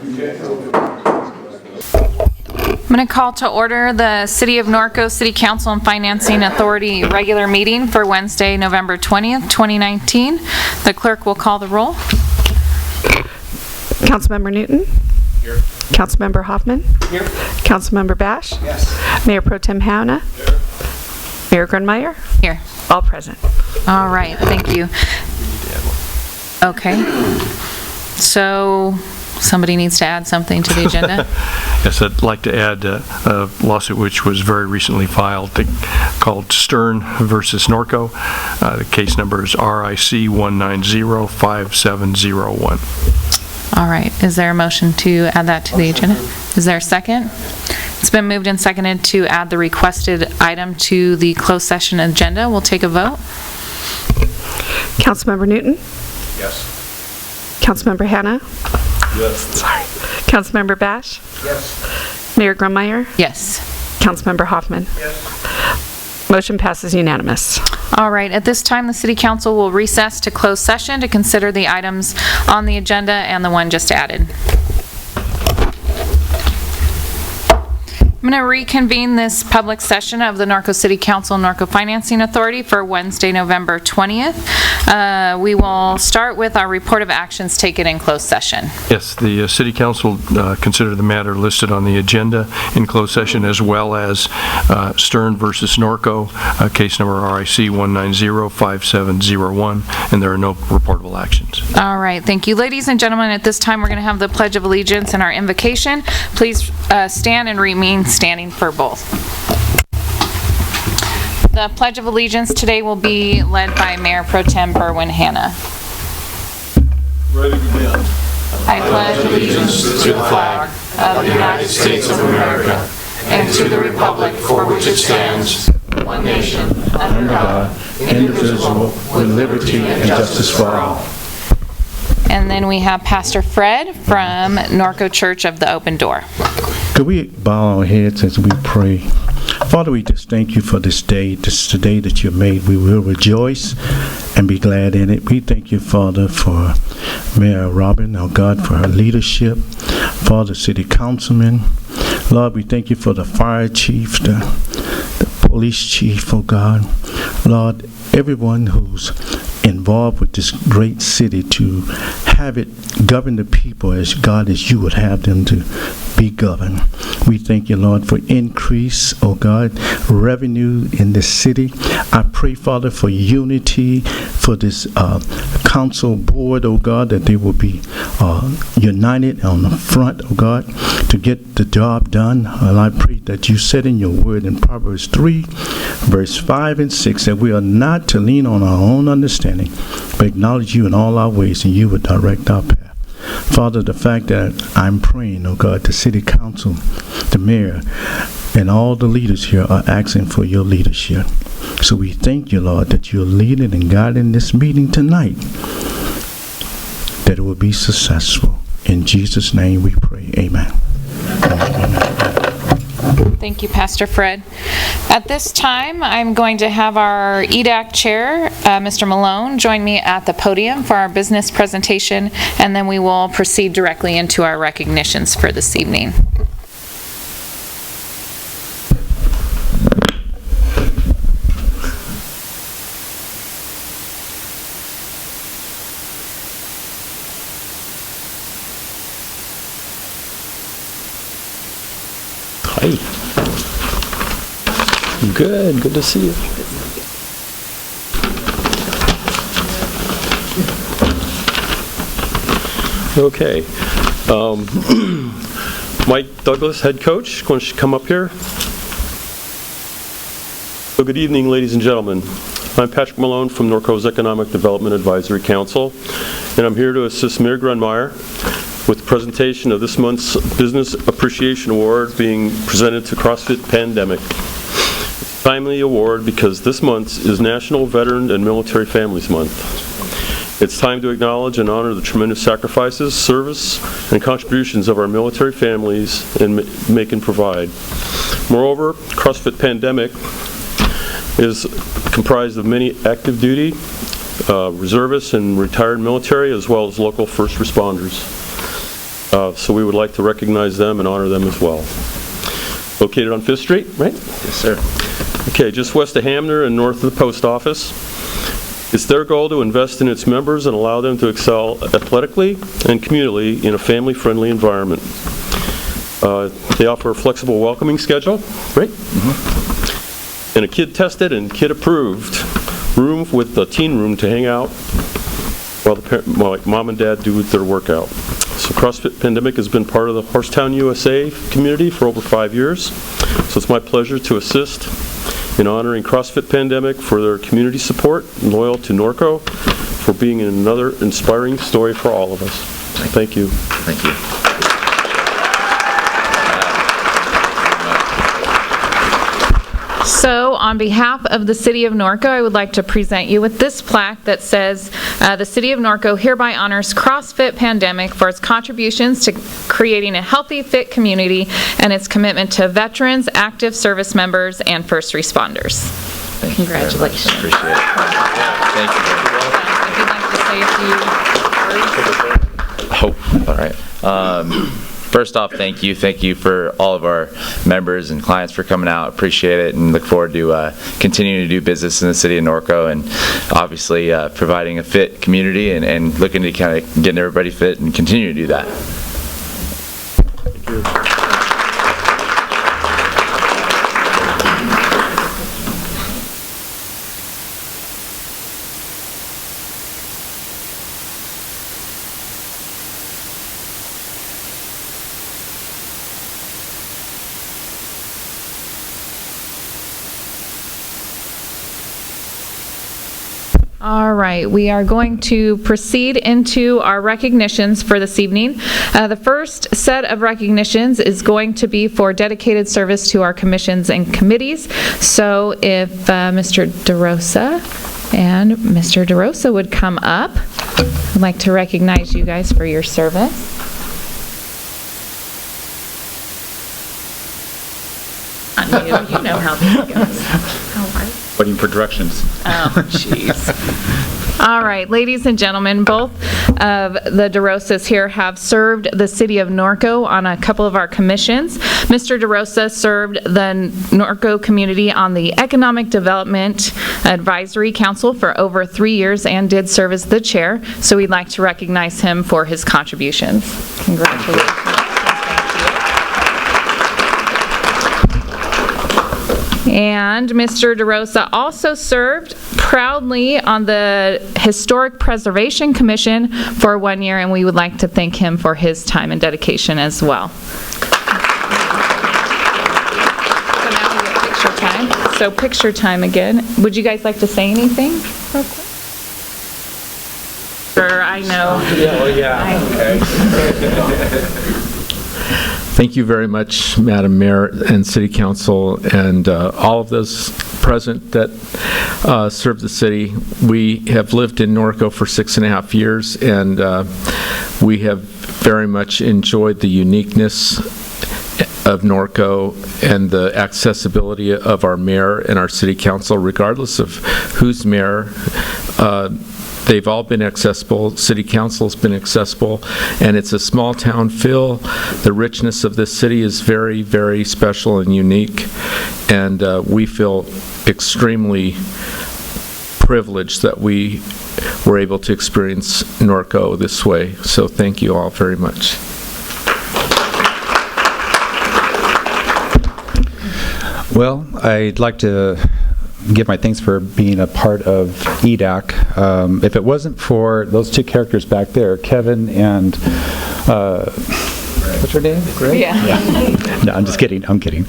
I'm going to call to order the City of Norco City Council and Financing Authority regular meeting for Wednesday, November 20th, 2019. The clerk will call the roll. Councilmember Newton? Here. Councilmember Hoffman? Here. Councilmember Bash? Yes. Mayor Pro Tem Hauna? Here. Mayor Grunmeyer? Here. All present. All right, thank you. Okay. So somebody needs to add something to the agenda. Yes, I'd like to add a lawsuit which was very recently filed called Stern versus Norco. The case number is RIC 1905701. All right, is there a motion to add that to the agenda? Is there a second? It's been moved and seconded to add the requested item to the closed session agenda. We'll take a vote. Councilmember Newton? Yes. Councilmember Hanna? Yes. Sorry. Councilmember Bash? Yes. Mayor Grunmeyer? Yes. Councilmember Hoffman? Yes. Motion passes unanimous. All right, at this time, the City Council will recess to closed session to consider the items on the agenda and the one just added. I'm going to reconvene this public session of the Norco City Council and Norco Financing Authority for Wednesday, November 20th. We will start with our report of actions taken in closed session. Yes, the City Council considered the matter listed on the agenda in closed session, as well as Stern versus Norco, case number RIC 1905701, and there are no reportable actions. All right, thank you. Ladies and gentlemen, at this time, we're going to have the Pledge of Allegiance and our invocation. Please stand and remain standing for both. The Pledge of Allegiance today will be led by Mayor Pro Tem Berwin Hanna. Ready to begin. I pledge allegiance to the flag of the United States of America and to the republic for which it stands, one nation, under God, indivisible, with liberty and justice for all. And then we have Pastor Fred from Norco Church of the Open Door. Could we bow our heads as we pray? Father, we just thank you for this day. This is the day that you made. We will rejoice and be glad in it. We thank you, Father, for Mayor Robin, our God, for her leadership. Father, city councilman. Lord, we thank you for the fire chief, the police chief, oh God. Lord, everyone who's involved with this great city to have it govern the people as God, as you would have them to be governed. We thank you, Lord, for increase, oh God, revenue in this city. I pray, Father, for unity for this council board, oh God, that they will be united on the front, oh God, to get the job done. And I pray that you said in your word in Proverbs 3, verse 5 and 6, that we are not to lean on our own understanding, but acknowledge you in all our ways, and you would direct our path. Father, the fact that I'm praying, oh God, the city council, the mayor, and all the leaders here are asking for your leadership. So we thank you, Lord, that you're leading and guiding this meeting tonight, that it will be successful. In Jesus' name we pray. Amen. Thank you, Pastor Fred. At this time, I'm going to have our EDAC chair, Mr. Malone, join me at the podium for our business presentation, and then we will proceed directly into our recognitions for this evening. Hi. Good to see you. Okay. Mike Douglas, head coach, why don't you come up here? So good evening, ladies and gentlemen. I'm Patrick Malone from Norco's Economic Development Advisory Council, and I'm here to assist Mayor Grunmeyer with the presentation of this month's Business Appreciation Award being presented to CrossFit Pandemic. It's a timely award because this month is National Veteran and Military Families Month. It's time to acknowledge and honor the tremendous sacrifices, service, and contributions of our military families and make and provide. Moreover, CrossFit Pandemic is comprised of many active duty, reservists and retired military, as well as local first responders. So we would like to recognize them and honor them as well. Located on 5th Street, right? Yes, sir. Okay, just west of Hamner and north of the post office. It's their goal to invest in its members and allow them to excel athletically and communally in a family-friendly environment. They offer a flexible welcoming schedule, right? And a kid-tested and kid-approved room with a teen room to hang out while mom and dad do their workout. So CrossFit Pandemic has been part of the Horsetown, USA community for over 5 years. So it's my pleasure to assist in honoring CrossFit Pandemic for their community support and loyal to Norco for being another inspiring story for all of us. Thank you. Thank you. So, on behalf of the City of Norco, I would like to present you with this plaque that says, the City of Norco hereby honors CrossFit Pandemic for its contributions to creating a healthy, fit community and its commitment to veterans, active service members, and first responders. Congratulations. Appreciate it. Thank you very much. If you'd like to say a few words. Oh, all right. First off, thank you. Thank you for all of our members and clients for coming out. Appreciate it and look forward to continuing to do business in the city of Norco and obviously providing a fit community and looking to kind of getting everybody fit and continue to do that. Thank you. All right, we are going to proceed into our recognitions for this evening. The first set of recognitions is going to be for dedicated service to our commissions and committees. So if Mr. DeRosa and Mr. DeRosa would come up, I'd like to recognize you guys for your service. You know how this goes. How are you? Waiting for directions. Oh, jeez. All right, ladies and gentlemen, both of the DeRosas here have served the city of Norco on a couple of our commissions. Mr. DeRosa served the Norco community on the Economic Development Advisory Council for over 3 years and did serve as the chair, so we'd like to recognize him for his contributions. Congratulations. And Mr. DeRosa also served proudly on the Historic Preservation Commission for 1 year, and we would like to thank him for his time and dedication as well. So now we get picture time. So picture time again. Would you guys like to say anything real quick? Sure, I know. Thank you very much, Madam Mayor and City Council, and all of those present that serve the city. We have lived in Norco for 6.5 years, and we have very much enjoyed the uniqueness of Norco and the accessibility of our mayor and our City Council, regardless of who's mayor. They've all been accessible. City Council's been accessible, and it's a small town feel. The richness of this city is very, very special and unique, and we feel extremely privileged that we were able to experience Norco this way. So thank you all very much. Well, I'd like to give my thanks for being a part of EDAC. If it wasn't for those two characters back there, Kevin and what's her name? Greg? Yeah. No, I'm just kidding. I'm kidding.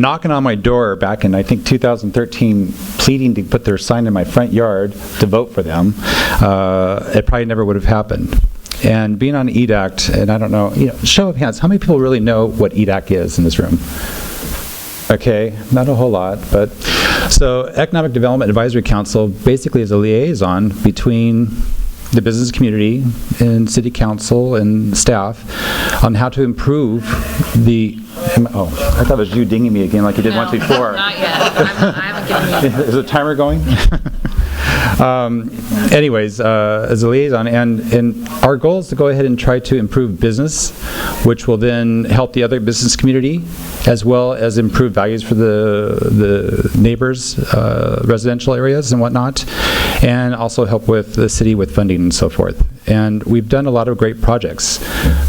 Knocking on my door back in, I think, 2013, pleading to put their sign in my front yard to vote for them, it probably never would have happened. And being on EDAC, and I don't know, show of hands, how many people really know what EDAC is in this room? Okay, not a whole lot, but so Economic Development Advisory Council basically is a liaison between the business community and City Council and staff on how to improve the, oh, I thought it was you dinging me again like you did once before. Not yet. I haven't given you. Is the timer going? Anyways, as a liaison, and our goal is to go ahead and try to improve business, which will then help the other business community, as well as improve values for the neighbors, residential areas and whatnot, and also help with the city with funding and so forth. And we've done a lot of great projects,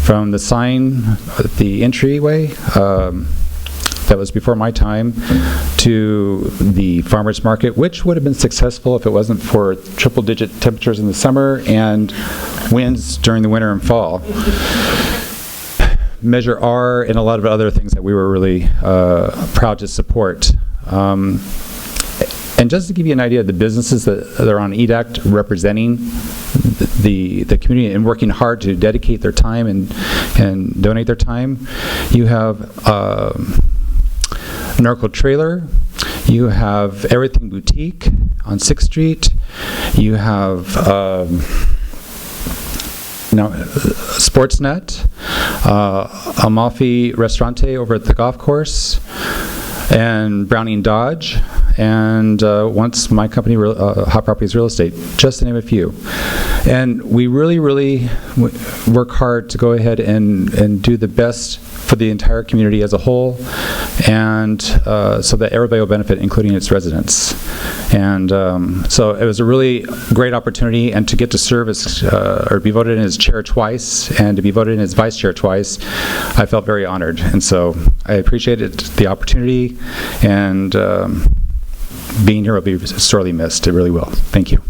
from the sign at the entryway, that was before my time, to the farmers market, which would have been successful if it wasn't for triple-digit temperatures in the summer and winds during the winter and fall. Measure R, and a lot of other things that we were really proud to support. And just to give you an idea of the businesses that are on EDACT representing the community and working hard to dedicate their time and donate their time, you have Norco Trailer, you have Everything Boutique on 6th Street, you have Sportsnet, Amalfi Restaurante over at the golf course, and Browning Dodge, and once my company, Hot Properties Real Estate, just to name a few. And we really, really work hard to go ahead and do the best for the entire community as a whole, and so that everybody will benefit, including its residents. And so it was a really great opportunity, and to get to serve as, or be voted in as chair twice, and to be voted in as vice chair twice, I felt very honored. And so I appreciated the opportunity, and being here will be sorely missed. It really will. Thank you.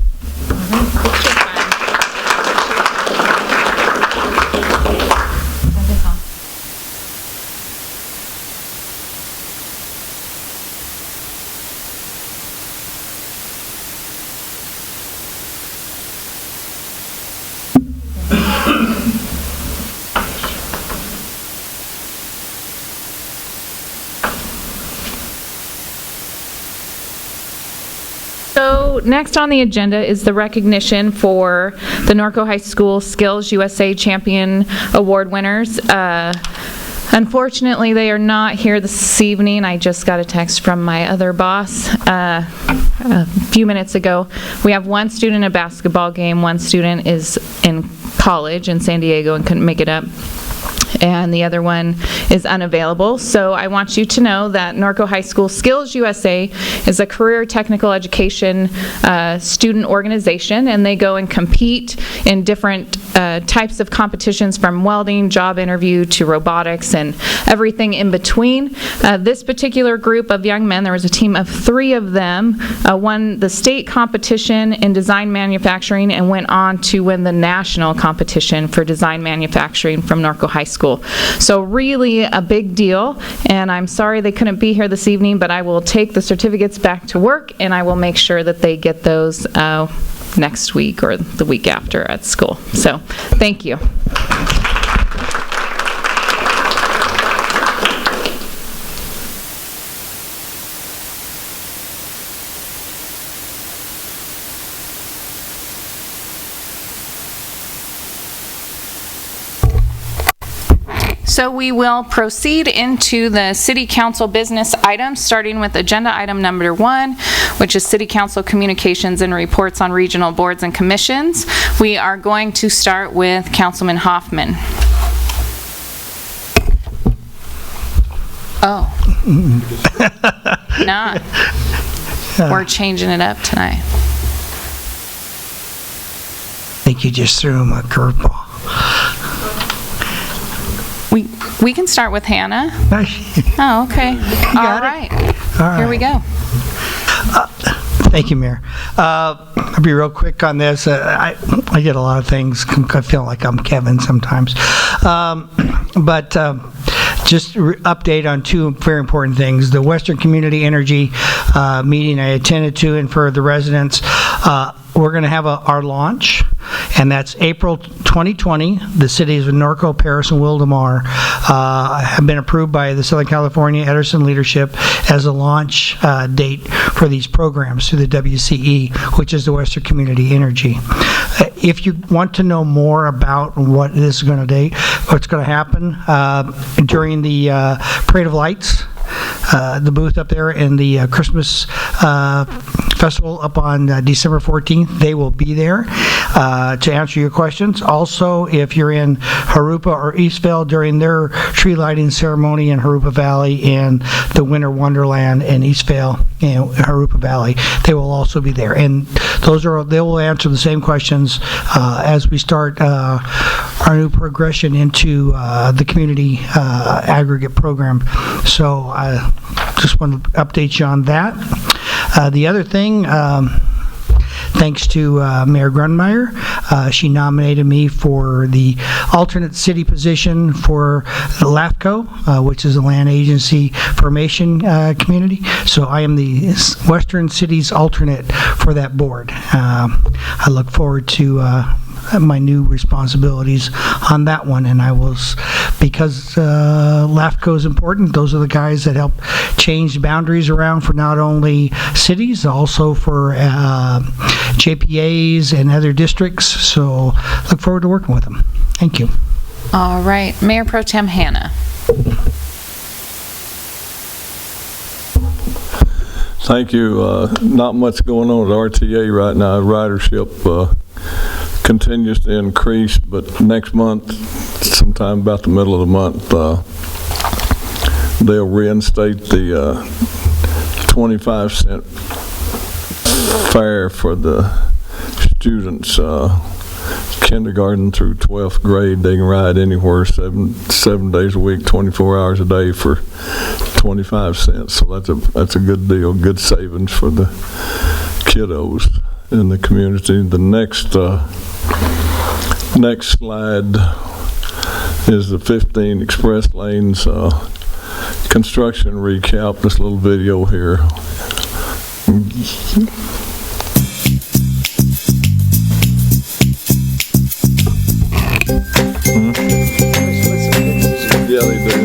So next on the agenda is the recognition for the Norco High School Skills USA Champion Award winners. Unfortunately, they are not here this evening. I just got a text from my other boss a few minutes ago. We have one student at a basketball game, one student is in college in San Diego and couldn't make it up, and the other one is unavailable. So I want you to know that Norco High School Skills USA is a career technical education student organization, and they go and compete in different types of competitions, from welding, job interview, to robotics, and everything in between. This particular group of young men, there was a team of 3 of them, won the state competition in design manufacturing and went on to win the national competition for design manufacturing from Norco High School. So really a big deal, and I'm sorry they couldn't be here this evening, but I will take the certificates back to work, and I will make sure that they get those next week or the week after at school. So thank you. So we will proceed into the City Council business items, starting with agenda item number 1, which is City Council communications and reports on regional boards and commissions. We are going to start with Councilman Hoffman. Oh. Not. We're changing it up tonight. I think you just threw him a curveball. We can start with Hannah. Oh, okay. All right. Here we go. Thank you, Mayor. I'll be real quick on this. I get a lot of things. I feel like I'm Kevin sometimes. But just update on 2 very important things. The Western Community Energy meeting I attended to, and for the residents, we're going to have our launch, and that's April 2020. The cities of Norco, Paris, and Wildomar have been approved by the Southern California Edison leadership as a launch date for these programs through the WCE, which is the Western Community Energy. If you want to know more about what this is going to do, what's going to happen during the Parade of Lights, the booth up there, and the Christmas Festival up on December 14th. They will be there to answer your questions. Also, if you're in Harupa or Eastvale during their tree lighting ceremony in Harupa Valley and the Winter Wonderland in Eastvale and Harupa Valley, they will also be there. And they will answer the same questions as we start our new progression into the community aggregate program. So I just want to update you on that. The other thing, thanks to Mayor Grunmeyer, she nominated me for the alternate city position for LAFCO, which is a land agency formation community. So I am the Western Cities alternate for that board. I look forward to my new responsibilities on that one, and I will, because LAFCO is important. Those are the guys that help change boundaries around for not only cities, also for JPAs and other districts. So look forward to working with them. Thank you. All right, Mayor Pro Tem Hannah. Thank you. Not much going on at RTA right now. Ridership continues to increase, but next month, sometime about the middle of the month, they'll reinstate the 25-cent fare for the students, kindergarten through 12th grade. They can ride anywhere 7 days a week, 24 hours a day for 25 cents. So that's a good deal, good savings for the kiddos in the community. The next slide is the 15 express lanes construction recap. This little video here. Yeah, they do.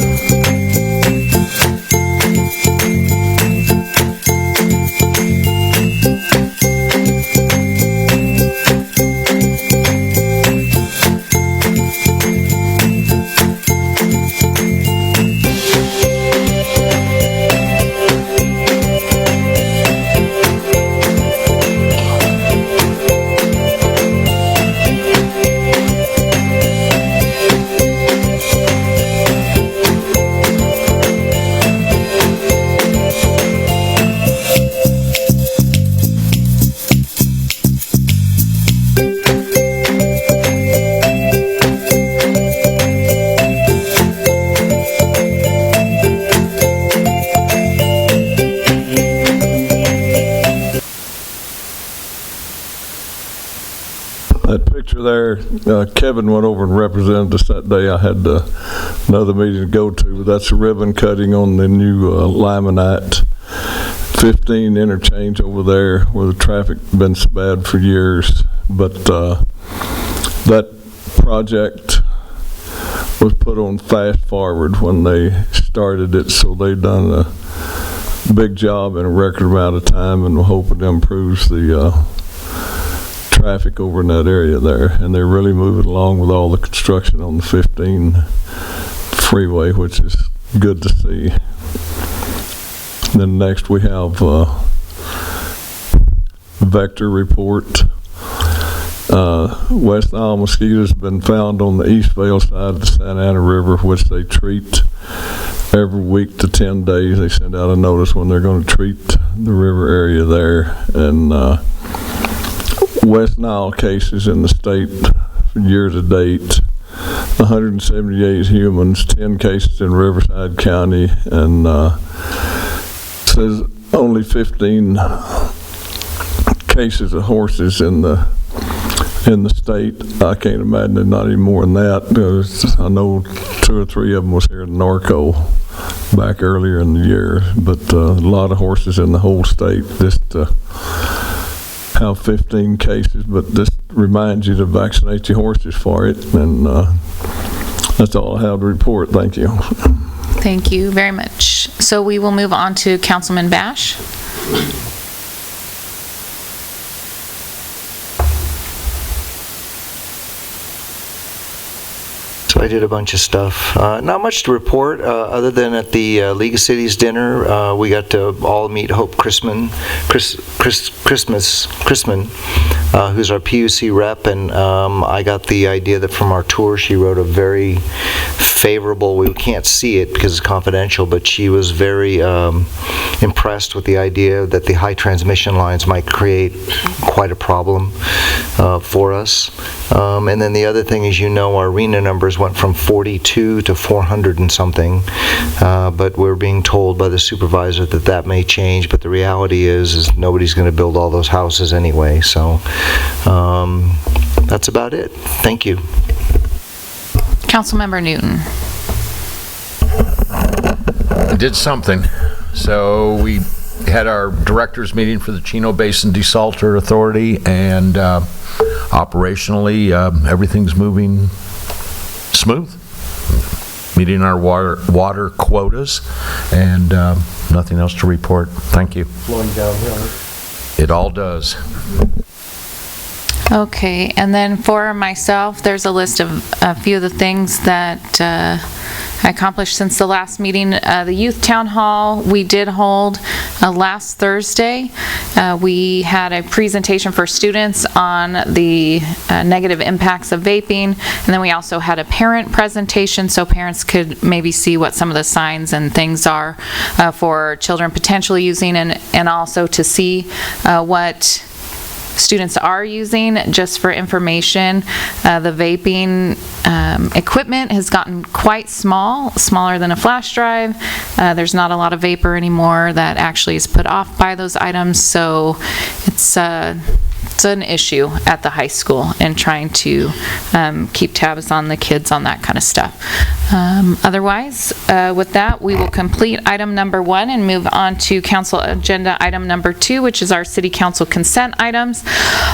That picture there, Kevin went over and represented us that day. I had another meeting to go to, but that's a ribbon cutting on the new Limonite 15 interchange over there where the traffic been so bad for years. But that project was put on fast forward when they started it, so they've done a big job in a record amount of time, and we're hoping it improves the traffic over in that area there. And they're really moving along with all the construction on the 15 freeway, which is good to see. Then next we have vector report. West Nile mosquitoes have been found on the Eastvale side of the Santa Ana River, which they treat every week to 10 days. They send out a notice when they're going to treat the river area there. And West Nile cases in the state year to date, 178 humans, 10 cases in Riverside County, and says only 15 cases of horses in the state. I can't imagine there's not any more than that. I know 2 or 3 of them was here in Norco back earlier in the year, but a lot of horses in the whole state. Just have 15 cases, but this reminds you to vaccinate your horses for it, and that's all I have to report. Thank you. Thank you very much. So we will move on to Councilman Bash. I did a bunch of stuff. Not much to report, other than at the League of Cities dinner, we got to all meet Hope Chrisman, who's our PUC rep, and I got the idea that from our tour she wrote a very favorable, we can't see it because it's confidential, but she was very impressed with the idea that the high transmission lines might create quite a problem for us. And then the other thing is, you know, our arena numbers went from 42 to 400 and something, but we're being told by the supervisor that that may change, but the reality is nobody's going to build all those houses anyway, so that's about it. Thank you. Councilmember Newton. Did something. So we had our directors meeting for the Chino Basin Desalter Authority, and operationally everything's moving smooth, meeting our water quotas, and nothing else to report. Thank you. Flowing downhill. It all does. Okay, and then for myself, there's a list of a few of the things that I accomplished since the last meeting. The Youth Town Hall we did hold last Thursday. We had a presentation for students on the negative impacts of vaping, and then we also had a parent presentation so parents could maybe see what some of the signs and things are for children potentially using, and also to see what students are using. Just for information, the vaping equipment has gotten quite small, smaller than a flash drive. There's not a lot of vapor anymore that actually is put off by those items, so it's an issue at the high school and trying to keep tabs on the kids on that kind of stuff. Otherwise, with that, we will complete item number 1 and move on to council agenda item number 2, which is our city council consent items.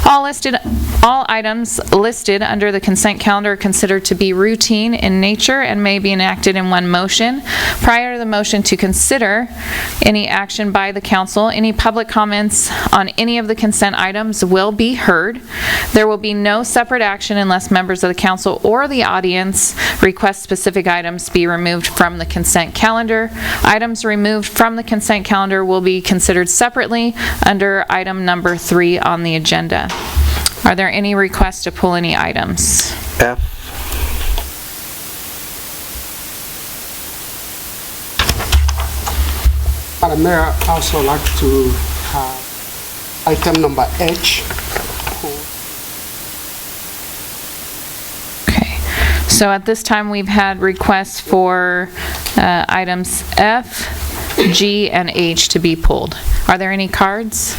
All items listed under the consent calendar are considered to be routine in nature and may be enacted in one motion. Prior to the motion to consider any action by the council, any public comments on any of the consent items will be heard. There will be no separate action unless members of the council or the audience request specific items be removed from the consent calendar. Items removed from the consent calendar will be considered separately under item number 3 on the agenda. Are there any requests to pull any items? F. Madam Mayor, I also like to have item number H. Okay, so at this time we've had requests for items F, G, and H to be pulled. Are there any cards?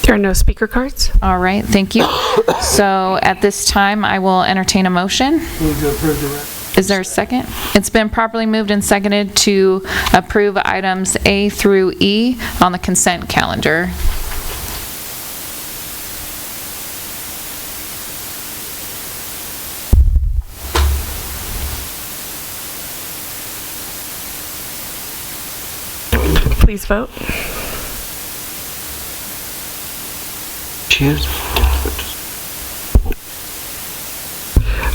There are no speaker cards. All right, thank you. So at this time, I will entertain a motion. Move to approve the Is there a second? It's been properly moved and seconded to approve items A through E on the consent calendar. Please vote. Cheers.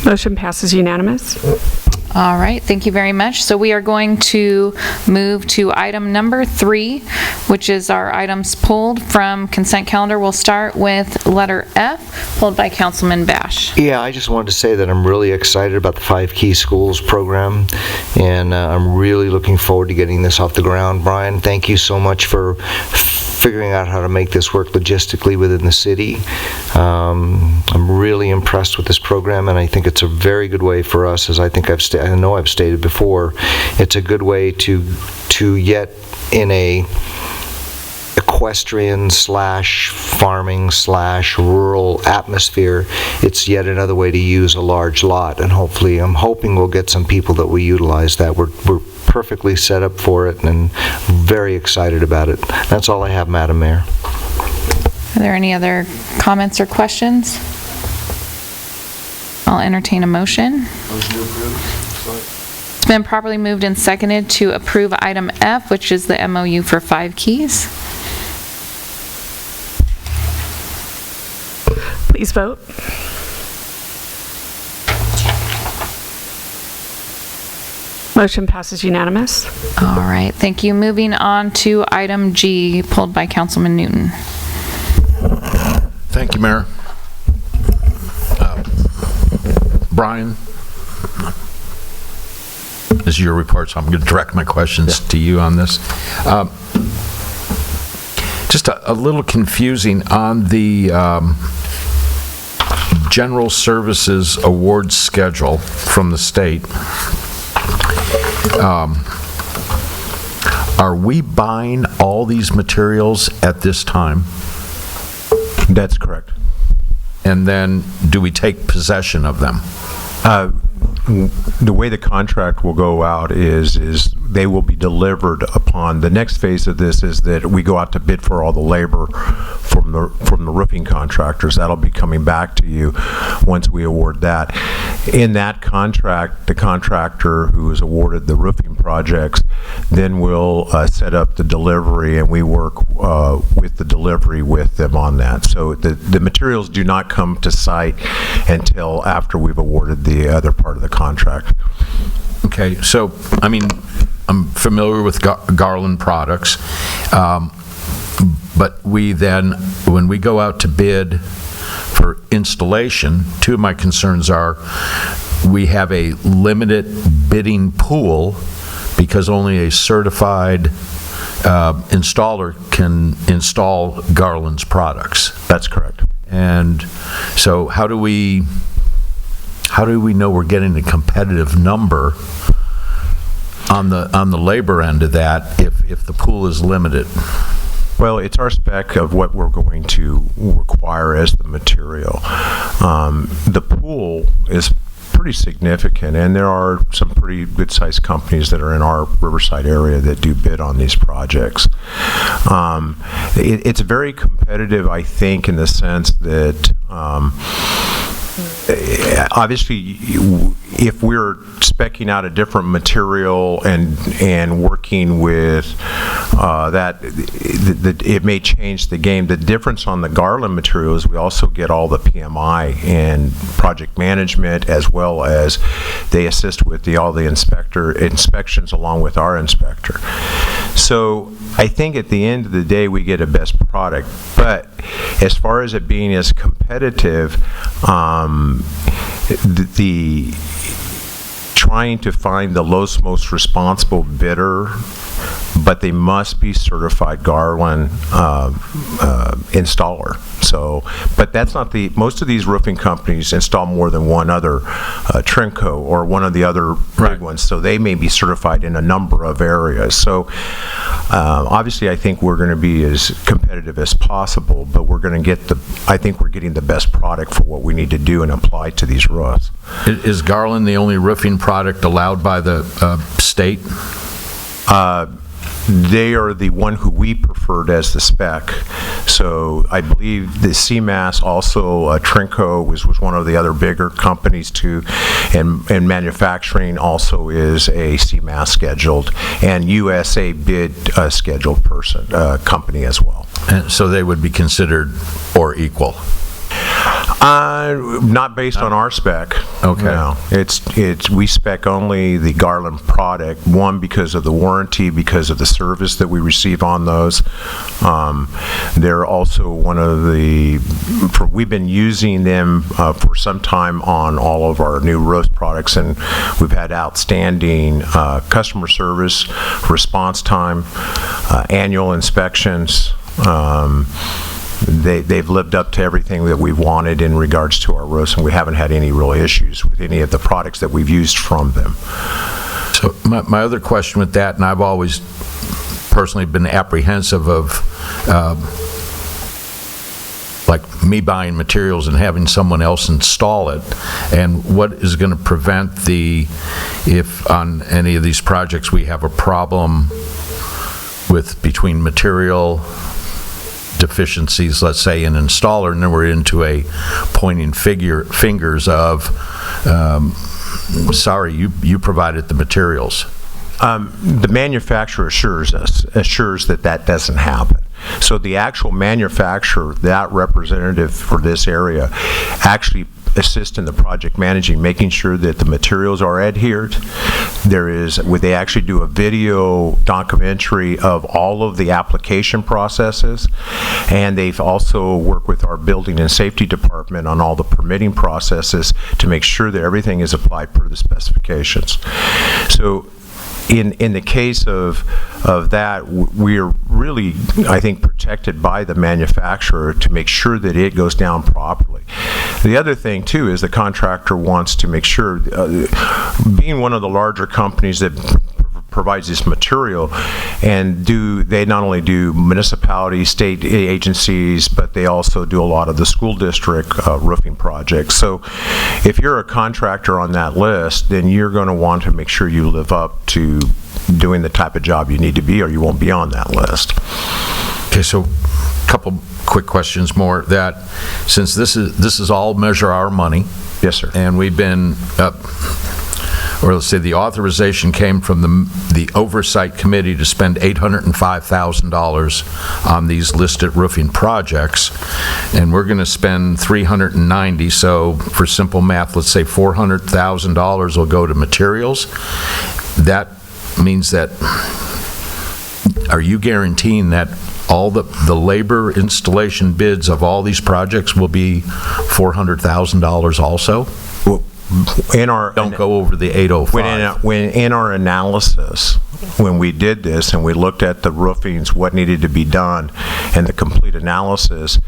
Motion passes unanimous. All right, thank you very much. So we are going to move to item number 3, which is our items pulled from consent calendar. We'll start with letter F, pulled by Councilman Bash. Yeah, I just wanted to say that I'm really excited about the 5 Key Schools program, and I'm really looking forward to getting this off the ground. Brian, thank you so much for figuring out how to make this work logistically within the city. I'm really impressed with this program, and I think it's a very good way for us, as I think I know I've stated before, it's a good way to yet in a equestrian / farming / rural atmosphere, it's yet another way to use a large lot, and hopefully, I'm hoping we'll get some people that will utilize that. We're perfectly set up for it and very excited about it. That's all I have, Madam Mayor. Are there any other comments or questions? I'll entertain a motion. Motion to approve. It's been properly moved and seconded to approve item F, which is the MOU for 5 Keys. Please vote. Motion passes unanimous. All right, thank you. Moving on to item G, pulled by Councilman Newton. Thank you, Mayor. Brian, this is your report, so I'm going to direct my questions to you on this. Just a little confusing on the General Services Award schedule from the state. Are we buying all these materials at this time? That's correct. And then do we take possession of them? The way the contract will go out is they will be delivered upon, the next phase of this is that we go out to bid for all the labor from the roofing contractors. That'll be coming back to you once we award that. In that contract, the contractor who is awarded the roofing projects then will set up the delivery, and we work with the delivery with them on that. So the materials do not come to site until after we've awarded the other part of the contract. Okay, so, I mean, I'm familiar with Garland products, but we then, when we go out to bid for installation, two of my concerns are we have a limited bidding pool because only a certified installer can install Garland's products. That's correct. And so how do we know we're getting a competitive number on the labor end of that if the pool is limited? Well, it's our spec of what we're going to require as the material. The pool is pretty significant, and there are some pretty good-sized companies that are in our Riverside area that do bid on these projects. It's very competitive, I think, in the sense that obviously, if we're speccing out a different material and working with that, it may change the game. The difference on the Garland material is we also get all the PMI and project management, as well as they assist with all the inspections along with our inspector. So I think at the end of the day, we get a best product. But as far as it being as competitive, the trying to find the lowest, most responsible bidder, but they must be certified Garland installer. So, but that's not most of these roofing companies install more than one other Trinco or one of the other big ones, so they may be certified in a number of areas. So obviously I think we're going to be as competitive as possible, but we're going to get I think we're getting the best product for what we need to do and apply to these roofs. Is Garland the only roofing product allowed by the state? They are the one who we preferred as the spec. So I believe the CMAS, also Trinco was one of the other bigger companies too, and manufacturing also is a CMAS scheduled, and USA bid scheduled company as well. And so they would be considered or equal? Not based on our spec. Okay. No, we spec only the Garland product. One, because of the warranty, because of the service that we receive on those. They're also one of we've been using them for some time on all of our new roast products, and we've had outstanding customer service, response time, annual inspections. They've lived up to everything that we've wanted in regards to our roasts, and we haven't had any real issues with any of the products that we've used from them. So my other question with that, and I've always personally been apprehensive of like me buying materials and having someone else install it, and what is going to prevent if on any of these projects we have a problem between material deficiencies, let's say, an installer, and then we're into a pointing fingers of, sorry, you provided the materials. The manufacturer assures that doesn't happen. So the actual manufacturer, that representative for this area, actually assist in the project managing, making sure that the materials are adhered, they actually do a video documentary of all of the application processes, and they've also worked with our building and safety department on all the permitting processes to make sure that everything is applied per the specifications. So in the case of that, we're really, I think, protected by the manufacturer to make sure that it goes down properly. The other thing, too, is the contractor wants to make sure, being one of the larger companies that provides this material, and they not only do municipalities, state agencies, but they also do a lot of the school district roofing projects. So if you're a contractor on that list, then you're going to want to make sure you live up to doing the type of job you need to be, or you won't be on that list. Okay, so a couple quick questions more. That since this is all measure our money. Yes, sir. And we've been or let's say the authorization came from the Oversight Committee to spend $805,000 on these listed roofing projects, and we're going to spend $390, so for simple math, let's say $400,000 will go to materials. That means that, are you guaranteeing that all the labor installation bids of all these projects will be $400,000 also? Don't go over the 805. When in our analysis, when we did this and we looked at the roofings, what needed to be done, and the complete analysis,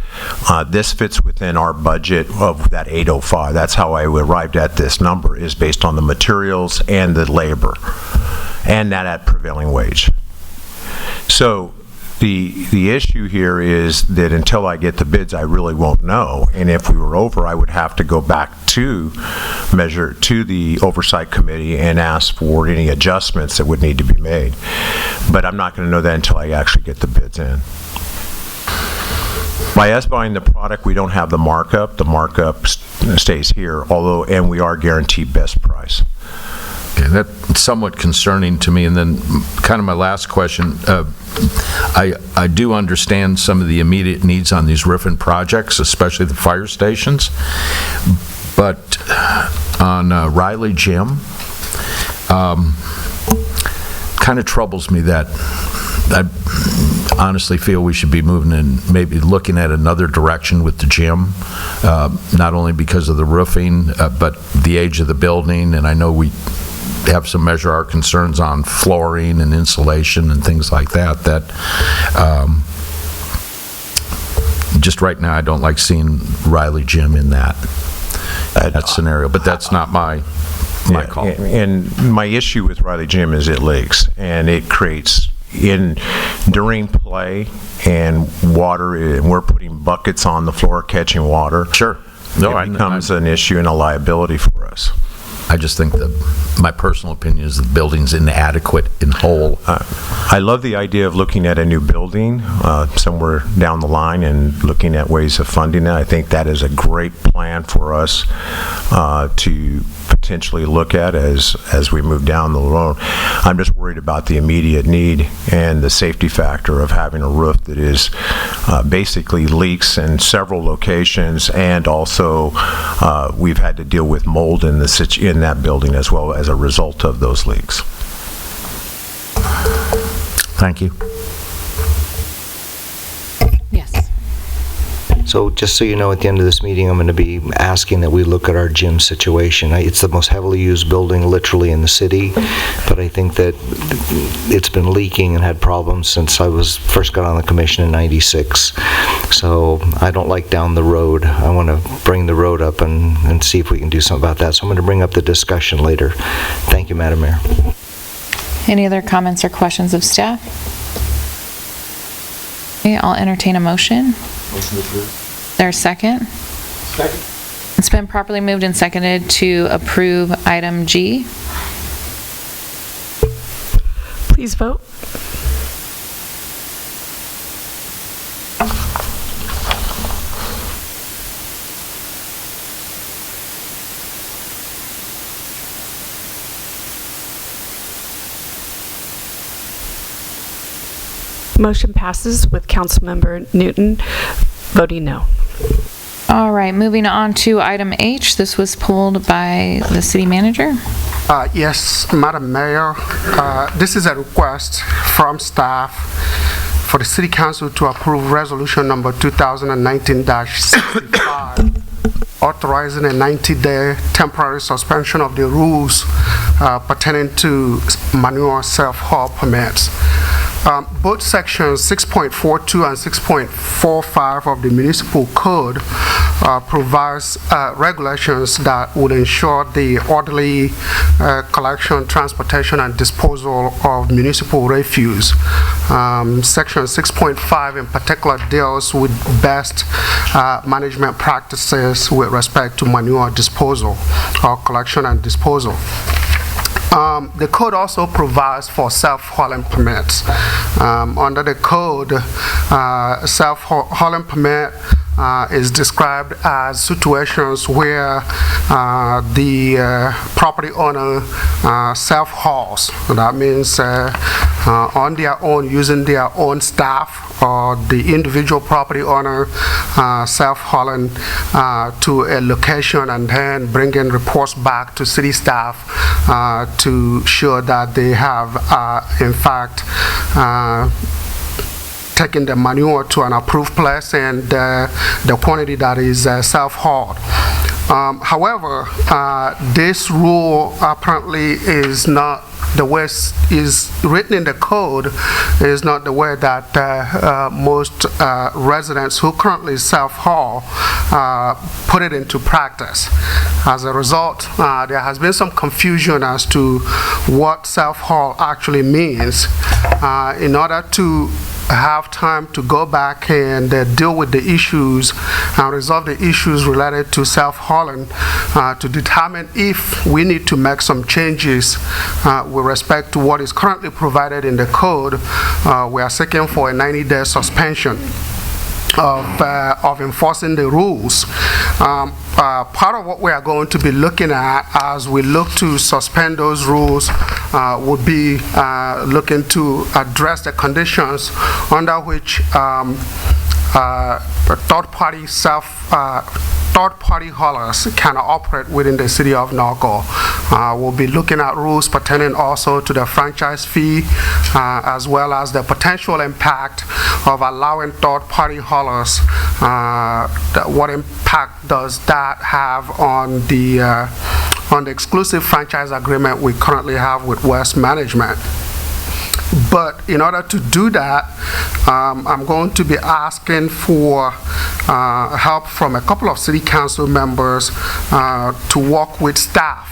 this fits within our budget of that 805. That's how I arrived at this number, is based on the materials and the labor, and that at prevailing wage. So the issue here is that until I get the bids, I really won't know. And if we were over, I would have to go back to the Oversight Committee and ask for any adjustments that would need to be made. But I'm not going to know that until I actually get the bids in. By us buying the product, we don't have the markup. The markup stays here, and we are guaranteed best price. Okay, that's somewhat concerning to me. And then kind of my last question, I do understand some of the immediate needs on these roofing projects, especially the fire stations, but on Riley Gym, kind of troubles me that I honestly feel we should be moving in, maybe looking at another direction with the gym, not only because of the roofing, but the age of the building, and I know we have some measure our concerns on flooring and insulation and things like that, just right now I don't like seeing Riley Gym in that scenario, but that's not my call. And my issue with Riley Gym is it leaks, and it creates during play and water, and we're putting buckets on the floor catching water. Sure. It becomes an issue and a liability for us. I just think my personal opinion is the building's inadequate in whole. I love the idea of looking at a new building somewhere down the line and looking at ways of funding it. I think that is a great plan for us to potentially look at as we move down the road. I'm just worried about the immediate need and the safety factor of having a roof that is basically leaks in several locations, and also we've had to deal with mold in that building as well as a result of those leaks. Thank you. Yes. So just so you know, at the end of this meeting, I'm going to be asking that we look at our gym situation. It's the most heavily used building literally in the city, but I think that it's been leaking and had problems since I first got on the commission in '96. So I don't like down the road. I want to bring the road up and see if we can do something about that. So I'm going to bring up the discussion later. Thank you, Madam Mayor. Any other comments or questions of staff? Okay, I'll entertain a motion. Is there a second? Second. It's been properly moved and seconded to approve item G. Please vote. Motion passes with Councilmember Newton voting no. All right, moving on to item H. This was pulled by the city manager. Yes, Madam Mayor, this is a request from staff for the City Council to approve resolution number 2019-65, authorizing a 90-day temporary suspension of the rules pertaining to manure self-haul permits. Both sections 6.42 and 6.45 of the municipal code provides regulations that would ensure the orderly collection, transportation, and disposal of municipal refuse. Section 6.5 in particular deals with best management practices with respect to manure disposal or collection and disposal. The code also provides for self-hauling permits. Under the code, self-hauling permit is described as situations where the property owner self-hauls. That means on their own, using their own staff, or the individual property owner self-hauling to a location and then bringing reports back to city staff to show that they have, in fact, taking the manure to an approved place and the quantity that is self-hauled. However, this rule apparently is not the way is written in the code, is not the way that most residents who currently self-haul put it into practice. As a result, there has been some confusion as to what self-haul actually means. In order to have time to go back and deal with the issues and resolve the issues related to self-hauling, to determine if we need to make some changes with respect to what is currently provided in the code. We are seeking for a 90-day suspension of enforcing the rules. Part of what we are going to be looking at as we look to suspend those rules would be looking to address the conditions under which third-party haulers can operate within the city of Norco. We'll be looking at rules pertaining also to the franchise fee, as well as the potential impact of allowing third-party haulers. What impact does that have on the exclusive franchise agreement we currently have with West Management? But in order to do that, I'm going to be asking for help from a couple of city council members to work with staff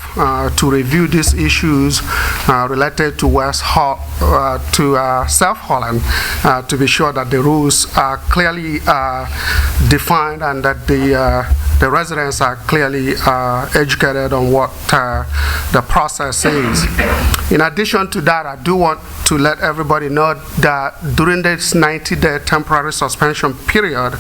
to review these issues related to self-hauling, to be sure that the rules are clearly defined and that the residents are clearly educated on what the process is. In addition to that, I do want to let everybody know that during this 90-day temporary suspension period,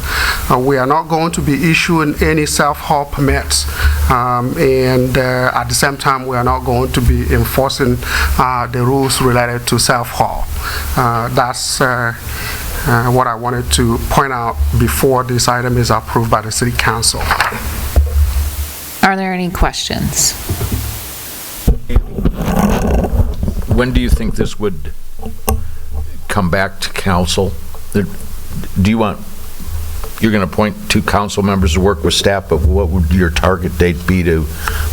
we are not going to be issuing any self-haul permits, and at the same time, we are not going to be enforcing the rules related to self-haul. That's what I wanted to point out before this item is approved by the City Council. Are there any questions? When do you think this would come back to council? Do you want, you're going to appoint 2 council members to work with staff, but what would your target date be to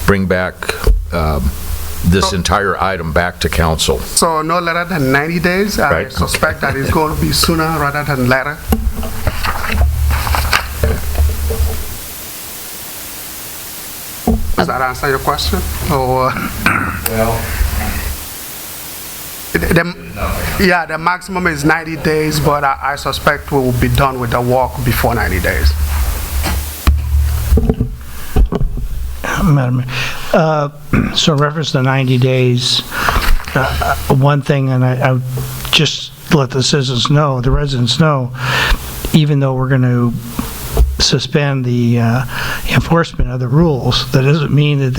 bring back this entire item back to council? So no later than 90 days. Right. I suspect that it's going to be sooner rather than later. Does that answer your question? Or the maximum is 90 days, but I suspect we will be done with the work before 90 days. Madam Mayor, so in reference to 90 days, one thing, and I would just let the citizens know, the residents know, even though we're going to suspend the enforcement of the rules, that doesn't mean that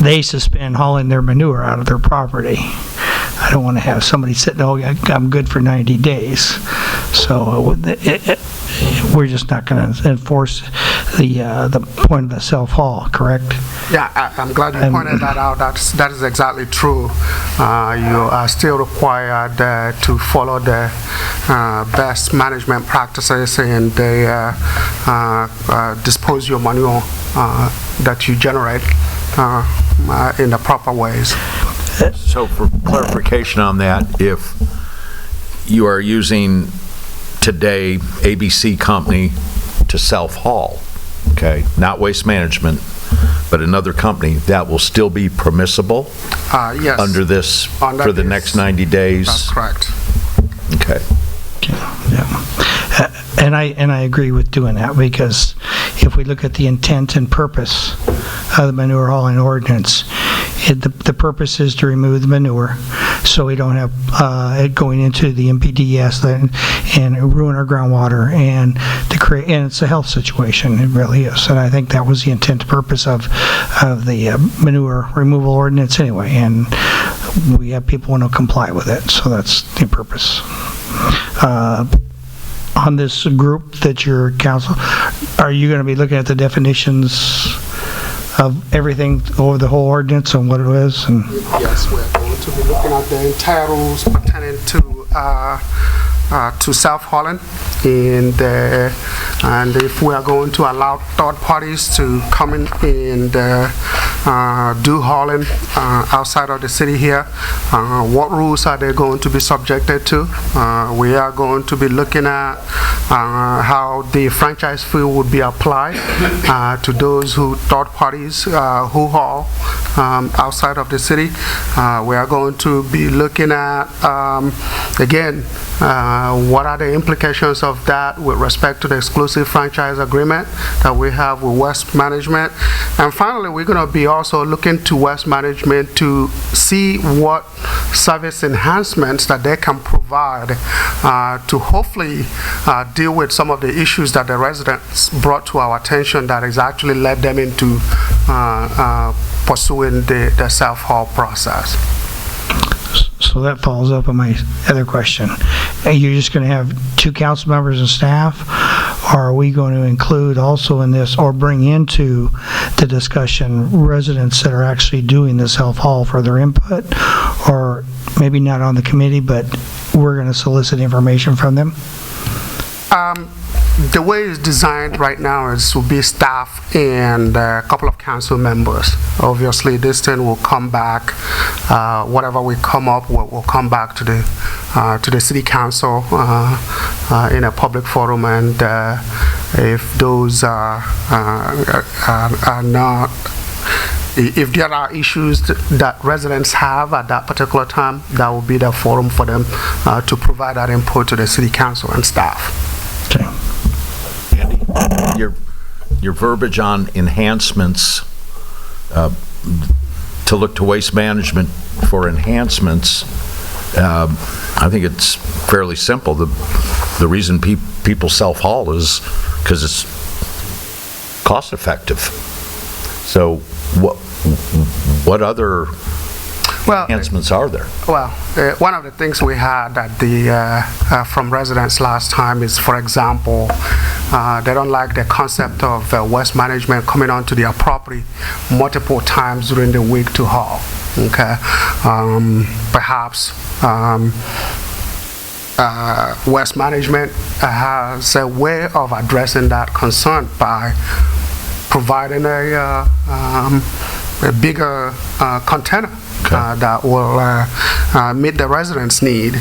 they suspend hauling their manure out of their property. I don't want to have somebody sitting, oh, I'm good for 90 days. So we're just not going to enforce the point of the self-haul, correct? Yeah, I'm glad you pointed that out. That is exactly true. You are still required to follow the best management practices and dispose your manure that you generate in the proper ways. So for clarification on that, if you are using today ABC company to self-haul, okay, not Waste Management, but another company, that will still be permissible? Yes. Under this, for the next 90 days? That's correct. Okay. Yeah. And I agree with doing that, because if we look at the intent and purpose of the manure hauling ordinance, the purpose is to remove the manure so we don't have it going into the MPDS and ruin our groundwater, and it's a health situation. It really is. And I think that was the intent and purpose of the manure removal ordinance anyway, and we have people who don't comply with it, so that's the purpose. On this group that your council, are you going to be looking at the definitions of everything over the whole ordinance and what it is? And yes, we're going to be looking at the entire rules pertaining to self-hauling, and if we are going to allow third parties to come in and do hauling outside of the city here, what rules are they going to be subjected to? We are going to be looking at how the franchise fee would be applied to those third parties who haul outside of the city. We are going to be looking at, again, what are the implications of that with respect to the exclusive franchise agreement that we have with Waste Management. And finally, we're going to be also looking to Waste Management to see what service enhancements that they can provide to hopefully deal with some of the issues that the residents brought to our attention that has actually led them into pursuing the self-haul process. so that follows up on my other question. Are you just going to have 2 council members and staff, or are we going to include also in this, or bring into the discussion, residents that are actually doing the self-haul for their input, or maybe not on the committee, but we're going to solicit information from them? The way it's designed right now is will be staff and a couple of council members. Obviously, this thing will come back. Whatever we come up with will come back to the city council in a public forum, and if those are not. If there are issues that residents have at that particular time, that will be the forum for them to provide that input to the city council and staff. Okay. Andy, your verbiage on enhancements, to look to Waste Management for enhancements, I think it's fairly simple. The reason people self-haul is because it's cost effective. So what other enhancements are there? Well, one of the things we had at from residents last time is, for example, they don't like the concept of Waste Management coming onto their property multiple times during the week to haul. Okay, perhaps Waste Management has a way of addressing that concern by providing a bigger container that will meet the residents' need.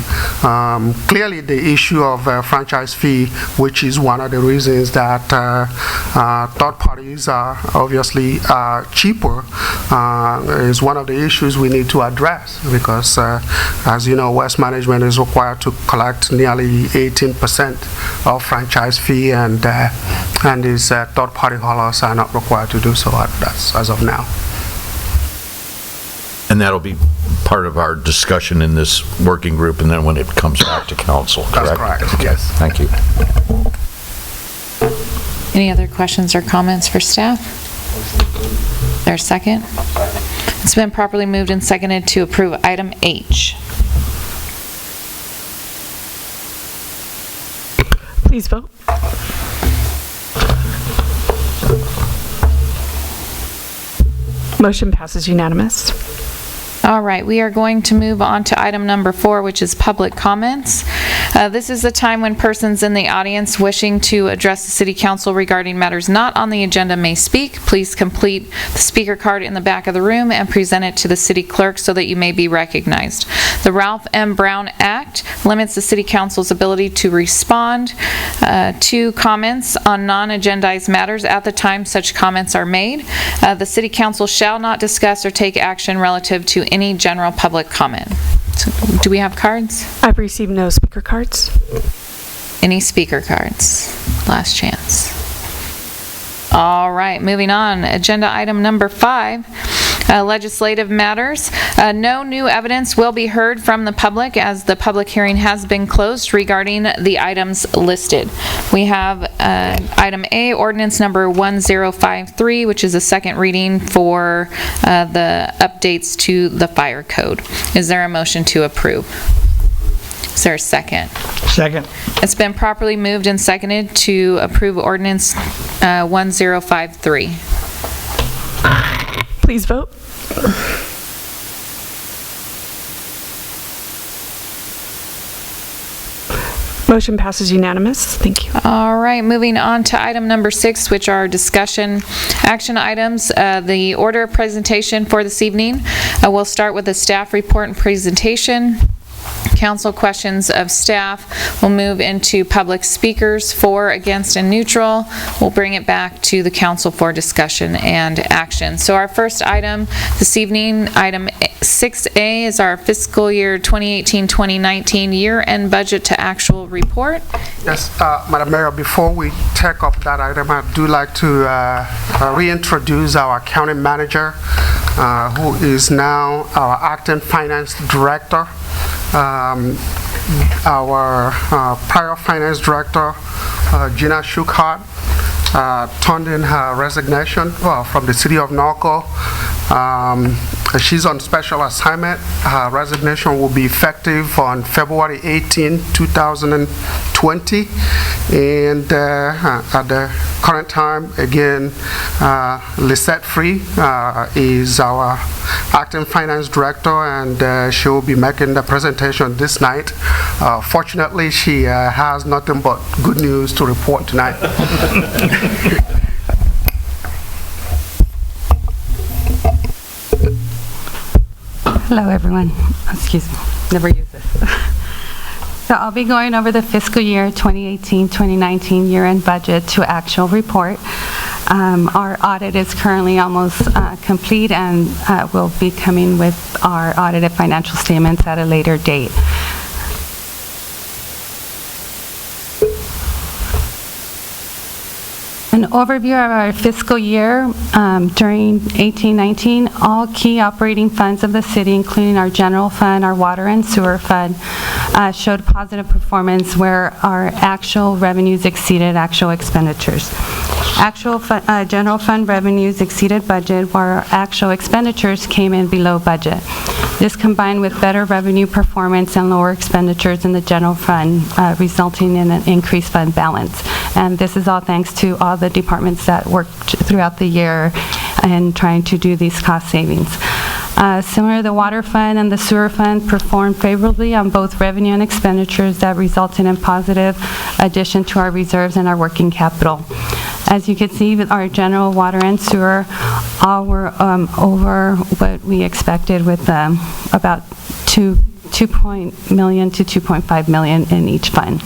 Clearly, the issue of franchise fee, which is one of the reasons that third parties are obviously cheaper, is one of the issues we need to address, because as you know, Waste Management is required to collect nearly 18% of franchise fee, and these third-party haulers are not required to do so as of now. And that'll be part of our discussion in this working group, and then when it comes back to council, correct? That's correct, okay. Yes. Thank you. Any other questions or comments for staff? There's a second? It's been properly moved and seconded to approve item H. Please vote. Motion passes unanimous. All right, we are going to move on to item number 4, which is public comments. This is the time when persons in the audience wishing to address the City Council regarding matters not on the agenda may speak. Please complete the speaker card in the back of the room and present it to the City Clerk so that you may be recognized. The Ralph M. Brown Act limits the City Council's ability to respond to comments on non-agendized matters at the time such comments are made. The City Council shall not discuss or take action relative to any general public comment. So, do we have cards? I've received no speaker cards. Any speaker cards? Last chance. All right, moving on. Agenda item number 5, legislative matters. No new evidence will be heard from the public as the public hearing has been closed regarding the items listed. We have item A, ordinance number 1053, which is a second reading for the updates to the fire code. Is there a motion to approve? Is there a second? Second. It's been properly moved and seconded to approve ordinance 1053. Please vote. Motion passes unanimous. Thank you. All right, moving on to item number 6, which are discussion action items. The order of presentation for this evening, we'll start with the staff report and presentation. Council questions of staff. We'll move into public speakers for, against, and neutral. We'll bring it back to the council for discussion and action. So our first item this evening, item 6A, is our fiscal year 2018-2019 year-end budget to actual report. Yes, Madam Mayor, before we take up that item, I do like to reintroduce our county manager, who is now our acting finance director. Our prior finance director, Gina Schuchart, turned in her resignation from the city of Norco. She's on special assignment. Her resignation will be effective on February 18, 2020. And at the current time, again, Lisette Free is our acting finance director, and she will be making the presentation this night. Fortunately, she has nothing but good news to report tonight. Hello, everyone. Excuse me. Never use this. So I'll be going over the fiscal year 2018-2019 year-end budget to actual report. Our audit is currently almost complete, and we'll be coming with our audited financial statements at a later date. An overview of our fiscal year during 18-19, all key operating funds of the city, including our general fund, our water and sewer fund, showed positive performance where our actual revenues exceeded actual expenditures. Actual general fund revenues exceeded budget, while our actual expenditures came in below budget. This combined with better revenue performance and lower expenditures in the general fund, resulting in an increased fund balance. And this is all thanks to all the departments that worked throughout the year and trying to do these cost savings. Similar, the water fund and the sewer fund performed favorably on both revenue and expenditures that resulted in positive addition to our reserves and our working capital. As you can see, with our general water and sewer, all were over what we expected, with about $2 million to $2.5 million in each fund.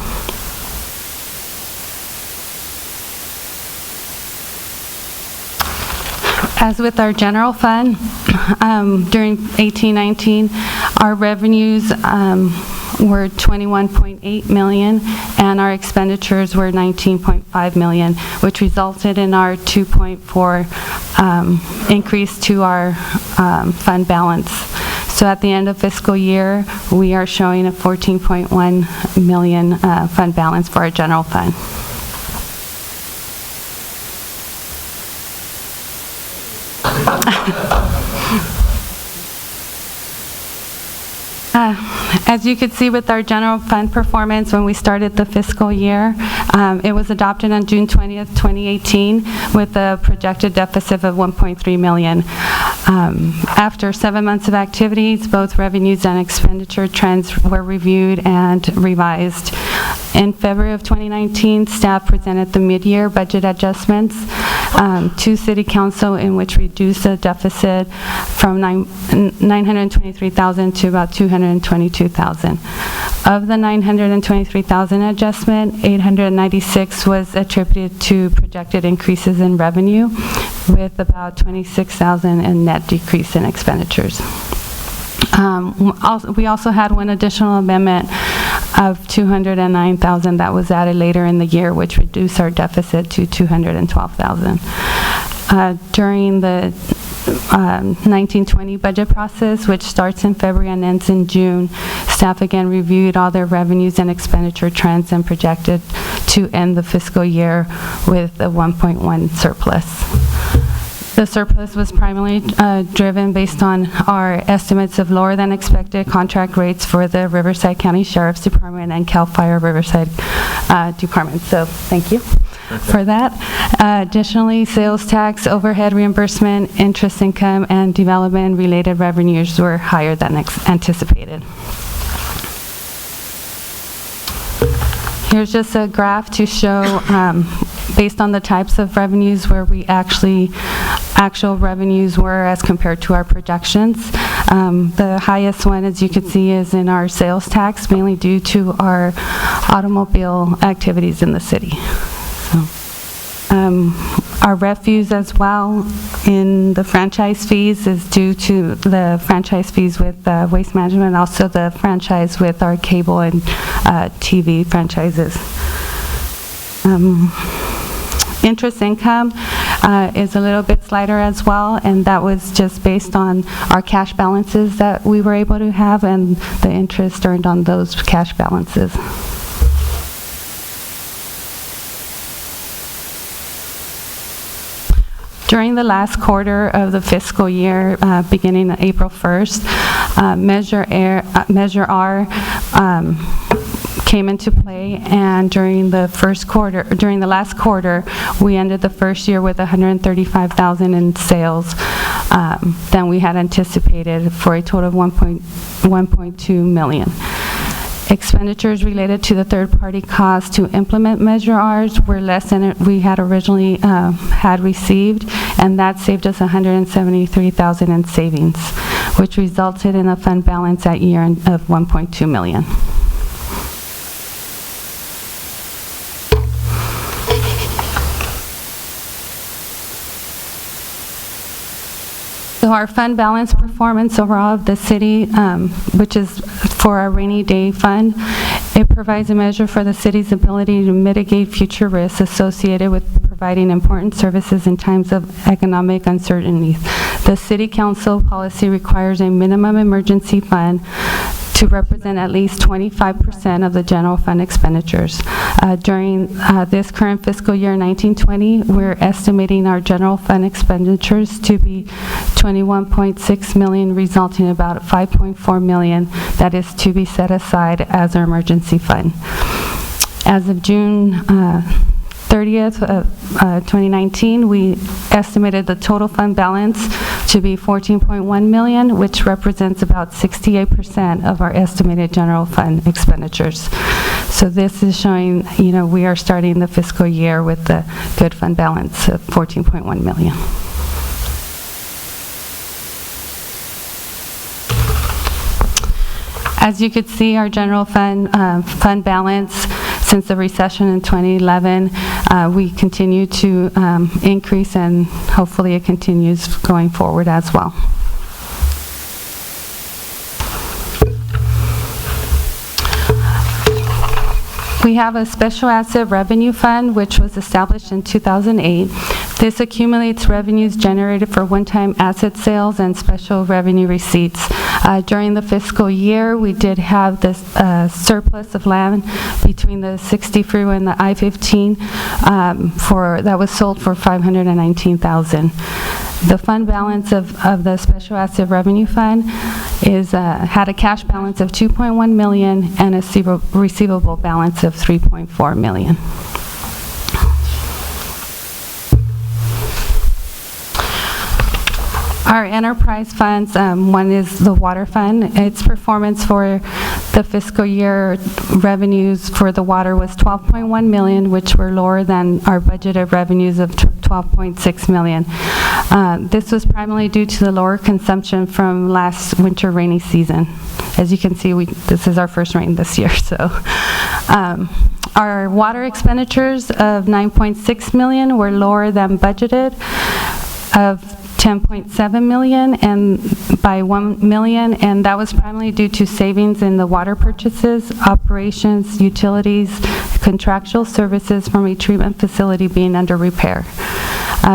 As with our general fund, during 18-19, our revenues were $21.8 million, and our expenditures were $19.5 million, which resulted in our 2.4 increase to our fund balance. So at the end of fiscal year, we are showing a $14.1 million fund balance for our general fund. As you can see with our general fund performance, when we started the fiscal year, it was adopted on June 20th, 2018, with a projected deficit of $1.3 million. After 7 months of activities, both revenues and expenditure trends were reviewed and revised. In February of 2019, staff presented the mid-year budget adjustments to City Council, in which reduced the deficit from $923,000 to about $222,000. Of the $923,000 adjustment, $896 was attributed to projected increases in revenue, with about $26,000 in net decrease in expenditures. We also had one additional amendment of $209,000 that was added later in the year, which reduced our deficit to $212,000. During the 1920 budget process, which starts in February and ends in June, staff again reviewed all their revenues and expenditure trends and projected to end the fiscal year with a 1.1 surplus. The surplus was primarily driven based on our estimates of lower than expected contract rates for the Riverside County Sheriff's Department and CAL FIRE Riverside Department. So thank you for that. Additionally, sales tax, overhead reimbursement, interest income, and development related revenues were higher than anticipated. Here's just a graph to show based on the types of revenues where we actual revenues were as compared to our projections. The highest one, as you can see, is in our sales tax, mainly due to our automobile activities in the city. Our refuse as well in the franchise fees is due to the franchise fees with Waste Management, and also the franchise with our cable and TV franchises. Interest income is a little bit slighter as well, and that was just based on our cash balances that we were able to have and the interest earned on those cash balances. During the last quarter of the fiscal year, beginning April 1st, Measure R came into play, and during the last quarter, we ended the first year with $135,000 in sales than we had anticipated, for a total of $1.2 million. Expenditures related to the third-party costs to implement Measure R's were less than we had originally had received, and that saved us $173,000 in savings, which resulted in a fund balance at year-end of $1.2 million. So our fund balance performance overall of the city, which is for our rainy day fund, it provides a measure for the city's ability to mitigate future risks associated with providing important services in times of economic uncertainty. The City Council policy requires a minimum emergency fund to represent at least 25% of the general fund expenditures. During this current fiscal year 1920, we're estimating our general fund expenditures to be $21.6 million, resulting in about $5.4 million that is to be set aside as our emergency fund. As of June 30th of 2019, we estimated the total fund balance to be $14.1 million, which represents about 68% of our estimated general fund expenditures. So this is showing, we are starting the fiscal year with a good fund balance of $14.1 million. As you could see, our general fund balance since the recession in 2011, we continue to increase, and hopefully it continues going forward as well. We have a special asset revenue fund, which was established in 2008. This accumulates revenues generated for one-time asset sales and special revenue receipts. During the fiscal year, we did have this surplus of land between the 60 freeway and the I-15 that was sold for $519,000. The fund balance of the special asset revenue fund had a cash balance of $2.1 million and a receivable balance of $3.4 million. Our enterprise funds, one is the water fund. Its performance for the fiscal year revenues for the water was $12.1 million, which were lower than our budgeted revenues of $12.6 million. This was primarily due to the lower consumption from last winter rainy season. As you can see, this is our first rain this year, so. Our water expenditures of $9.6 million were lower than budgeted of $10.7 million and by $1 million, and that was primarily due to savings in the water purchases, operations, utilities, contractual services from a treatment facility being under repair.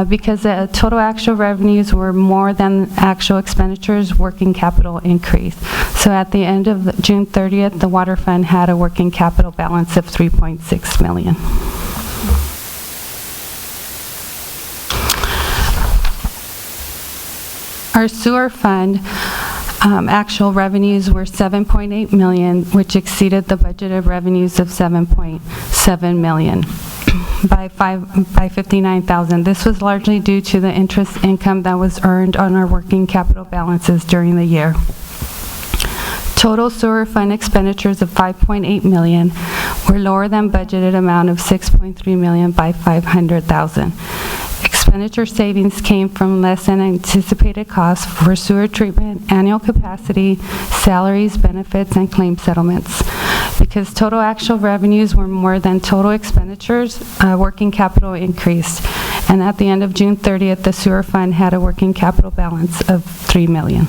Because the total actual revenues were more than actual expenditures, working capital increased. So at the end of June 30th, the water fund had a working capital balance of $3.6 million. Our sewer fund actual revenues were $7.8 million, which exceeded the budgeted revenues of $7.7 million by $59,000. This was largely due to the interest income that was earned on our working capital balances during the year. Total sewer fund expenditures of $5.8 million were lower than budgeted amount of $6.3 million by $500,000. Expenditure savings came from less than anticipated costs for sewer treatment, annual capacity, salaries, benefits, and claim settlements. Because total actual revenues were more than total expenditures, working capital increased. And at the end of June 30th, the sewer fund had a working capital balance of $3 million.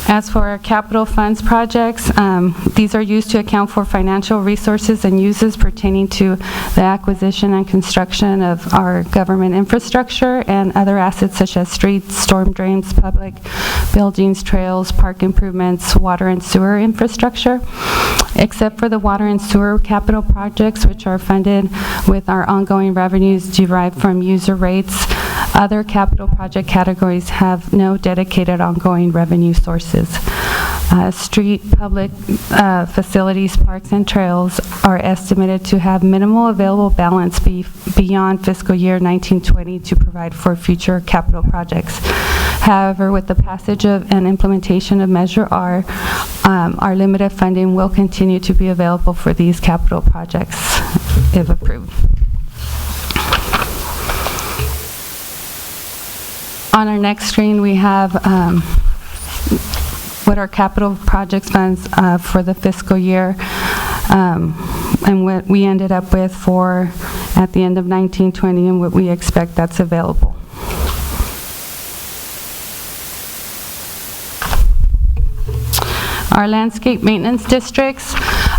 As for our capital funds projects, these are used to account for financial resources and uses pertaining to the acquisition and construction of our government infrastructure and other assets such as streets, storm drains, public buildings, trails, park improvements, water and sewer infrastructure. Except for the water and sewer capital projects, which are funded with our ongoing revenues derived from user rates, other capital project categories have no dedicated ongoing revenue sources. Street, public facilities, parks, and trails are estimated to have minimal available balance beyond fiscal year 1920 to provide for future capital projects. However, with the passage of and implementation of Measure R, our limited funding will continue to be available for these capital projects if approved. On our next screen, we have what our capital projects funds for the fiscal year and what we ended up with for at the end of 1920 and what we expect that's available. Our landscape maintenance districts,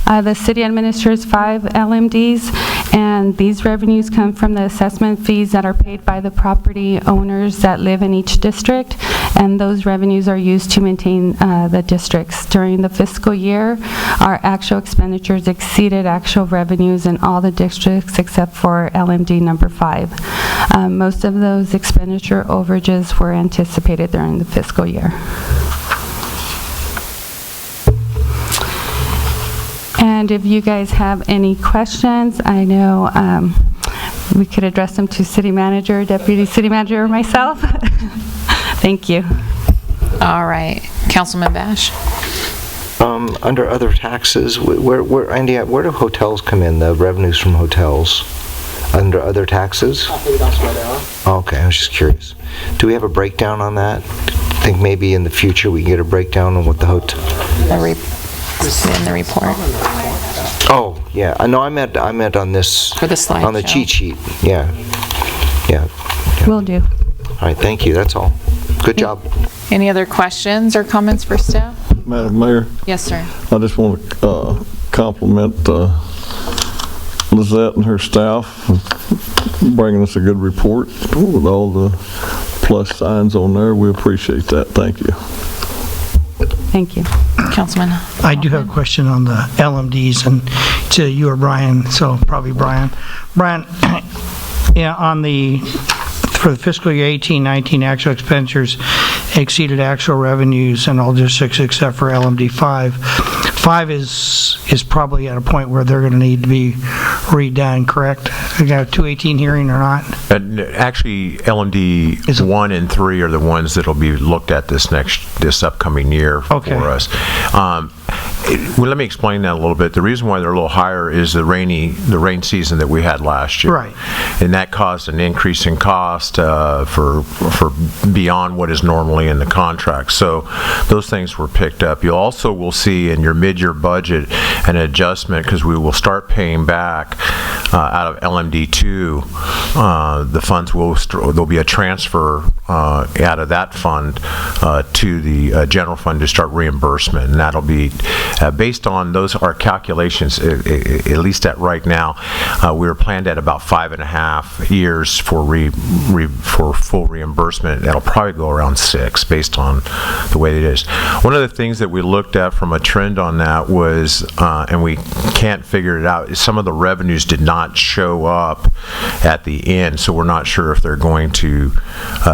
the city administers 5 LMDs, and these revenues come from the assessment fees that are paid by the property owners that live in each district, and those revenues are used to maintain the districts. During the fiscal year, our actual expenditures exceeded actual revenues in all the districts except for LMD number 5. Most of those expenditure overages were anticipated during the fiscal year. And if you guys have any questions, I know we could address them to City Manager, Deputy City Manager, or myself. Thank you. All right. Councilman Bash. Under other taxes, Andy, where do hotels come in, the revenues from hotels? Under other taxes? I think that's where they are. Okay, I was just curious. Do we have a breakdown on that? I think maybe in the future we can get a breakdown on what the hotel... In the report. Oh, yeah. I know I meant on this... For the slide on the cheat sheet. Yeah. Will do. All right, thank you. That's all. Good job. Any other questions or comments for staff? Madam Mayor? Yes, sir. I just want to compliment Lizette and her staff for bringing us a good report with all the plus signs on there. We appreciate that. Thank you. Thank you. Councilman. I do have a question on the LMDs, and to you or Brian, so probably Brian. Brian, yeah, for the fiscal year 18-19, actual expenditures exceeded actual revenues in all districts except for LMD 5. 5 is probably at a point where they're going to need to be redone, correct? we got a 218 hearing or not? Actually, LMD 1 and 3 are the ones that'll be looked at this upcoming year for us. Well, let me explain that a little bit. The reason why they're a little higher is the rain season that we had last year. Right. And that caused an increase in cost for beyond what is normally in the contract. So those things were picked up. You also will see in your mid-year budget an adjustment because we will start paying back out of LMD2. The funds there'll be a transfer out of that fund to the general fund to start reimbursement, and that'll be based on our calculations. At least at right now, we were planned at about 5.5 years for full reimbursement. That'll probably go around 6 based on the way it is. One of the things that we looked at from a trend on that was, and we can't figure it out, is some of the revenues did not show up at the end, so we're not sure if they're going to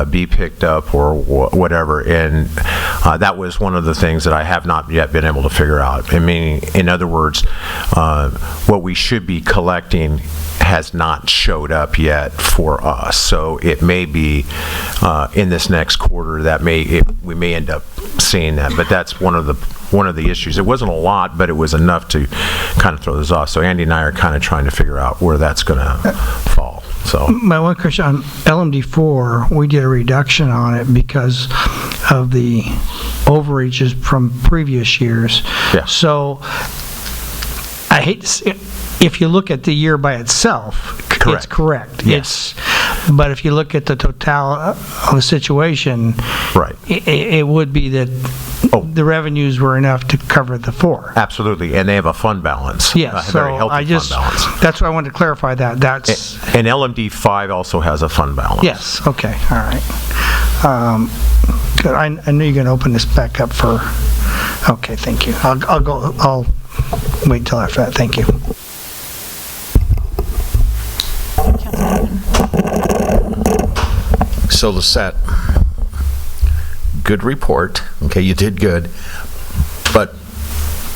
be picked up or whatever. And that was one of the things that I have not yet been able to figure out. I mean, in other words, what we should be collecting has not showed up yet for us. So it may be in this next quarter that we may end up seeing that. But that's one of the issues. It wasn't a lot, but it was enough to kind of throw this off. So Andy and I are kind of trying to figure out where that's going to fall. So my one question on LMD4, we did a reduction on it because of the overages from previous years. Yeah. So I hate to say, if you look at the year by itself, it's correct. Yes. But if you look at the total of the situation, right, it would be that the revenues were enough to cover the 4. Absolutely, and they have a fund balance. Yes, a very healthy fund balance. That's why I wanted to clarify that. And LMD 5 also has a fund balance. Yes. Okay. All right. Good. I knew you're going to open this back up for. Okay. Thank you. I'll wait until after that. Thank you. So Lisette, good report. Okay, you did good. But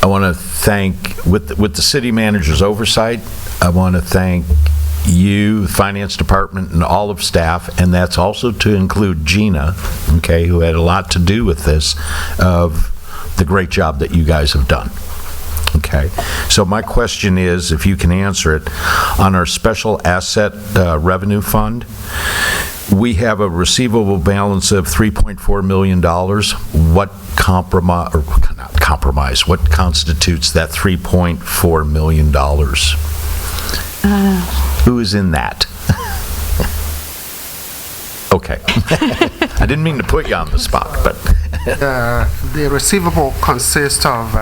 I want to thank, with the city manager's oversight, I want to thank you, the finance department, and all of staff, and that's also to include Gina, okay, who had a lot to do with this, of the great job that you guys have done. Okay, so my question is, if you can answer it, on our special asset revenue fund, we have a receivable balance of $3.4 million. What what constitutes that $3.4 million? Who is in that? Okay. I didn't mean to put you on the spot, but... The receivable consists of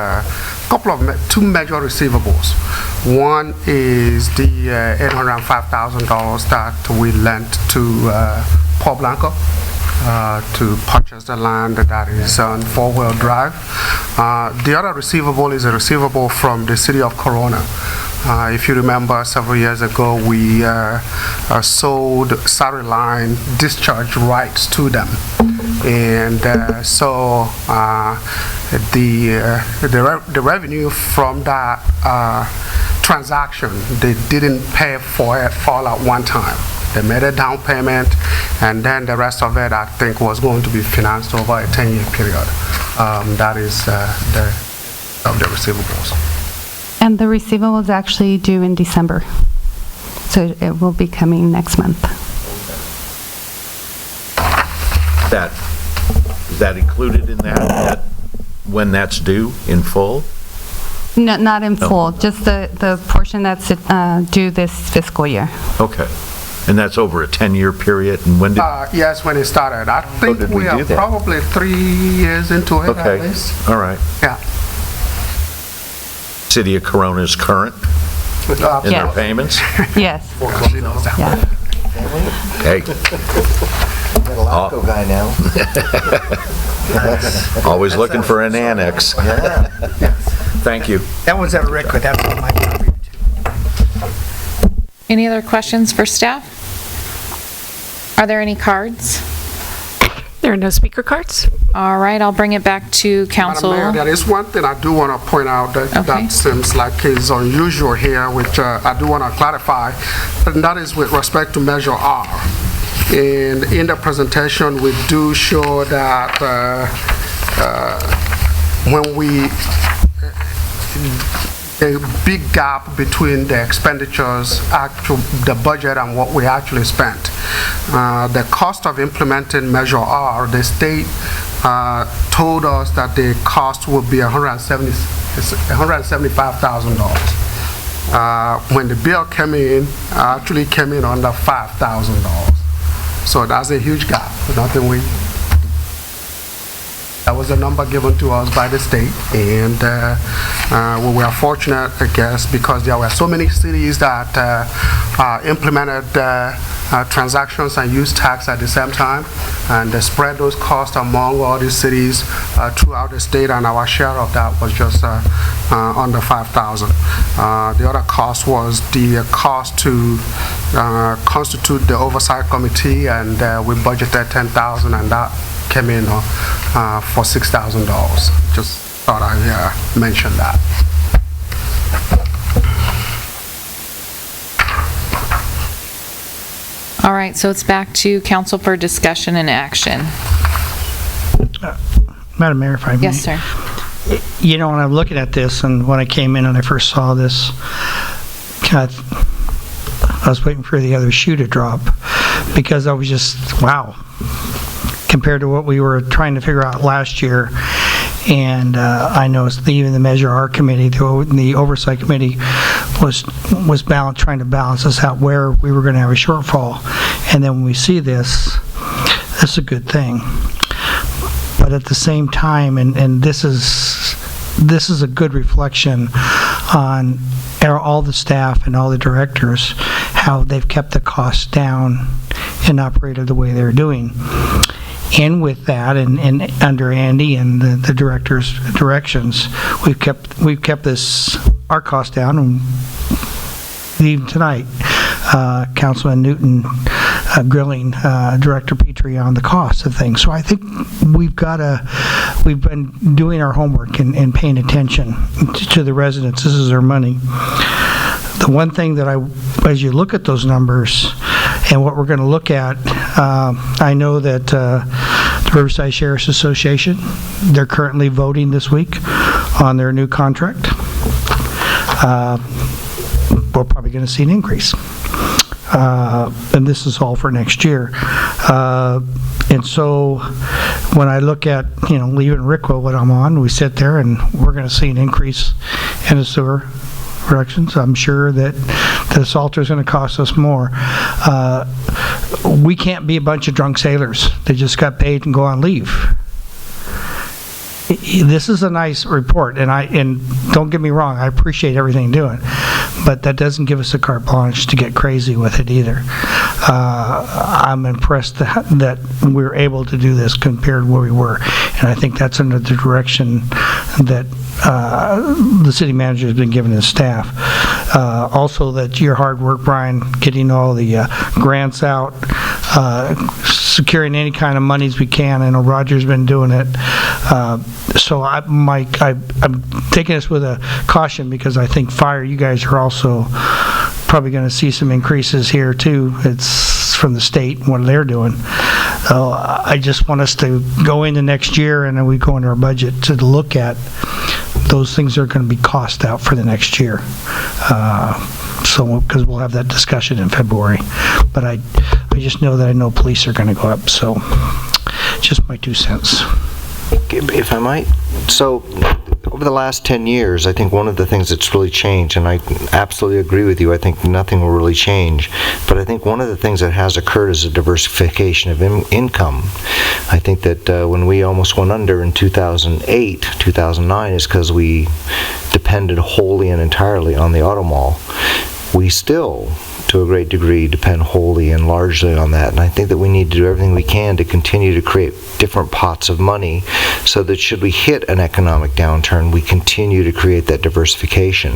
two major receivables. One is the $805,000 that we lent to Paul Blanco to purchase the land that is on 4-wheel drive. The other receivable is a receivable from the city of Corona. If you remember, several years ago, we sold Surrey Line discharge rights to them. And so the revenue from that transaction, they didn't pay for it all at one time. They made a down payment, and then the rest of it, I think, was going to be financed over a 10-year period. That is the receivables. And the receivable is actually due in December. So it will be coming next month. Is that included in that when that's due in full? No, not in full, just the portion that's due this fiscal year. Okay. And that's over a 10-year period? And when did... Yes, when it started. I think we are probably 3 years into it at least. All right. Yeah. City of Corona is current in their payments? Yes. Yeah. Hey. Got a Norco guy now. Always looking for an annex. Yeah. Thank you. That was at Rick, but that's on my property too. Any other questions for staff? Are there any cards? There are no speaker cards. All right, I'll bring it back to council. Madam Mayor, there is one thing I do want to point out that seems like is unusual here, which I do want to clarify, and that is with respect to Measure R. And in the presentation, we do show that when we a big gap between the expenditures, the budget, and what we actually spent. The cost of implementing Measure R, the state told us that the cost would be $175,000. When the bill came in, actually came in under $5,000. So that's a huge gap. That was a number given to us by the state, and we were fortunate, I guess, because there were so many cities that implemented transactions and use tax at the same time, and they spread those costs among all these cities throughout the state, and our share of that was just under $5,000. The other cost was the cost to constitute the oversight committee, and we budgeted $10,000, and that came in for $6,000. Just thought I'd mention that. All right, so it's back to council for discussion and action. Madam Mayor, if I may. Yes, sir. You know, when I'm looking at this, and when I came in and I first saw this, I was waiting for the other shoe to drop, because I was just, wow, compared to what we were trying to figure out last year. And I know even the Measure R committee, the oversight committee, was trying to balance us out where we were going to have a shortfall. And then when we see this, that's a good thing. But at the same time, and this is a good reflection on all the staff and all the directors, how they've kept the costs down and operated the way they're doing. And with that, and under Andy and the director's directions, we've kept our costs down, and even tonight, Councilman Newton grilling Director Petrie on the cost of things. So I think we've been doing our homework and paying attention to the residents. This is their money. The one thing that as you look at those numbers and what we're going to look at, I know that the Riverside Sheriff's Association, they're currently voting this week on their new contract. We're probably going to see an increase. And this is all for next year. And so when I look at, leaving RICWA, what I'm on, we sit there and we're going to see an increase in the sewer reductions. I'm sure that the salter is going to cost us more. We can't be a bunch of drunk sailors that just got paid and go on leave. This is a nice report, and don't get me wrong, I appreciate everything you're doing, but that doesn't give us a carte blanche to get crazy with it either. I'm impressed that we're able to do this compared to where we were, and I think that's under the direction that the city manager has been giving his staff. Also, that your hard work, Brian, getting all the grants out, securing any kind of monies we can. I know Roger's been doing it. So I'm taking this with a caution, because I think fire, you guys are also probably going to see some increases here too. It's from the state and what they're doing. I just want us to go into next year, and then we go into our budget to look at those things that are going to be cost out for the next year. Because we'll have that discussion in February. But I just know that I know police are going to go up. So just my 2 cents. If I might. So over the last 10 years, I think one of the things that's really changed, and I absolutely agree with you, I think nothing will really change, but I think one of the things that has occurred is a diversification of income. I think that when we almost went under in 2008, 2009, is because we depended wholly and entirely on the auto mall. We still, to a great degree, depend wholly and largely on that, and I think that we need to do everything we can to continue to create different pots of money so that should we hit an economic downturn, we continue to create that diversification.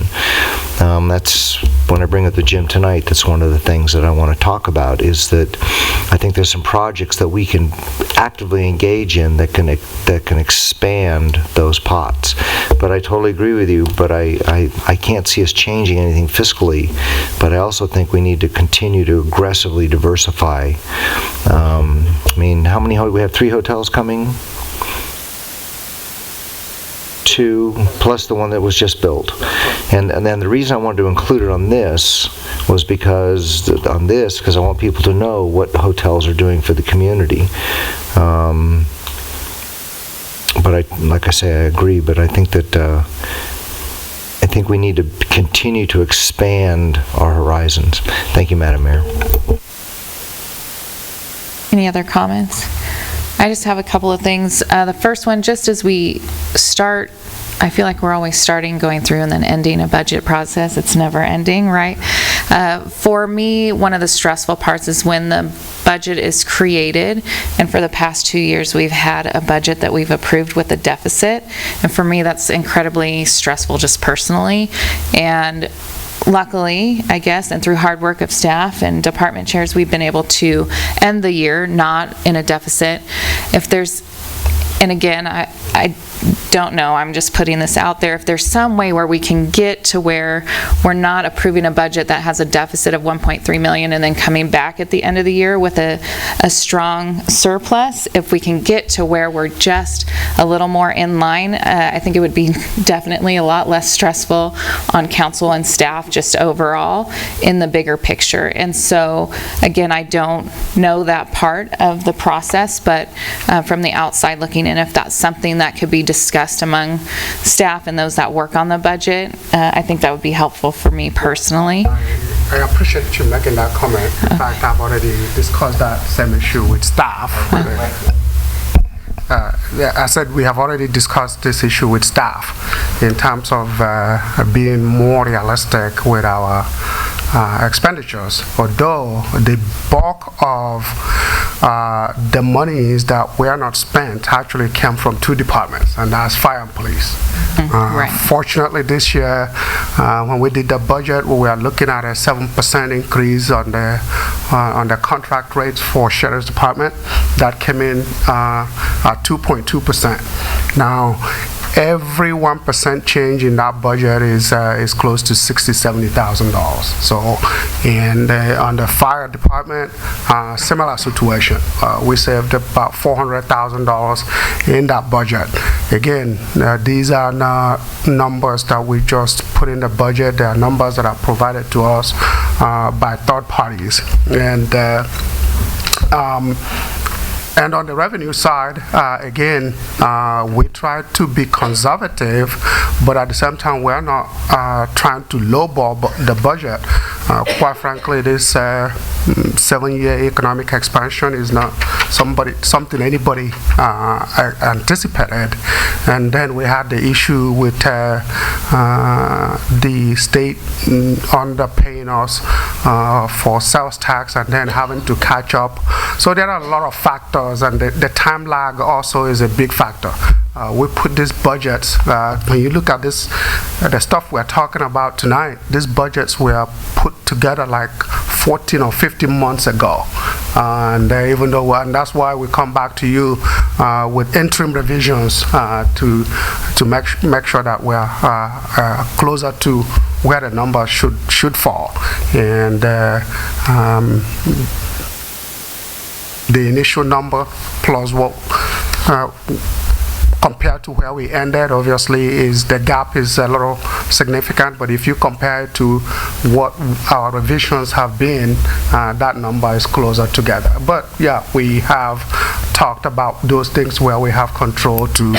That's when I bring up the gym tonight. That's one of the things that I want to talk about, is that I think there's some projects that we can actively engage in that can expand those pots. But I totally agree with you, but I can't see us changing anything fiscally, but I also think we need to continue to aggressively diversify. I mean, how many, we have 3 hotels coming? 2, plus the one that was just built. And then the reason I wanted to include it on this was because I want people to know what hotels are doing for the community. But like I say, I agree, but I think that I think we need to continue to expand our horizons. Thank you, Madam Mayor. Any other comments? I just have a couple of things. The first one, just as we start, I feel like we're always starting, going through, and then ending a budget process. It's never ending, right? For me, one of the stressful parts is when the budget is created, and for the past 2 years we've had a budget that we've approved with a deficit, and for me that's incredibly stressful just personally. And luckily, I guess, and through hard work of staff and department chairs, we've been able to end the year not in a deficit. If there's, and again, I don't know, I'm just putting this out there, if there's some way where we can get to where we're not approving a budget that has a deficit of 1.3 million and then coming back at the end of the year with a strong surplus, if we can get to where we're just a little more in line, I think it would be definitely a lot less stressful on council and staff just overall in the bigger picture. And so again, I don't know that part of the process, but from the outside looking in, if that's something that could be discussed among staff and those that work on the budget, I think that would be helpful for me personally. I appreciate you making that comment. In fact, I've already discussed that same issue with staff. I said we have already discussed this issue with staff in terms of being more realistic with our expenditures, although the bulk of the monies that were not spent actually came from 2 departments, and that's fire and police. Right. Fortunately, this year, when we did the budget, we were looking at a 7% increase on the contract rates for sheriff's department. That came in at 2.2%. Now, every 1% change in that budget is close to $60,000-$70,000. So, and on the fire department, similar situation. We saved about $400,000 in that budget. Again, these are not numbers that we just put in the budget. They are numbers that are provided to us by third parties. And on the revenue side, again, we try to be conservative, but at the same time, we're not trying to lowball the budget. Quite frankly, this 7-year economic expansion is not something anybody anticipated. And then we had the issue with the state underpaying us for sales tax and then having to catch up. So there are a lot of factors, and the time lag also is a big factor. We put these budgets, when you look at this, the stuff we're talking about tonight, these budgets were put together like 14 or 15 months ago. And even though, and that's why we come back to you with interim revisions to make sure that we're closer to where the numbers should fall. And the initial number plus what compared to where we ended, obviously, is the gap is a little significant, but if you compare it to what our revisions have been, that number is closer together. But yeah, we have talked about those things where we have control to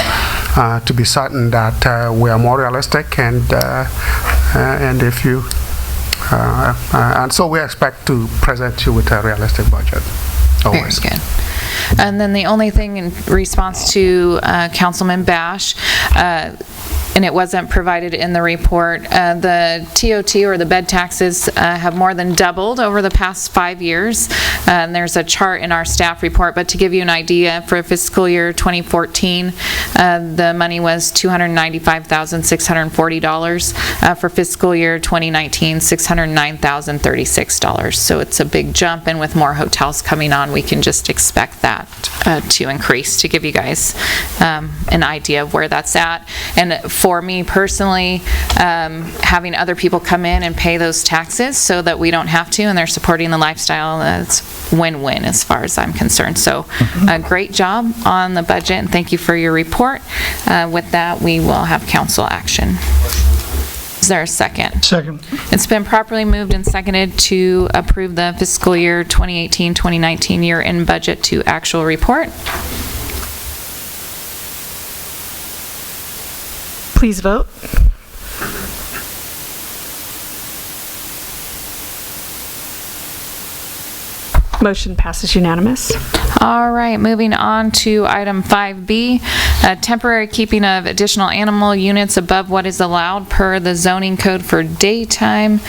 be certain that we are more realistic, and if you and so we expect to present you with a realistic budget. Always. Very good. And then the only thing in response to Councilman Bash, and it wasn't provided in the report. The TOT, or the bed taxes, have more than doubled over the past 5 years. And there's a chart in our staff report, but to give you an idea, for fiscal year 2014, the money was $295,640. For fiscal year 2019, $609,036. So it's a big jump, and with more hotels coming on, we can just expect that to increase, to give you guys an idea of where that's at. And for me personally, having other people come in and pay those taxes so that we don't have to, and they're supporting the lifestyle, that's win-win as far as I'm concerned. So a great job on the budget, and thank you for your report. With that, we will have council action. Is there a second? Second. It's been properly moved and seconded to approve the fiscal year 2018-2019 year-end budget to actual report. Please vote. Motion passes unanimous. All right, moving on to item 5B, temporary keeping of additional animal units above what is allowed per the zoning code for daytime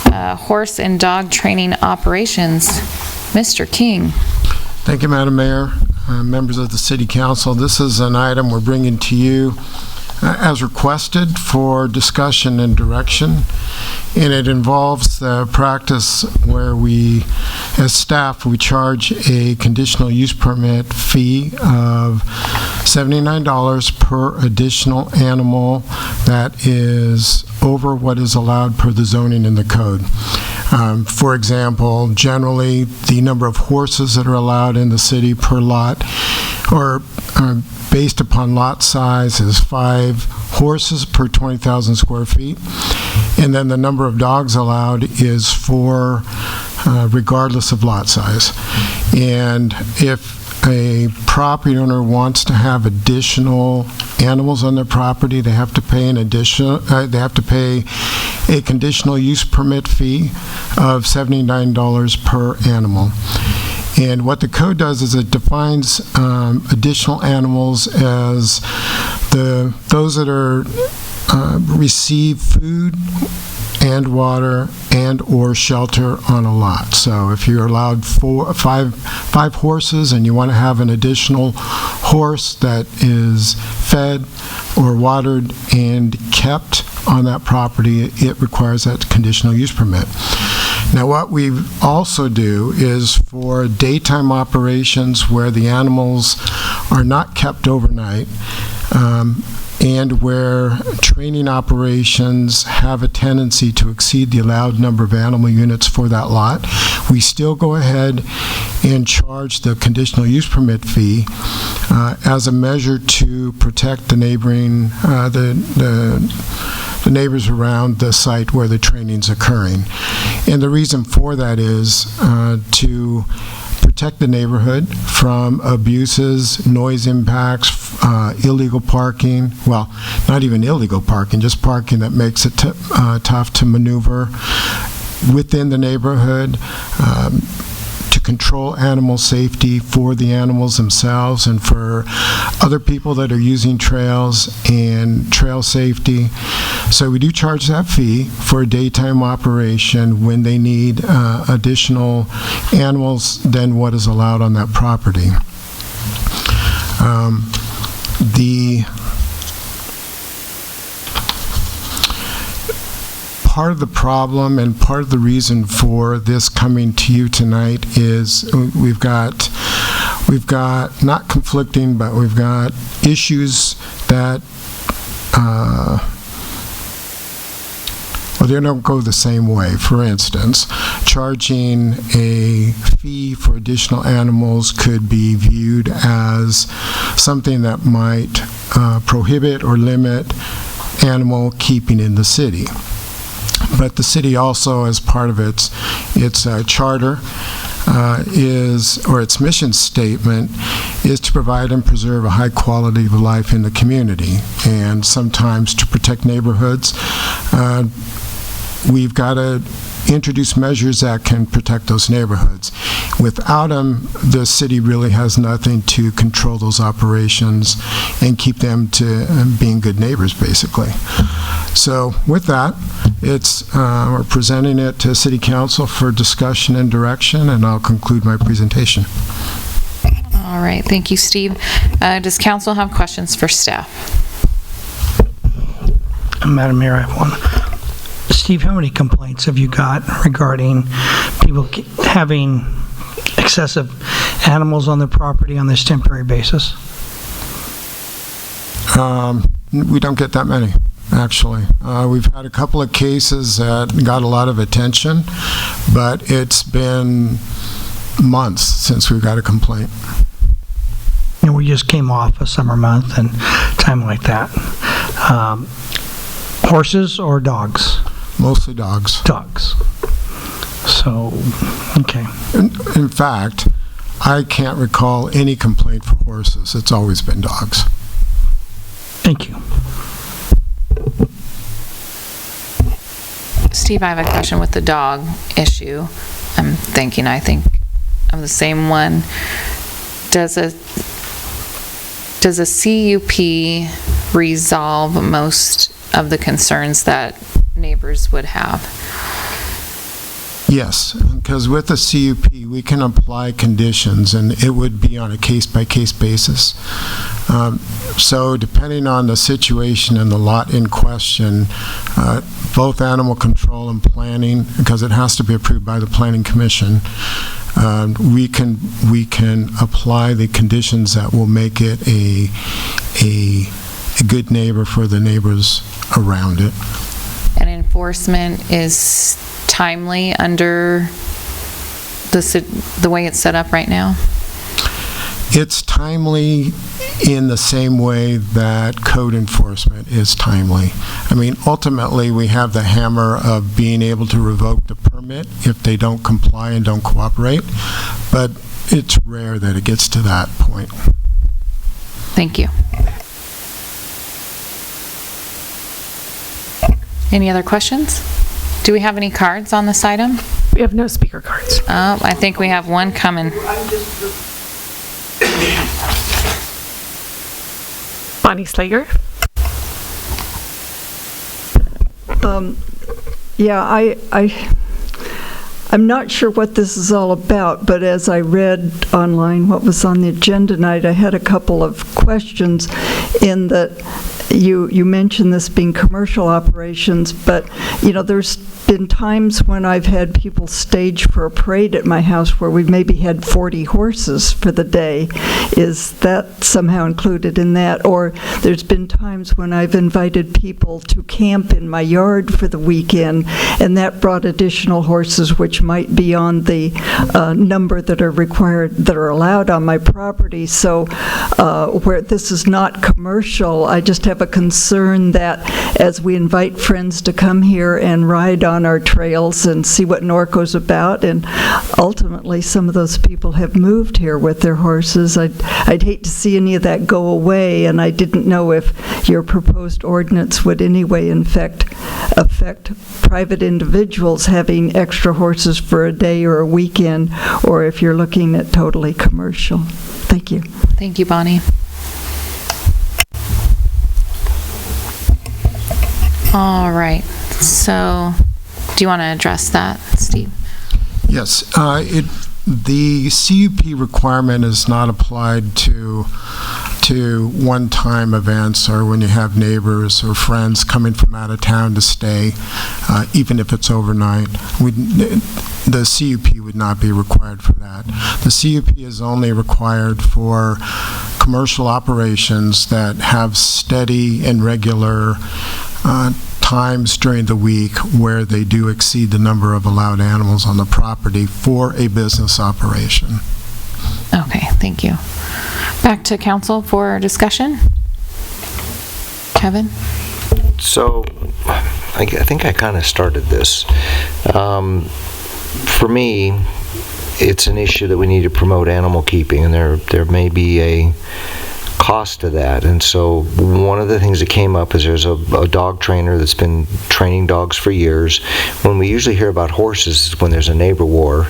horse and dog training operations. Mr. King. Thank you, Madam Mayor, members of the City Council. This is an item we're bringing to you as requested for discussion and direction, and it involves the practice where we, as staff, we charge a conditional use permit fee of $79 per additional animal that is over what is allowed per the zoning in the code. For example, generally the number of horses that are allowed in the city per lot, or based upon lot size, is 5 horses per 20,000 square feet. And then the number of dogs allowed is 4 regardless of lot size. And if a property owner wants to have additional animals on their property, they have to pay a conditional use permit fee of $79 per animal. And what the code does is it defines additional animals as those that are receive food and water and or shelter on a lot. So if you're allowed five horses and you want to have an additional horse that is fed or watered and kept on that property, it requires that conditional use permit. Now, what we also do is for daytime operations where the animals are not kept overnight, and where training operations have a tendency to exceed the allowed number of animal units for that lot, we still go ahead and charge the conditional use permit fee as a measure to protect the neighboring, the neighbors around the site where the training's occurring. And the reason for that is to protect the neighborhood from abuses, noise impacts, illegal parking, well, not even illegal parking, just parking that makes it tough to maneuver within the neighborhood, to control animal safety for the animals themselves and for other people that are using trails, and trail safety. So we do charge that fee for a daytime operation when they need additional animals than what is allowed on that property. Part of the problem and part of the reason for this coming to you tonight is we've got not conflicting, but we've got issues that well, they don't go the same way. For instance, charging a fee for additional animals could be viewed as something that might prohibit or limit animal keeping in the city. But the city also, as part of its charter, or its mission statement, is to provide and preserve a high quality of life in the community, and sometimes to protect neighborhoods we've got to introduce measures that can protect those neighborhoods. Without them, the city really has nothing to control those operations and keep them to being good neighbors, basically. So with that, we're presenting it to City Council for discussion and direction, and I'll conclude my presentation. All right, thank you, Steve. Does council have questions for staff? Madam Mayor, I have one. Steve, how many complaints have you got regarding people having excessive animals on their property on this temporary basis? We don't get that many, actually. We've had a couple of cases that got a lot of attention, but it's been months since we've got a complaint. And we just came off a summer month and time like that. Horses or dogs? Mostly dogs. Dogs. So, okay. In fact, I can't recall any complaint for horses. It's always been dogs. Thank you. Steve, I have a question with the dog issue. I think I'm the same one. Does a CUP resolve most of the concerns that neighbors would have? Yes, because with a CUP, we can apply conditions, and it would be on a case-by-case basis. So depending on the situation and the lot in question, both animal control and planning, because it has to be approved by the Planning Commission, we can apply the conditions that will make it a good neighbor for the neighbors around it. And enforcement is timely under the way it's set up right now? It's timely in the same way that code enforcement is timely. I mean, ultimately, we have the hammer of being able to revoke the permit if they don't comply and don't cooperate, but it's rare that it gets to that point. Thank you. Any other questions? Do we have any cards on this item? We have no speaker cards. Oh, I think we have one coming. Bonnie Slager. Yeah, I'm not sure what this is all about, but as I read online what was on the agenda tonight, I had a couple of questions in that you mentioned this being commercial operations, but there's been times when I've had people stage for a parade at my house where we've maybe had 40 horses for the day. Is that somehow included in that? Or there's been times when I've invited people to camp in my yard for the weekend, and that brought additional horses, which might be on the number that are required, that are allowed on my property. So where this is not commercial, I just have a concern that as we invite friends to come here and ride on our trails and see what Norco's about, and ultimately some of those people have moved here with their horses, I'd hate to see any of that go away, and I didn't know if your proposed ordinance would anyway affect private individuals having extra horses for a day or a weekend, or if you're looking at totally commercial. Thank you. Thank you, Bonnie. All right, so do you want to address that, Steve? Yes, the CUP requirement is not applied to one-time events or when you have neighbors or friends coming from out of town to stay, even if it's overnight. The CUP would not be required for that. The CUP is only required for commercial operations that have steady and regular times during the week where they do exceed the number of allowed animals on the property for a business operation. Okay, thank you. Back to council for discussion. Kevin? So, I think I kind of started this. For me, it's an issue that we need to promote animal keeping, and there may be a cost to that. And so one of the things that came up is there's a dog trainer that's been training dogs for years. When we usually hear about horses is when there's a neighbor war.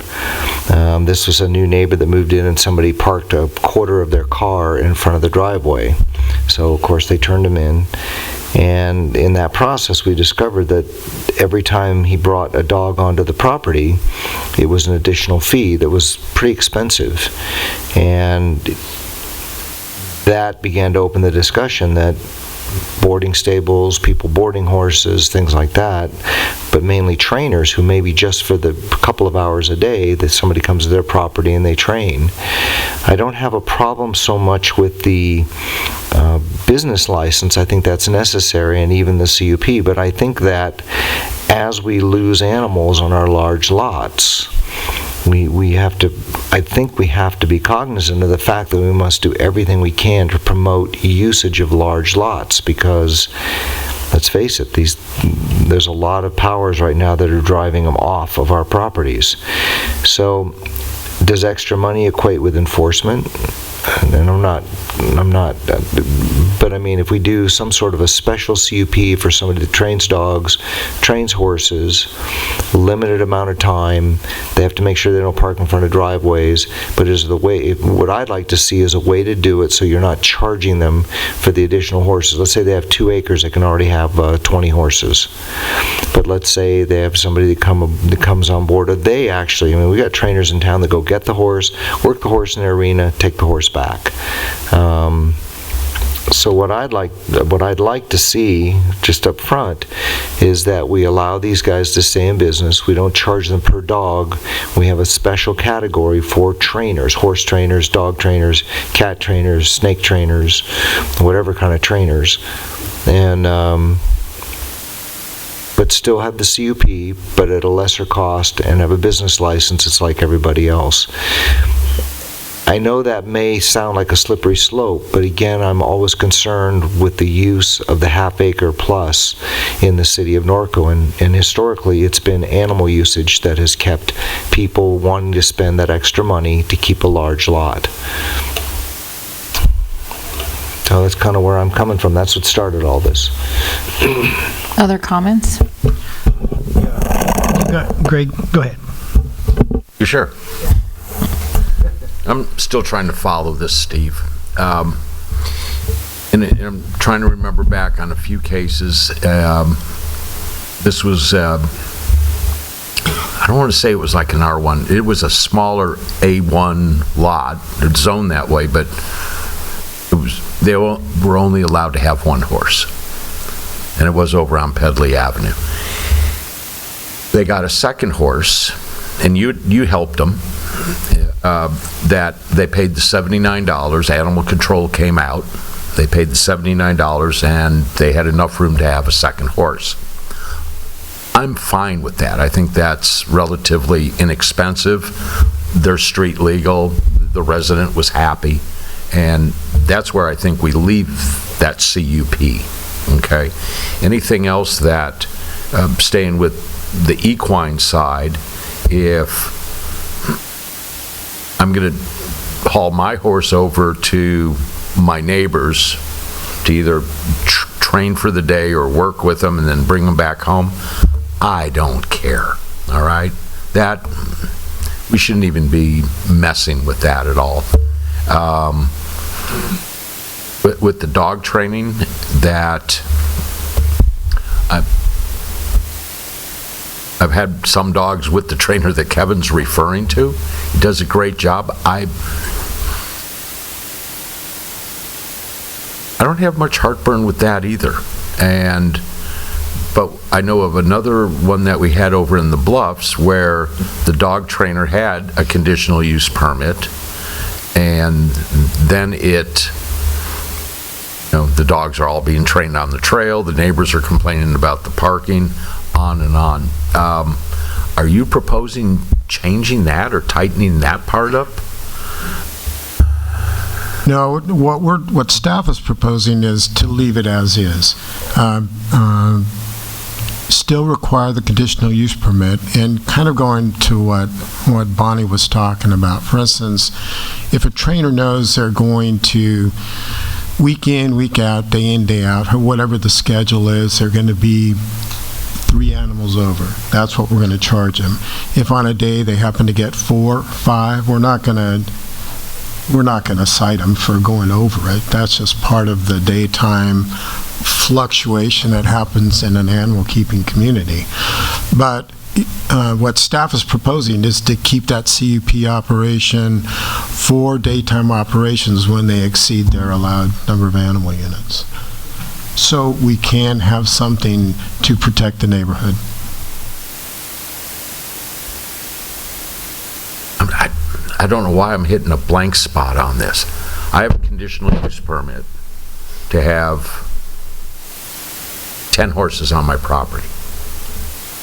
This was a new neighbor that moved in and somebody parked a quarter of their car in front of the driveway. So of course they turned him in. And in that process, we discovered that every time he brought a dog onto the property, it was an additional fee that was pretty expensive. And that began to open the discussion that boarding stables, people boarding horses, things like that, but mainly trainers who maybe just for the couple of hours a day that somebody comes to their property and they train. I don't have a problem so much with the business license. I think that's necessary, and even the CUP, but I think that as we lose animals on our large lots, I think we have to be cognizant of the fact that we must do everything we can to promote usage of large lots, because let's face it, there's a lot of powers right now that are driving them off of our properties. So does extra money equate with enforcement? And I'm not, but I mean, if we do some sort of a special CUP for somebody that trains dogs, trains horses, limited amount of time, they have to make sure they don't park in front of driveways, but is the way, what I'd like to see is a way to do it so you're not charging them for the additional horses. Let's say they have 2 acres, they can already have 20 horses. But let's say they have somebody that comes on board, or they actually, I mean, we got trainers in town that go get the horse, work the horse in the arena, take the horse back. So what I'd like to see just up front is that we allow these guys to stay in business. We don't charge them per dog. We have a special category for trainers: horse trainers, dog trainers, cat trainers, snake trainers, whatever kind of trainers, and but still have the CUP, but at a lesser cost, and have a business license. It's like everybody else. I know that may sound like a slippery slope, but again, I'm always concerned with the use of the half-acre plus in the city of Norco, and historically it's been animal usage that has kept people wanting to spend that extra money to keep a large lot. So that's kind of where I'm coming from. That's what started all this. Other comments? Greg, go ahead. You sure? I'm still trying to follow this, Steve. And I'm trying to remember back on a few cases. This was, I don't want to say it was like an R1. It was a smaller A1 lot. It's zoned that way, but they were only allowed to have 1 horse. And it was over on Pedley Avenue. They got a second horse, and you helped them. That they paid the $79. Animal control came out. They paid the $79, and they had enough room to have a second horse. I'm fine with that. I think that's relatively inexpensive. They're street legal. The resident was happy, and that's where I think we leave that CUP. Okay. Anything else that, staying with the equine side, if I'm going to haul my horse over to my neighbors to either train for the day or work with them and then bring them back home, I don't care, all right? That, we shouldn't even be messing with that at all. With the dog training, that I've had some dogs with the trainer that Kevin's referring to. He does a great job. I don't have much heartburn with that either. But I know of another one that we had over in the Bluffs where the dog trainer had a conditional use permit, and then the dogs are all being trained on the trail. The neighbors are complaining about the parking, on and on. Are you proposing changing that or tightening that part up? No, what staff is proposing is to leave it as is. Still require the conditional use permit, and kind of going to what Bonnie was talking about. For instance, if a trainer knows they're going to week in, week out, day in, day out, or whatever the schedule is, they're going to be 3 animals over. That's what we're going to charge them. If on a day they happen to get 4, 5, we're not going to cite them for going over it. That's just part of the daytime fluctuation that happens in an animal keeping community. But what staff is proposing is to keep that CUP operation for daytime operations when they exceed their allowed number of animal units. So we can have something to protect the neighborhood. I don't know why I'm hitting a blank spot on this. I have a conditional use permit to have 10 horses on my property.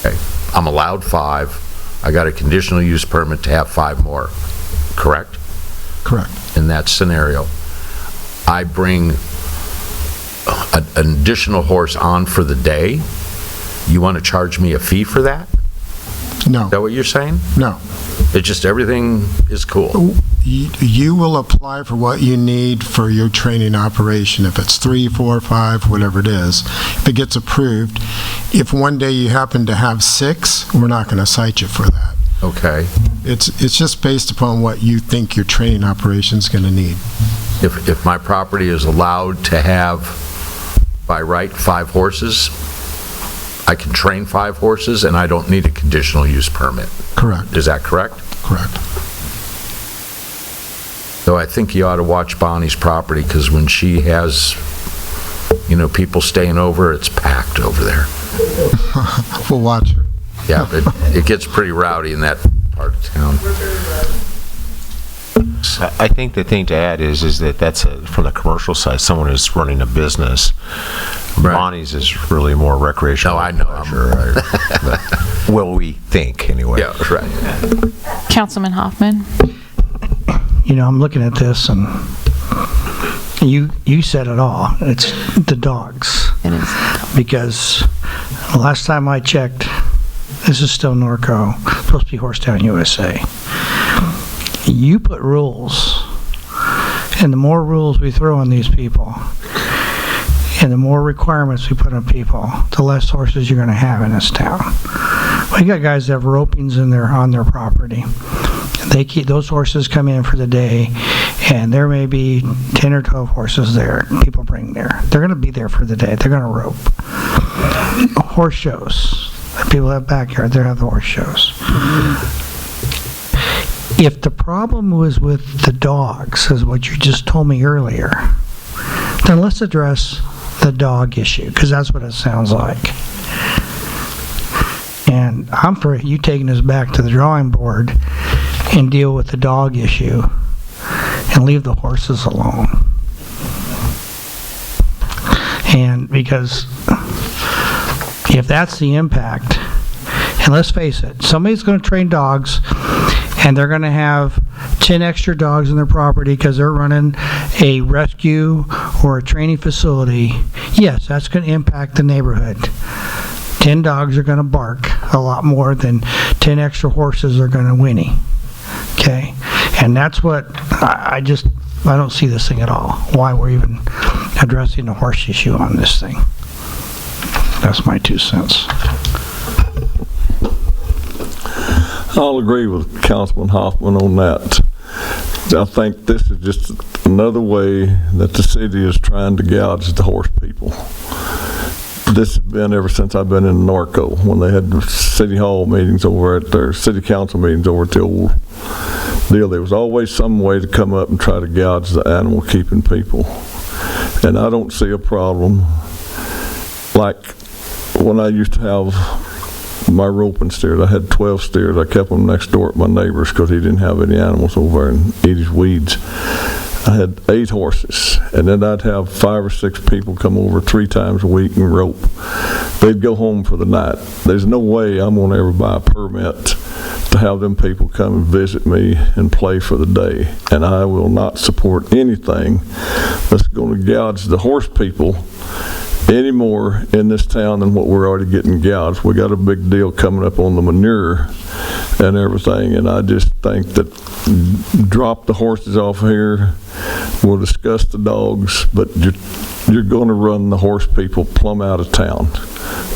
Okay. I'm allowed 5. I got a conditional use permit to have 5 more, correct? Correct. In that scenario, I bring an additional horse on for the day. You want to charge me a fee for that? No. Is that what you're saying? No. It's just everything is cool. You will apply for what you need for your training operation. If it's 3, 4, 5, whatever it is, if it gets approved, if one day you happen to have 6, we're not going to cite you for that. Okay. It's just based upon what you think your training operation is going to need. If my property is allowed to have, by right, 5 horses, I can train 5 horses and I don't need a conditional use permit. Correct. Is that correct? Correct. So I think you ought to watch Bonnie's property, because when she has, people staying over, it's packed over there. We'll watch her. Yeah, it gets pretty rowdy in that part of town. I think the thing to add is that that's from the commercial side, someone who's running a business. Right. Bonnie's is really more recreational. No, I know. Well, we think, anyway. Yeah, right. Councilman Hoffman. I'm looking at this, and you said it all. It's the dogs. It is. Because the last time I checked, this is still Norco, supposed to be Horsetown, USA. You put rules, and the more rules we throw on these people, and the more requirements we put on people, the less horses you're going to have in this town. We got guys that have ropings on their property. They keep those horses come in for the day, and there may be 10 or 12 horses there. People bring there. They're going to be there for the day. They're going to rope. Horse shows. People have backyard. They have the horse shows. If the problem was with the dogs, as what you just told me earlier, then let's address the dog issue, because that's what it sounds like. And I'm for you taking us back to the drawing board and deal with the dog issue and leave the horses alone. And because if that's the impact, and let's face it, somebody's going to train dogs and they're going to have 10 extra dogs in their property because they're running a rescue or a training facility, yes, that's going to impact the neighborhood. 10 dogs are going to bark a lot more than 10 extra horses are going to whinny. Okay? And that's what I don't see this thing at all. Why we're even addressing the horse issue on this thing. That's my 2 cents. I'll agree with Councilman Hoffman on that. I think this is just another way that the city is trying to gouge the horse people. This has been ever since I've been in Norco, when they had the city hall meetings over at their city council meetings over at the old deal. There was always some way to come up and try to gouge the animal keeping people. And I don't see a problem like when I used to have my roping steers. I had 12 steers. I kept them next door at my neighbor's because he didn't have any animals over there and eat his weeds. I had 8 horses, and then I'd have 5 or 6 people come over 3 times a week and rope. They'd go home for the night. There's no way I'm going to ever buy a permit to have them people come and visit me and play for the day. And I will not support anything that's going to gouge the horse people any more in this town than what we're already getting gouged. We got a big deal coming up on the manure and everything, and I just think that drop the horses off here. We'll discuss the dogs, but you're going to run the horse people plumb out of town.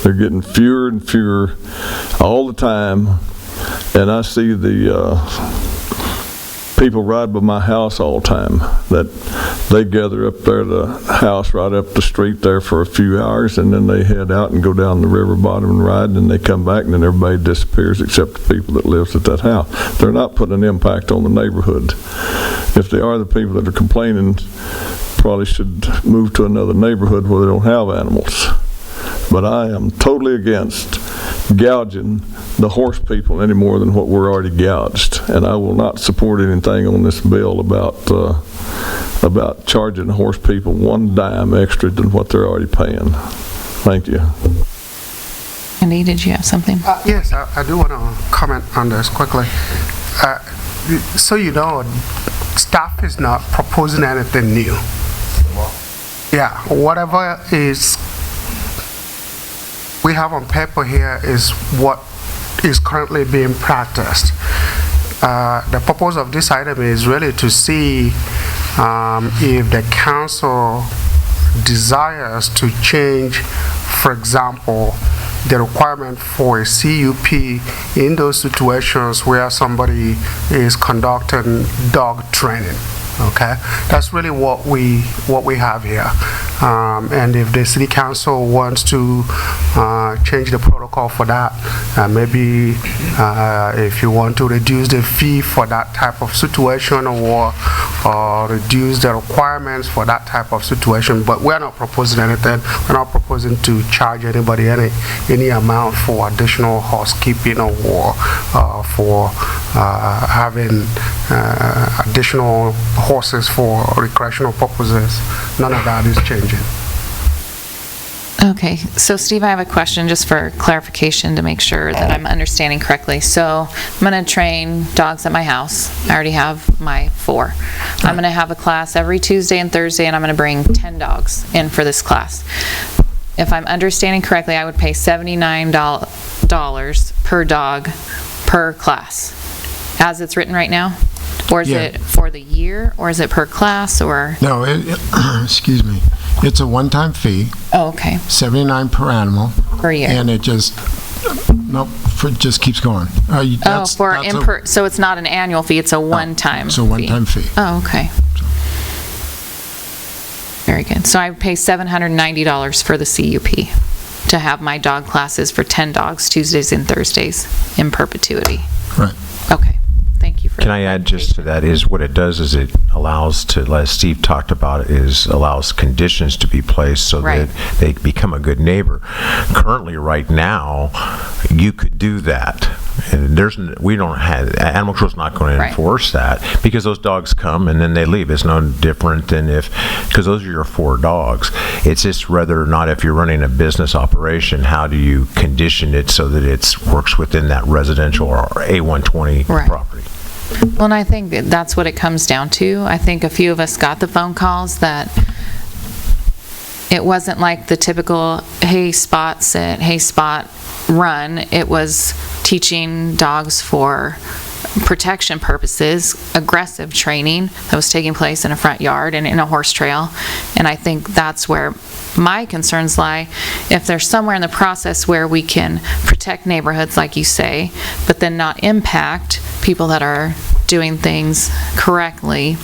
They're getting fewer and fewer all the time, and I see the people ride by my house all the time, that they gather up there at the house right up the street there for a few hours, and then they head out and go down the river bottom and ride, and then they come back, and then everybody disappears except the people that lives at that house. They're not putting an impact on the neighborhood. If they are the people that are complaining, probably should move to another neighborhood where they don't have animals. But I am totally against gouging the horse people any more than what we're already gouged, and I will not support anything on this bill about charging horse people one dime extra than what they're already paying. Thank you. Andy, did you have something? Yes, I do want to comment on this quickly. So you know, staff is not proposing anything new. Yeah, whatever is we have on paper here is what is currently being practiced. The purpose of this item is really to see if the council desires to change, for example, the requirement for a CUP in those situations where somebody is conducting dog training. Okay, that's really what we have here. And if the city council wants to change the protocol for that, maybe if you want to reduce the fee for that type of situation, or reduce the requirements for that type of situation, but we're not proposing anything. We're not proposing to charge anybody any amount for additional housekeeping or for having additional horses for recreational purposes. None of that is changing. Okay, so Steve, I have a question just for clarification to make sure that I'm understanding correctly. So I'm going to train dogs at my house. I already have my 4. I'm going to have a class every Tuesday and Thursday, and I'm going to bring 10 dogs in for this class. If I'm understanding correctly, I would pay $79 per dog per class, as it's written right now? Or is it for the year, or is it per class, or? No, excuse me. It's a one-time fee. Oh, okay. $79 per animal. Per year. And it just, it just keeps going. So it's not an annual fee, it's a one-time fee. It's a one-time fee. Oh, okay. Very good. So I would pay $790 for the CUP to have my dog classes for 10 dogs, Tuesdays and Thursdays, in perpetuity. Right. Okay. Thank you for Can I add just to that is what it does is it allows to, as Steve talked about, allows conditions to be placed so that they become a good neighbor. Currently, right now, you could do that. And Animal Control's not going to enforce that because those dogs come and then they leave. It's no different than because those are your 4 dogs. It's just whether or not if you're running a business operation, how do you condition it so that it works within that residential or A120 property. Well, and I think that's what it comes down to. I think a few of us got the phone calls that it wasn't like the typical, hey, spot, sit, hey, spot, run. It was teaching dogs for protection purposes, aggressive training that was taking place in a front yard and in a horse trail. And I think that's where my concerns lie. If there's somewhere in the process where we can protect neighborhoods, like you say, but then not impact people that are doing things correctly,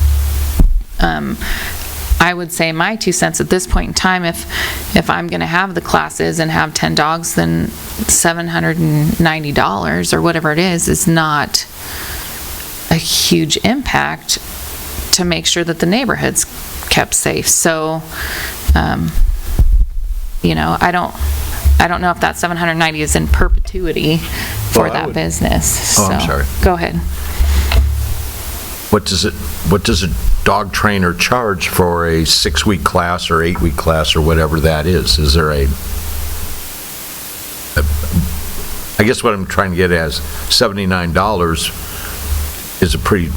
I would say my 2 cents at this point in time, if I'm going to have the classes and have 10 dogs, then $790 or whatever it is not a huge impact to make sure that the neighborhood's kept safe. So, I don't know if that $790 is in perpetuity for that business. I'm sorry. Go ahead. What does a dog trainer charge for a 6-week class or 8-week class or whatever that is? Is there I guess what I'm trying to get at is $79 is a pretty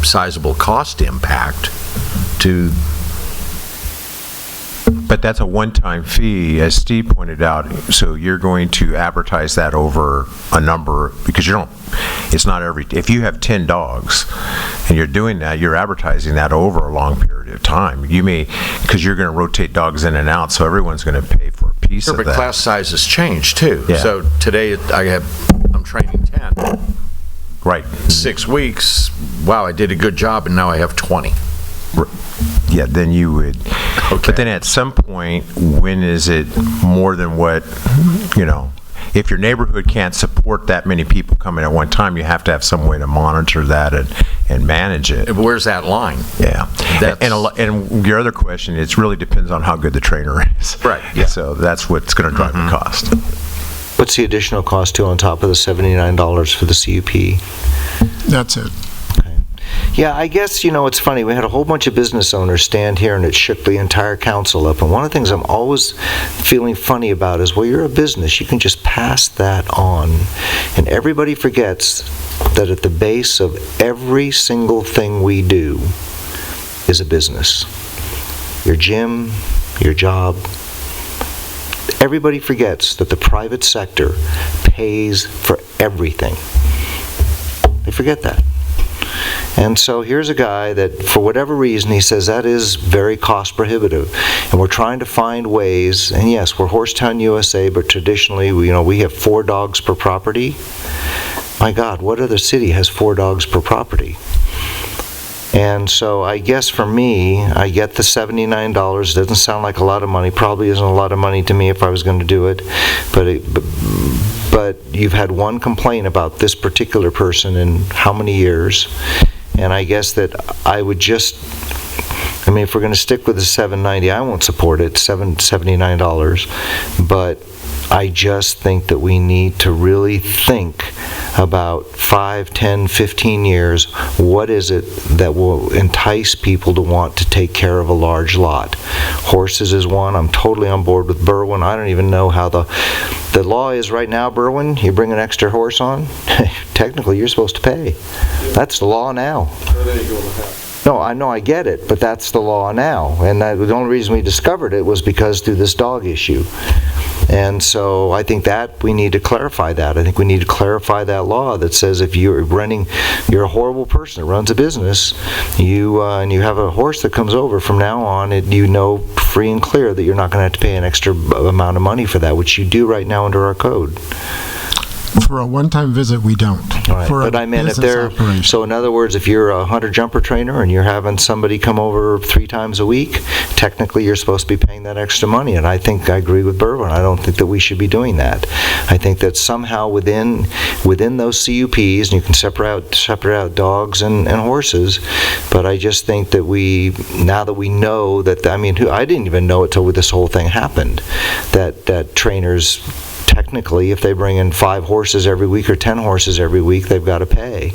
sizable cost impact to. But that's a one-time fee, as Steve pointed out, so you're going to advertise that over a number, because you don't, it's not if you have 10 dogs and you're doing that, you're advertising that over a long period of time. You may, because you're going to rotate dogs in and out, so everyone's going to pay for a piece Sure, of but that. class sizes change too. Yeah. So today I'm training 10. Right. 6 weeks, wow, I did a good job, and now I have 20. Yeah, then you would. Okay. But then at some point, when is it more than what, if your neighborhood can't support that many people coming at one time, you have to have some way to monitor that and manage it. Where's that line? Yeah. And your other question, it really depends on how good the trainer is. Right. Yeah. So that's what's going to drive the cost. What's the additional cost, too, on top of the $79 for the CUP? That's it. Yeah, I guess, it's funny. We had a whole bunch of business owners stand here, and it shook the entire council up. And one of the things I'm always feeling funny about is, well, you're a business. You can just pass that on. And everybody forgets that at the base of every single thing we do is a business. Your gym, your job. Everybody forgets that the private sector pays for everything. They forget that. And so here's a guy that, for whatever reason, he says that is very cost prohibitive. And we're trying to find ways, and yes, we're Horsetown, USA, but traditionally, we have 4 dogs per property. My God, what other city has 4 dogs per property? And so I guess for me, I get the $79. Doesn't sound like a lot of money. Probably isn't a lot of money to me if I was going to do it. But you've had one complaint about this particular person in how many years? And I guess that I would just, if we're going to stick with the $7.90, I won't support it, $79. But I just think that we need to really think about 5, 10, 15 years, what is it that will entice people to want to take care of a large lot? Horses is one. I'm totally on board with Berwyn. I don't even know how the law is right now, Berwyn. You bring an extra horse on, technically you're supposed to pay. That's the law now. No, I know, I get it, but that's the law now. And the only reason we discovered it was because through this dog issue. And so I think that we need to clarify that. I think we need to clarify that law that says if you're a horrible person that runs a business, and you have a horse that comes over, from now on, free and clear that you're not going to have to pay an extra amount of money for that, which you do right now under our code. For a one-time visit, we don't. Right. For but a I meant if business operation. so in other words, if you're a hunter-jumper trainer and you're having somebody come over 3 times a week, technically you're supposed to be paying that extra money. And I think I agree with Berwyn. I don't think that we should be doing that. I think that somehow within those CUPs, and you can separate out dogs and horses, but I just think that now that we know that, I didn't even know it till this whole thing happened, that trainers, technically, if they bring in 5 horses every week or 10 horses every week, they've got to pay.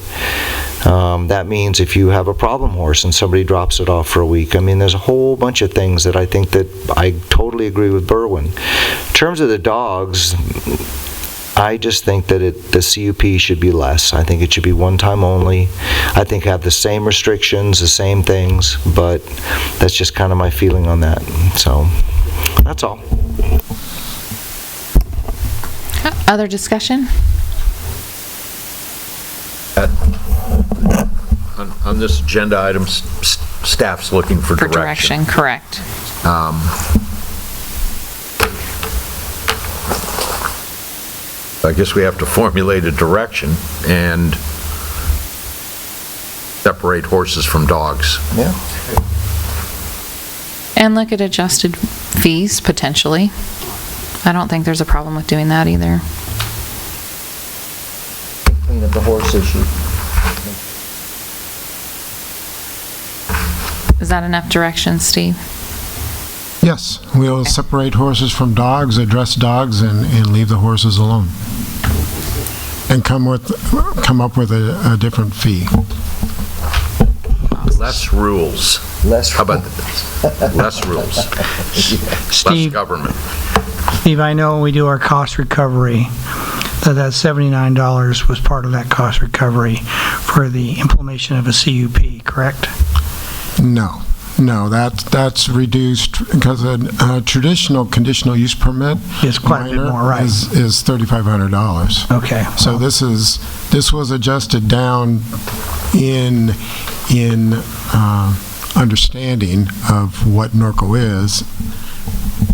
That means if you have a problem horse and somebody drops it off for a week, there's a whole bunch of things that I think that I totally agree with Berwyn. In terms of the dogs, I just think that the CUP should be less. I think it should be one time only. I think have the same restrictions, the same things, but that's just kind of my feeling on that. So, that's all. Other discussion? On this agenda item, staff's looking for direction. Correct. I guess we have to formulate a direction and separate horses from dogs. Yeah. And look at adjusted fees, potentially. I don't think there's a problem with doing that either. Clean up the horse issue. Is that enough direction, Steve? Yes, we'll separate horses from dogs, address dogs, and leave the horses alone. And come up with a different fee. Less rules. How about this? Less rules. Less government. Steve, I know when we do our cost recovery, that $79 was part of that cost recovery for the implementation of a CUP, correct? No. No, that's reduced because a traditional conditional use permit It's quite a bit minor more, right. is $3,500. Okay. So this was adjusted down in understanding of what Norco is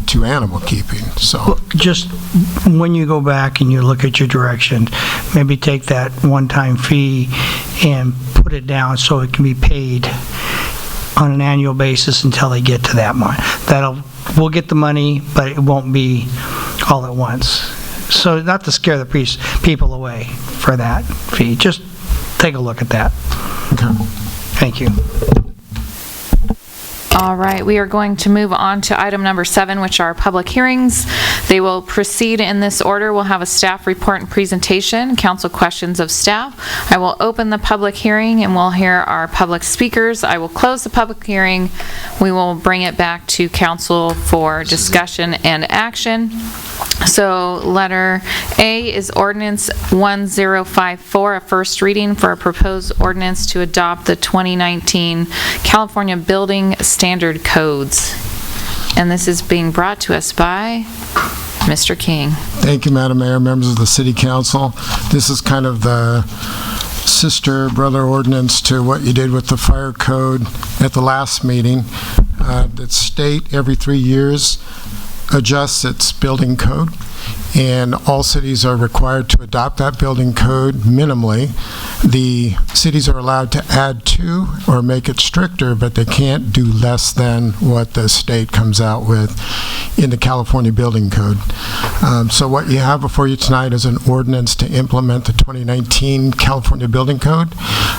to animal keeping. So Just when you go back and you look at your direction, maybe take that one-time fee and put it down so it can be paid on an annual basis until they get to that month. We'll get the money, but it won't be all at once. So not to scare the people away for that fee. Just take a look at that. Okay. Thank you. All right, we are going to move on to item number 7, which are public hearings. They will proceed in this order. We'll have a staff report and presentation, council questions of staff. I will open the public hearing and we'll hear our public speakers. I will close the public hearing. We will bring it back to council for discussion and action. So letter A is ordinance 1054, a first reading for a proposed ordinance to adopt the 2019 California Building Standard Codes. And this is being brought to us by Mr. King. Thank you, Madam Mayor, members of the City Council. This is kind of the sister brother ordinance to what you did with the fire code at the last meeting. The state every 3 years adjusts its building code, and all cities are required to adopt that building code minimally. The cities are allowed to add to or make it stricter, but they can't do less than what the state comes out with in the California Building Code. So what you have before you tonight is an ordinance to implement the 2019 California Building Code.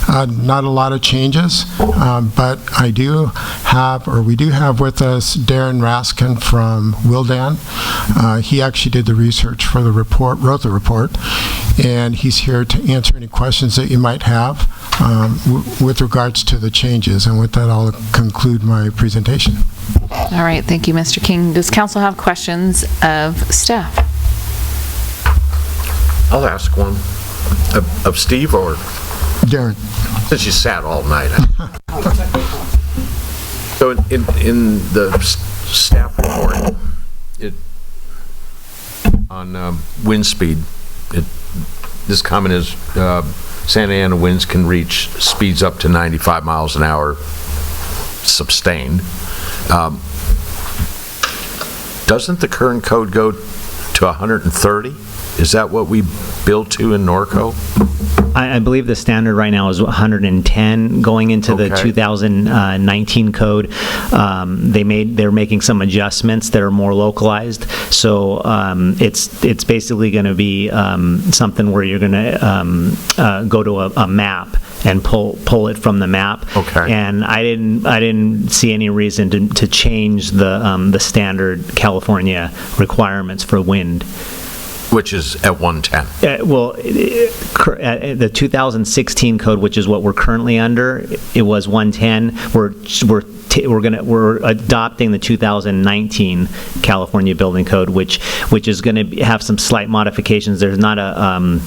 Not a lot of changes, but we do have with us Darren Raskin from Wildan. He actually did the research for the report, wrote the report, and he's here to answer any questions that you might have with regards to the changes. And with that, I'll conclude my presentation. All right, thank you, Mr. King. Does council have questions of staff? I'll ask one of Steve or Darren. Since you sat all night. So in the staff report, on wind speed, this comment is Santa Ana winds can reach speeds up to 95 miles an hour sustained. Doesn't the current code go to 130? Is that what we built to in Norco? I believe the standard right now is 110 going into the 2019 code. They're making some adjustments that are more localized. So it's basically going to be something where you're going to go to a map and pull it from the map. Okay. And I didn't see any reason to change the standard California requirements for wind. Which is at 110? Well, the 2016 code, which is what we're currently under, it was 110. We're adopting the 2019 California Building Code, which is going to have some slight modifications. There's not a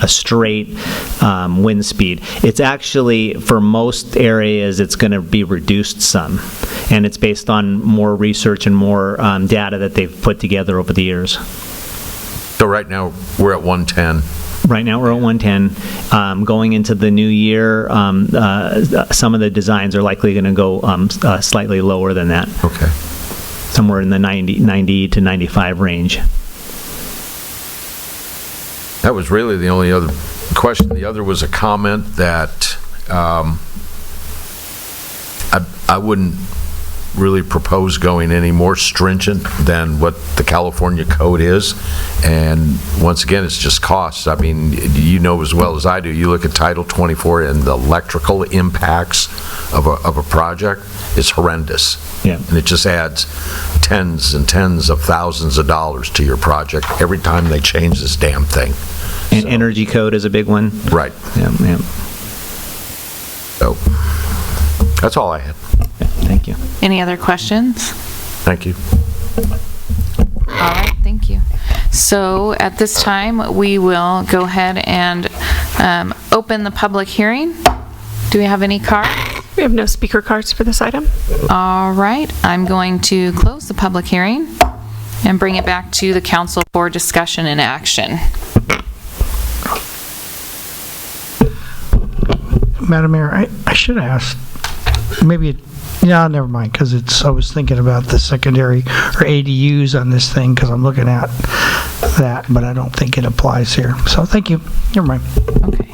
straight wind speed. It's actually, for most areas, it's going to be reduced some. And it's based on more research and more data that they've put together over the years. So right now, we're at 110. Right now, we're at 110. Going into the new year, some of the designs are likely going to go slightly lower than that. Okay. Somewhere in the 90 to 95 range. That was really the only other question. The other was a comment that I wouldn't really propose going any more stringent than what the California code is. And once again, it's just costs. I mean, you know as well as I do, you look at Title 24 and the electrical impacts of a project, it's horrendous. Yeah. And it just adds tens and tens of thousands of dollars to your project every time they change this damn thing. And energy code is a big one. Right. Yeah. So, that's all I had. Yeah, thank you. Any other questions? Thank you. All right, thank you. So at this time, we will go ahead and open the public hearing. Do we have any cards? We have no speaker cards for this item. All right, I'm going to close the public hearing and bring it back to the council for discussion and action. Madam Mayor, I should ask, maybe, never mind, because I was thinking about the secondary or ADUs on this thing, because I'm looking at that, but I don't think it applies here. So thank you. Never mind. Okay.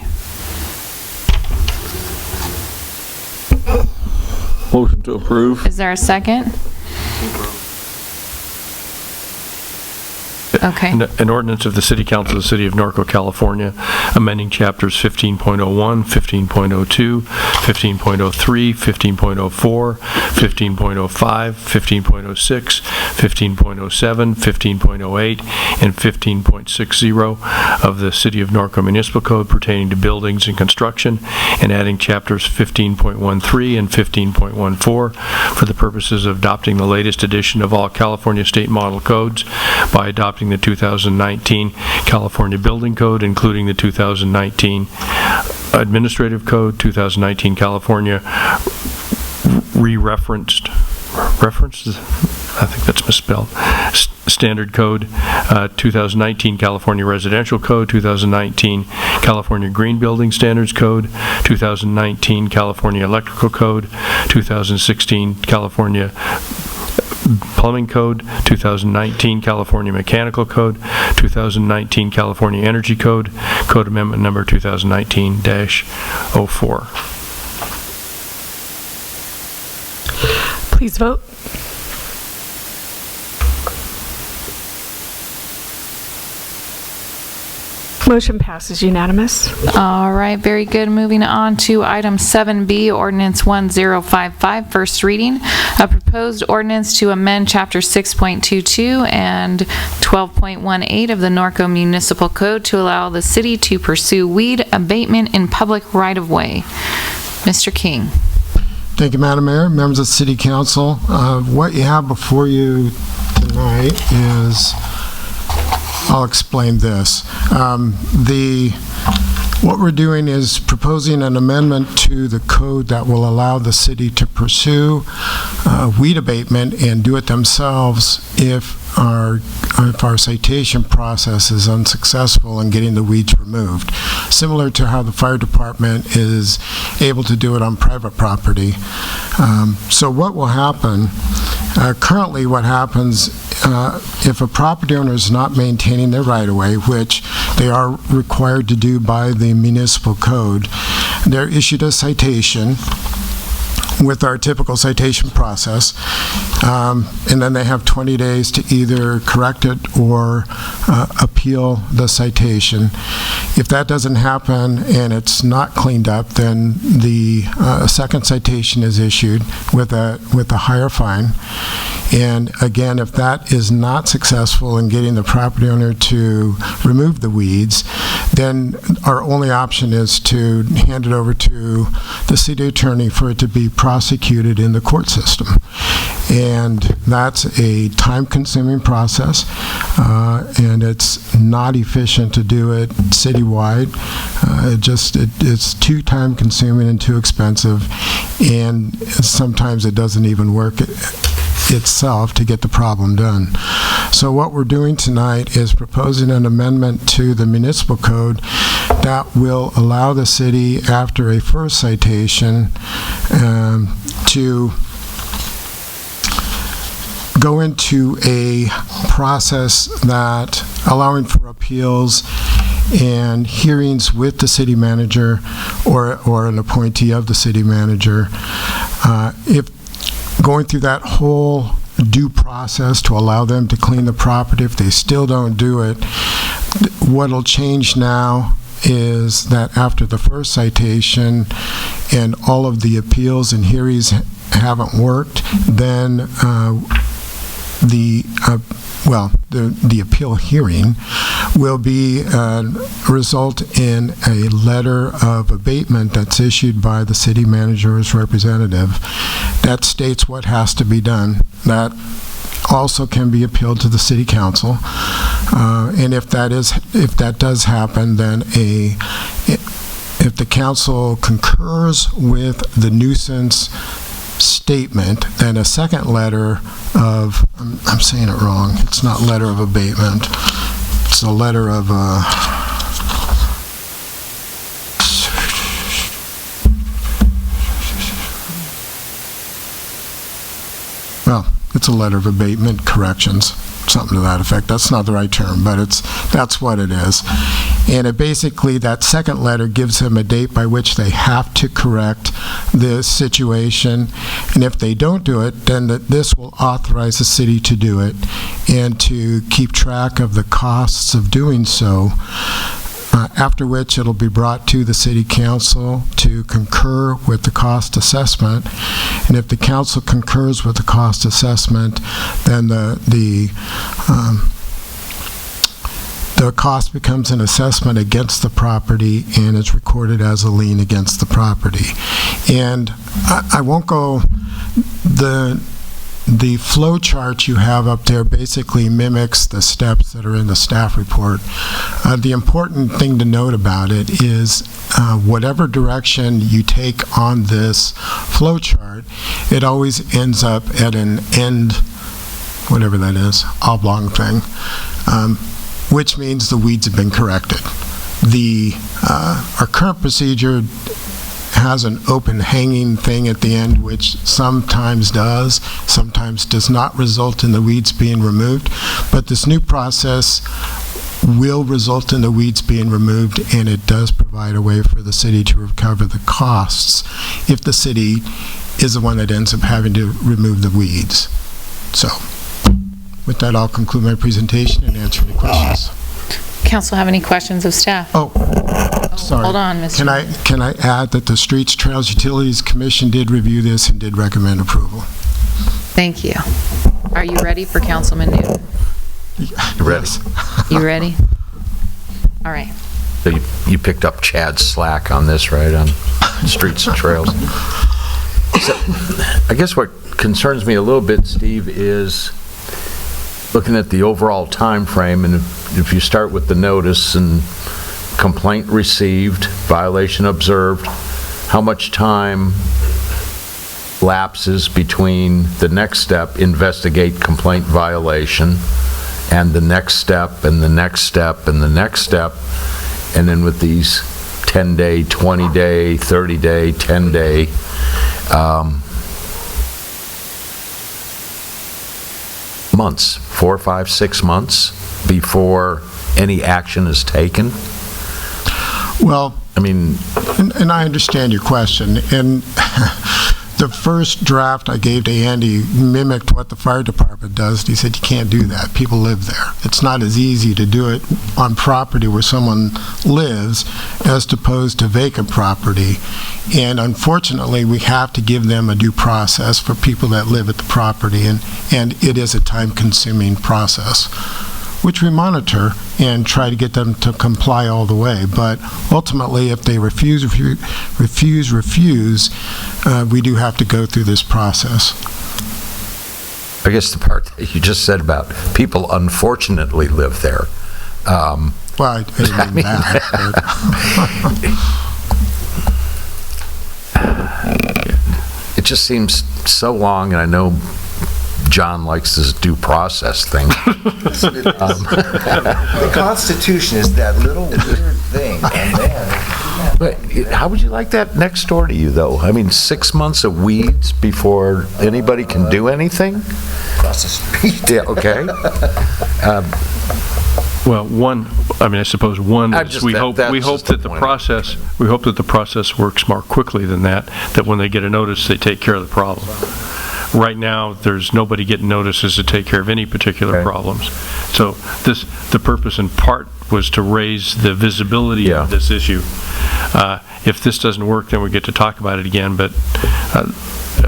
Motion to approve. Is there a second? Okay. An ordinance of the City Council of the City of Norco, California, amending chapters 15.01, 15.02, 15.03, 15.04, 15.05, 15.06, 15.07, 15.08, and 15.60 of the City of Norco Municipal Code pertaining to buildings and construction, and adding chapters 15.13 and 15.14 for the purposes of adopting the latest edition of all California state model codes by adopting the 2019 California Building Code, including the 2019 Administrative Code, 2019 California referenced, I think that's misspelled, Standard Code, 2019 California Residential Code, 2019 California Green Building Standards Code, 2019 California Electrical Code, 2016 California Plumbing Code, 2019 California Mechanical Code, 2019 California Energy Code, Code Amendment Number 2019-04. Please vote. Motion passes unanimous. All right, very good. Moving on to item 7B, ordinance 1055, first reading. A proposed ordinance to amend chapter 6.22 and 12.18 of the Norco Municipal Code to allow the city to pursue weed abatement in public right-of-way. Mr. King. Thank you, Madam Mayor, members of the City Council. What you have before you tonight is, I'll explain this. What we're doing is proposing an amendment to the code that will allow the city to pursue weed abatement and do it themselves if our citation process is unsuccessful in getting the weeds removed, similar to how the fire department is able to do it on private property. So what will happen, currently what happens if a property owner is not maintaining their right-of-way, which they are required to do by the municipal code, they're issued a citation with our typical citation process, and then they have 20 days to either correct it or appeal the citation. If that doesn't happen and it's not cleaned up, then the second citation is issued with a higher fine. And again, if that is not successful in getting the property owner to remove the weeds, then our only option is to hand it over to the city attorney for it to be prosecuted in the court system. And that's a time-consuming process, and it's not efficient to do it citywide. It's too time-consuming and too expensive, and sometimes it doesn't even work itself to get the problem done. So what we're doing tonight is proposing an amendment to the municipal code that will allow the city, after a first citation, to go into a process that allowing for appeals and hearings with the city manager or an appointee of the city manager. If going through that whole due process to allow them to clean the property, if they still don't do it, what'll change now is that after the first citation and all of the appeals and hearings haven't worked, then the appeal hearing will be result in a letter of abatement that's issued by the city manager's representative that states what has to be done. That also can be appealed to the city council, and if that does happen, then if the council concurs with the nuisance statement, then a second letter of, I'm saying it wrong, it's not letter of abatement, it's a letter of, well, it's a letter of abatement corrections, something to that effect. That's not the right term, but that's what it is. And it basically, that second letter gives them a date by which they have to correct this situation. And if they don't do it, then this will authorize the city to do it and to keep track of the costs of doing so. After which it'll be brought to the city council to concur with the cost assessment. And if the council concurs with the cost assessment, then the cost becomes an assessment against the property and is recorded as a lien against the property. And I won't go, the flow chart you have up there basically mimics the steps that are in the staff report. The important thing to note about it is whatever direction you take on this flow chart, it always ends up at an end, whatever that is, oblong thing, which means the weeds have been corrected. Our current procedure has an open hanging thing at the end, which sometimes does not result in the weeds being removed. But this new process will result in the weeds being removed, and it does provide a way for the city to recover the costs if the city is the one that ends up having to remove the weeds. So, with that, I'll conclude my presentation and answer any questions. Council have any questions of staff? Sorry. Hold on, Mr. Can I add that the Streets, Trails, Utilities Commission did review this and did recommend approval? Thank you. Are you ready for Councilman Newton? You ready? You ready? All right. So you picked up Chad's slack on this, right, on Streets and Trails? So, I guess what concerns me a little bit, Steve, is looking at the overall time frame, and if you start with the notice and complaint received, violation observed, how much time lapses between the next step, investigate complaint violation, and the next step, and the next step, and the next step, and then with these 10-day, 20-day, 30-day, 10-day, months, 4, 5, 6 months before any action is taken? Well, I mean, and I understand your question, and the first draft I gave to Andy mimicked what the fire department does. He said, you can't do that. People live there. It's not as easy to do it on property where someone lives as opposed to vacant property. And unfortunately, we have to give them a due process for people that live at the property, and it is a time-consuming process, which we monitor and try to get them to comply all the way. But ultimately, if they refuse, we do have to go through this process. I guess the part that you just said about people unfortunately live there. Well, I didn't mean that. It just seems so long, and I know John likes this due process thing. The Constitution is that little weird thing, and then... But how would you like that next door to you, though? I mean, 6 months of weeds before anybody can do anything? Across the street. Yeah, okay. Well, I suppose one is we hope that the process works more quickly than that when they get a notice, they take care of the problem. Right now, there's nobody getting notices to take care of any particular problems. So the purpose in part was to raise the visibility of this issue. If this doesn't work, then we get to talk about it again, but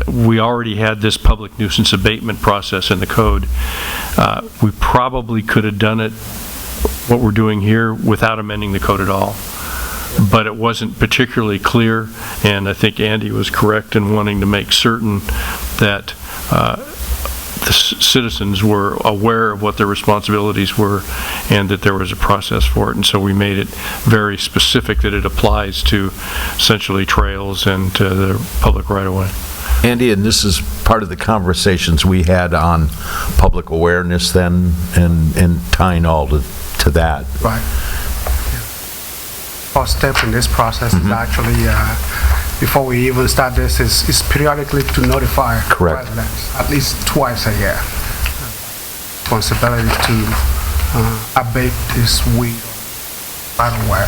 we already had this public nuisance abatement process in the code. We probably could have done it, what we're doing here, without amending the code at all. But it wasn't particularly clear, and I think Andy was correct in wanting to make certain that the citizens were aware of what their responsibilities were and that there was a process for it. And so we made it very specific that it applies to essentially trails and to the public right-of-way. Andy, and this is part of the conversations we had on public awareness then and tying all to that. Right. First step in this process is actually, before we even start this, is periodically to notify residents, at least twice a year. Responsibility to abate this weed right away.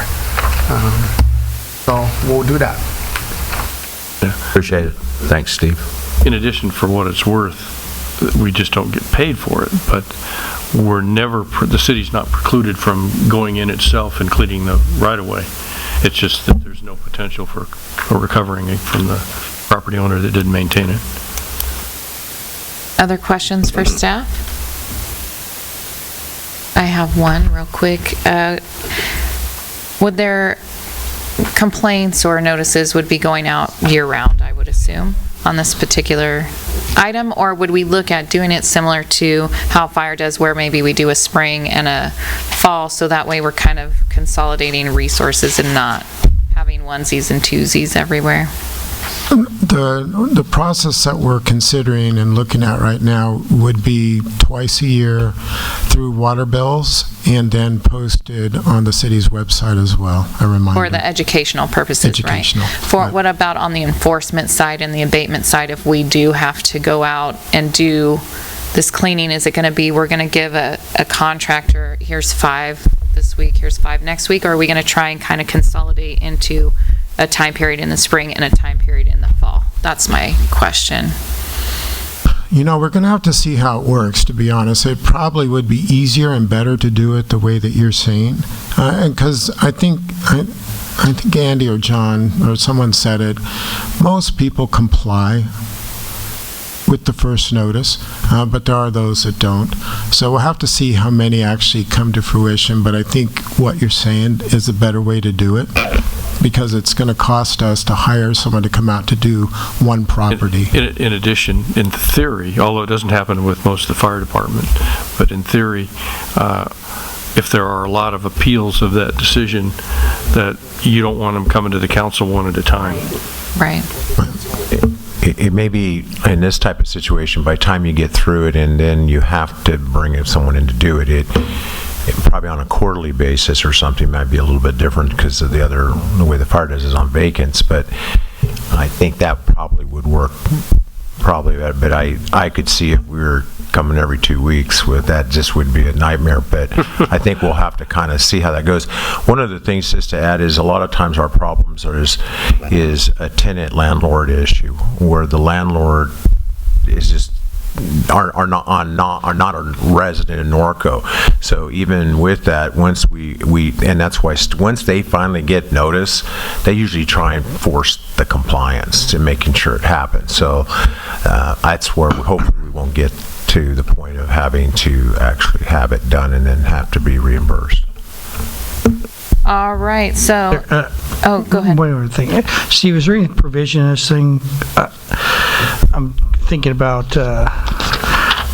So we'll do that. Appreciate it. Thanks, Steve. In addition, for what it's worth, we just don't get paid for it, but we're never, the city's not precluded from going in itself and cleaning the right-of-way. It's just that there's no potential for recovering it from the property owner that didn't maintain it. Other questions for staff? I have one real quick. Would there complaints or notices would be going out year-round, I would assume, on this particular item, or would we look at doing it similar to how fire does, where maybe we do a spring and a fall, so that way we're kind of consolidating resources and not having onesies and twosies everywhere? The process that we're considering and looking at right now would be twice a year through water bills and then posted on the city's website as well, a reminder. For the educational purposes, Educational, right? For what about on the enforcement side and the abatement side, if we do have to go out and do this cleaning, is it going to be, we're going to give a contractor, here's 5 this week, here's 5 next week, or are we going to try and kind of consolidate into a time period in the spring and a time period in the fall? That's my question. You know, we're going to have to see how it works, to be honest. It probably would be easier and better to do it the way that you're saying. Because I think Andy or John or someone said it, most people comply with the first notice, but there are those that don't. So we'll have to see how many actually come to fruition, but I think what you're saying is a better way to do it, because it's going to cost us to hire someone to come out to do one property. In addition, in theory, although it doesn't happen with most of the fire department, but in theory, if there are a lot of appeals of that decision, that you don't want them coming to the council one at a time. Right. It may be, in this type of situation, by the time you get through it and then you have to bring someone in to do it, it probably on a quarterly basis or something might be a little bit different because of the way the fire does is on vacants, but I think that probably would work but I could see if we were coming every 2 weeks with that, just would be a nightmare, but I think we'll have to kind of see how that goes. One of the things just to add is a lot of times our problems is a tenant-landlord issue where the landlord is just are not a resident in Norco. So even with that, once and that's why once they finally get notice, they usually try and force the compliance to making sure it happens. So that's where hopefully we won't get to the point of having to actually have it done and then have to be reimbursed. All right, so, go ahead. One other thing. Steve, was there any provision in this thing? I'm thinking about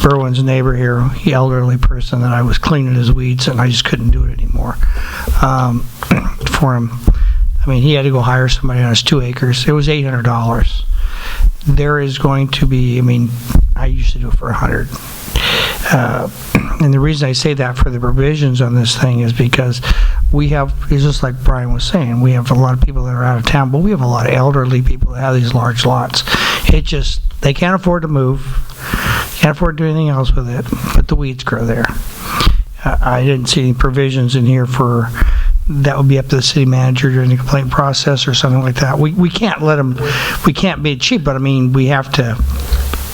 Berwin's neighbor here, the elderly person that I was cleaning his weeds and I just couldn't do it anymore for him. I mean, he had to go hire somebody on his 2 acres. It was $800. There is going to be, I mean, I used to do it for $100. And the reason I say that for the provisions on this thing is because we have, it's just like Brian was saying, we have a lot of people that are out of town, but we have a lot of elderly people that have these large lots. It just, they can't afford to move, can't afford to do anything else with it, but the weeds grow there. I didn't see any provisions in here for, that would be up to the city manager during the complaint process or something like that. We can't let them, we can't be cheap, but I mean, we have to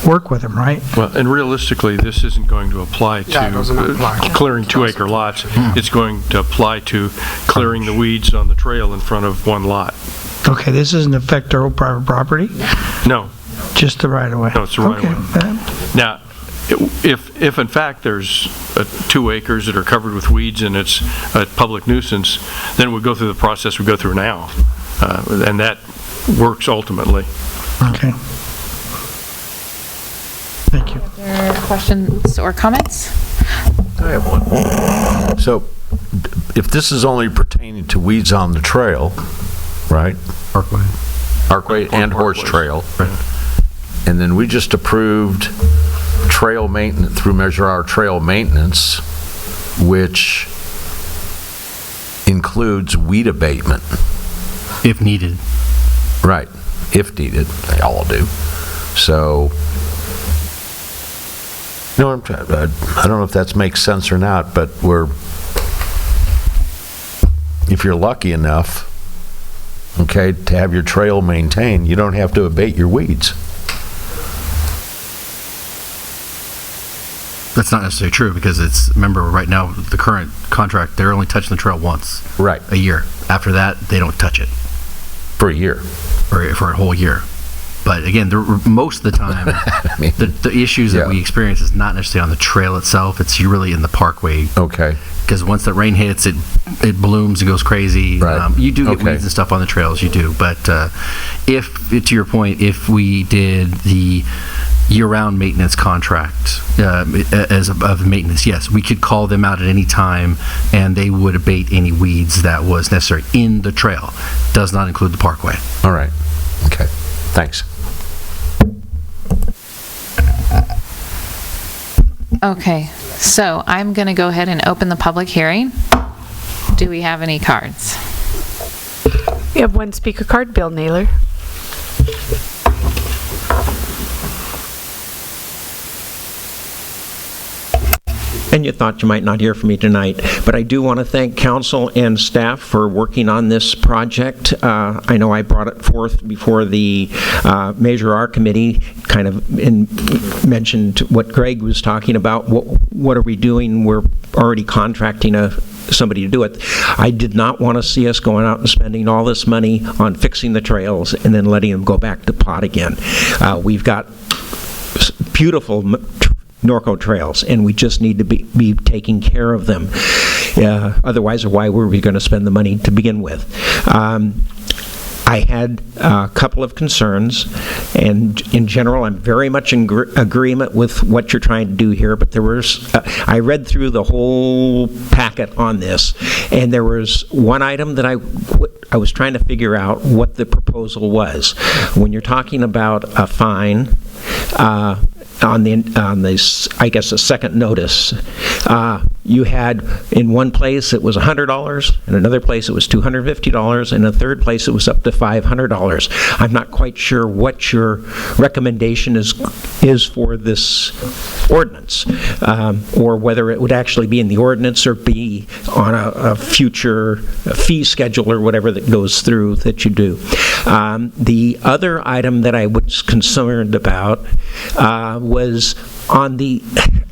work with them, right? Well, and realistically, this isn't going to apply to clearing 2-acre lots. It's going to apply to clearing the weeds on the trail in front of one lot. Okay, this doesn't affect our whole private property? No. Just the right-of-way? No, it's the right-of-way. Now, if in fact there's 2 acres that are covered with weeds and it's a public nuisance, then we go through the process we go through now, and that works ultimately. Okay. Thank you. Other questions or comments? I have one. So, if this is only pertaining to weeds on the trail, right? Parkway and horse trail. And then we just approved trail maintenance through Measure Our Trail Maintenance, which includes weed abatement. If needed. Right, if needed, they all do. So, no, I don't know if that makes sense or not, but if you're lucky enough, okay, to have your trail maintained, you don't have to abate your weeds. That's not necessarily true because remember right now, the current contract, they're only touching the trail once. Right. A year. After that, they don't touch it. For a year. For a whole year. But again, most of the time, the issues that we experience is not necessarily on the trail itself. It's really in the parkway. Okay. Because once the rain hits, it blooms and goes crazy. Right. You do get weeds and stuff on the trails, you do. But to your point, if we did the year-round maintenance contract of maintenance, yes, we could call them out at any time, and they would abate any weeds that was necessary in the trail. Does not include the parkway. All right. Okay. Thanks. Okay, so I'm going to go ahead and open the public hearing. Do we have any cards? We have one speaker card, Bill Naylor. And you thought you might not hear from me tonight, but I do want to thank council and staff for working on this project. I know I brought it forth before the Measure R committee, kind of mentioned what Greg was talking about. What are we doing? We're already contracting somebody to do it. I did not want to see us going out and spending all this money on fixing the trails and then letting them go back to pot again. We've got beautiful Norco trails, and we just need to be taking care of them. Otherwise, why were we going to spend the money to begin with? I had a couple of concerns, and in general, I'm very much in agreement with what you're trying to do here, but there was, I read through the whole packet on this, and there was one item that I was trying to figure out what the proposal was. When you're talking about a fine, on this, I guess, the second notice, you had in one place it was $100, in another place it was $250, and in a third place it was up to $500. I'm not quite sure what your recommendation is for this ordinance, or whether it would actually be in the ordinance or be on a future fee schedule or whatever that goes through that you do. The other item that I was concerned about was on the,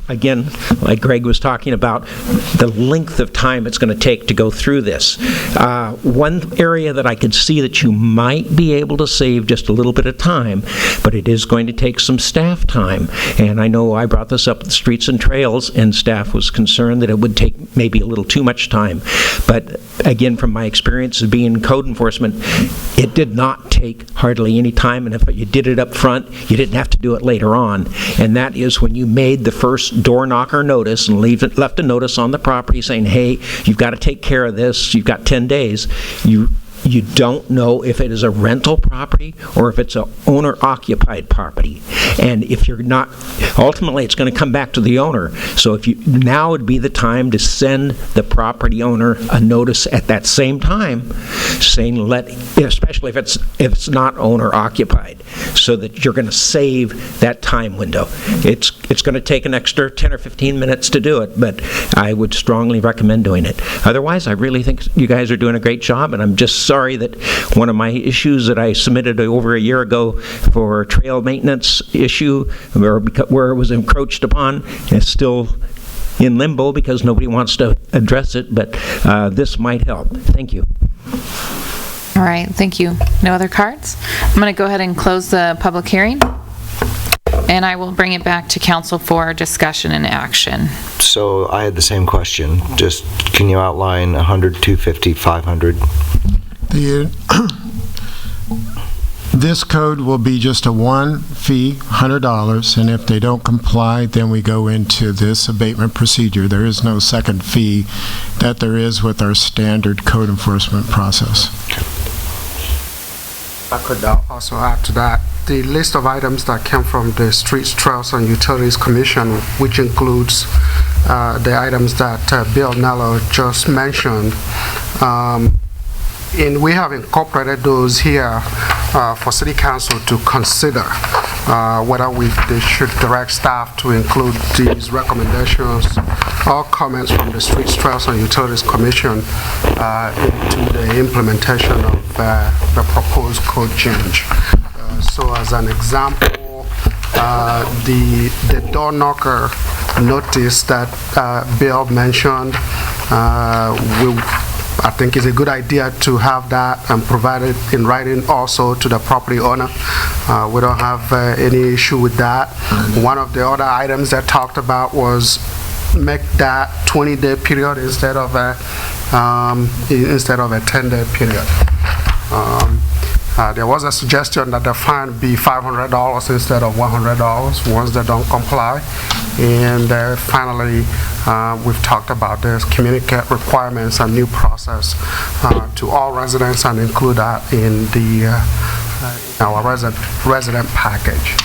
again, like Greg was talking about, the length of time it's going to take to go through this. One area that I could see that you might be able to save just a little bit of time, but it is going to take some staff time. And I know I brought this up at the Streets and Trails, and staff was concerned that it would take maybe a little too much time. But again, from my experience of being in code enforcement, it did not take hardly any time, and if you did it up front, you didn't have to do it later on. And that is when you made the first door knocker notice and left a notice on the property saying, hey, you've got to take care of this, you've got 10 days, you don't know if it is a rental property or if it's an owner-occupied property. And if you're not, ultimately it's going to come back to the owner. So now would be the time to send the property owner a notice at that same time saying, especially if it's not owner-occupied, so that you're going to save that time window. It's going to take an extra 10 or 15 minutes to do it, but I would strongly recommend doing it. Otherwise, I really think you guys are doing a great job, and I'm just sorry that one of my issues that I submitted over a year ago for a trail maintenance issue where it was encroached upon is still in limbo because nobody wants to address it, but this might help. Thank you. All right, thank you. No other cards? I'm going to go ahead and close the public hearing, and I will bring it back to council for discussion and action. So I had the same question. Just can you outline 100, 250, 500? The This code will be just a one fee, $100, and if they don't comply, then we go into this abatement procedure. There is no second fee that there is with our standard code enforcement process. I could also add to that. The list of items that came from the Streets, Trails, and Utilities Commission, which includes the items that Bill Nello just mentioned, and we have incorporated those here for City Council to consider whether they should direct staff to include these recommendations or comments from the Streets, Trails, and Utilities Commission into the implementation of the proposed code change. So as an example, the door knocker notice that Bill mentioned, I think it's a good idea to have that and provide it in writing also to the property owner. We don't have any issue with that. One of the other items that talked about was make that 20-day period instead of a 10-day period. There was a suggestion that the fine be $500 instead of $100 once they don't comply. And finally, we've talked about this, communicate requirements and new process to all residents and include that in our resident package.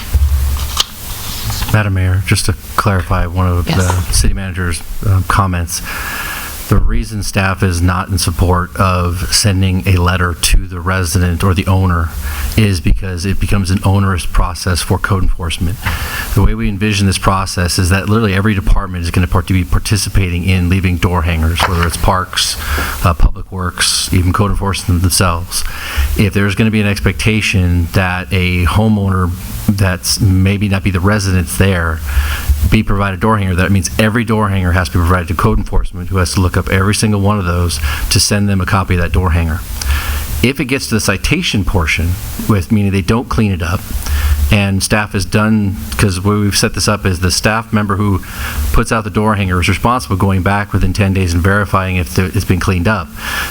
Madam Mayor, just to clarify one of the city manager's comments, the reason staff is not in support of sending a letter to the resident or the owner is because it becomes an onerous process for code enforcement. The way we envision this process is that literally every department is going to be participating in leaving door hangers, whether it's parks, public works, even code enforcement themselves. If there's going to be an expectation that a homeowner that's maybe not be the residents there be provided a door hanger, that means every door hanger has to be provided to code enforcement, who has to look up every single one of those to send them a copy of that door hanger. If it gets to the citation portion, meaning they don't clean it up, and staff is done, because the way we've set this up is the staff member who puts out the door hanger is responsible going back within 10 days and verifying if it's been cleaned up.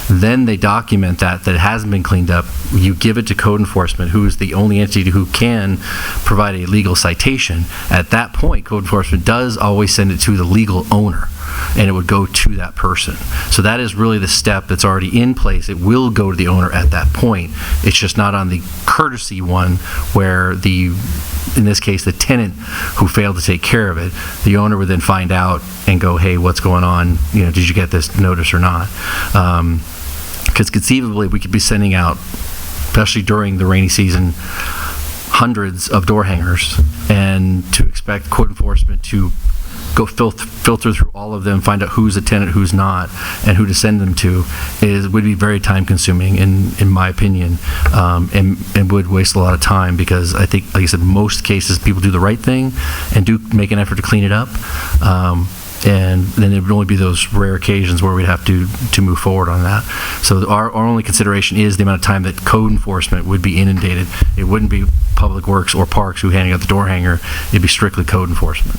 Then they document that it hasn't been cleaned up. You give it to code enforcement, who is the only entity who can provide a legal citation. At that point, code enforcement does always send it to the legal owner, and it would go to that person. So that is really the step that's already in place. It will go to the owner at that point. It's just not on the courtesy one where in this case, the tenant who failed to take care of it, the owner would then find out and go, hey, what's going on? Did you get this notice or not? Because conceivably, we could be sending out, especially during the rainy season, hundreds of door hangers, and to expect code enforcement to go filter through all of them, find out who's a tenant, who's not, and who to send them to would be very time consuming in my opinion, and would waste a lot of time, because I think, like I said, most cases people do the right thing and do make an effort to clean it up, and then it would only be those rare occasions where we'd have to move forward on that. So our only consideration is the amount of time that code enforcement would be inundated. It wouldn't be Public Works or Parks who handing out the door hanger. It'd be strictly code enforcement.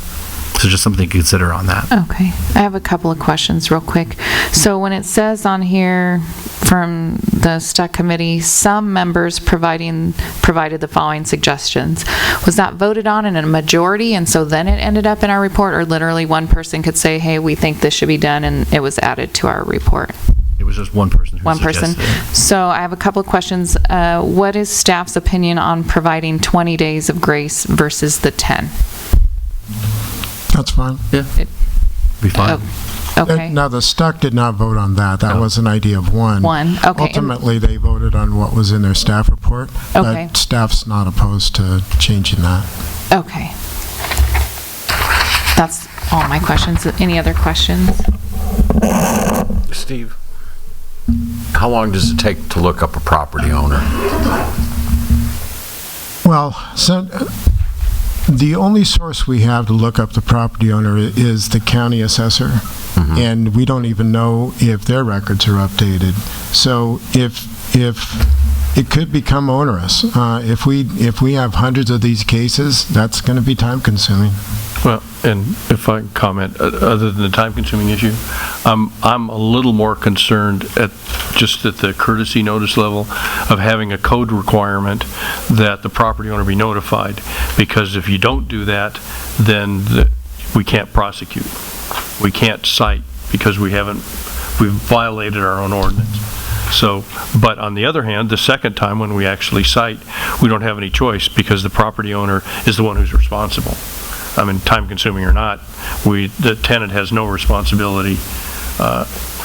So just something to consider on that. Okay. I have a couple of questions real quick. So when it says on here from the STUC committee, some members provided the following suggestions, was that voted on in a majority and so then it ended up in our report, or literally one person could say, hey, we think this should be done, and it was added to our report? It was just one person who suggested it. So I have a couple of questions. What is staff's opinion on providing 20 days of grace versus the 10? That's fine. Yeah, be fine. Okay. Now, the STUC did not vote on that. That was an idea of one. Okay. Ultimately, they voted on what was in their staff report. Okay. But staff's not opposed to changing that. Okay. That's all my questions. Any other questions? Steve, how long does it take to look up a property owner? Well, so the only source we have to look up the property owner is the county assessor, and we don't even know if their records are updated. So if it could become onerous, if we have hundreds of these cases, that's going to be time consuming. Well, and if I can comment, other than the time-consuming issue, I'm a little more concerned at the courtesy notice level of having a code requirement that the property owner be notified, because if you don't do that, then we can't prosecute. We can't cite because we've violated our own ordinance. So, but on the other hand, the second time when we actually cite, we don't have any choice because the property owner is the one who's responsible. I mean, time-consuming or not, the tenant has no responsibility,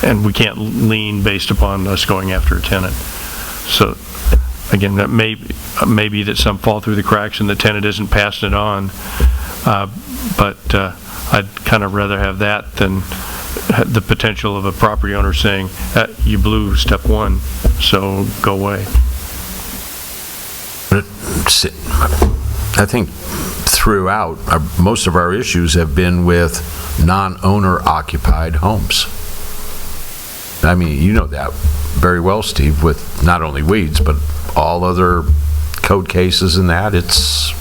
and we can't lien based upon us going after a tenant. So, again, that may be that some fall through the cracks and the tenant isn't passing it on, but I'd kind of rather have that than the potential of a property owner saying, you blew step one, so go away. I think throughout, most of our issues have been with non-owner occupied homes. I mean, you know that very well, Steve, with not only weeds, but all other code cases and that, it's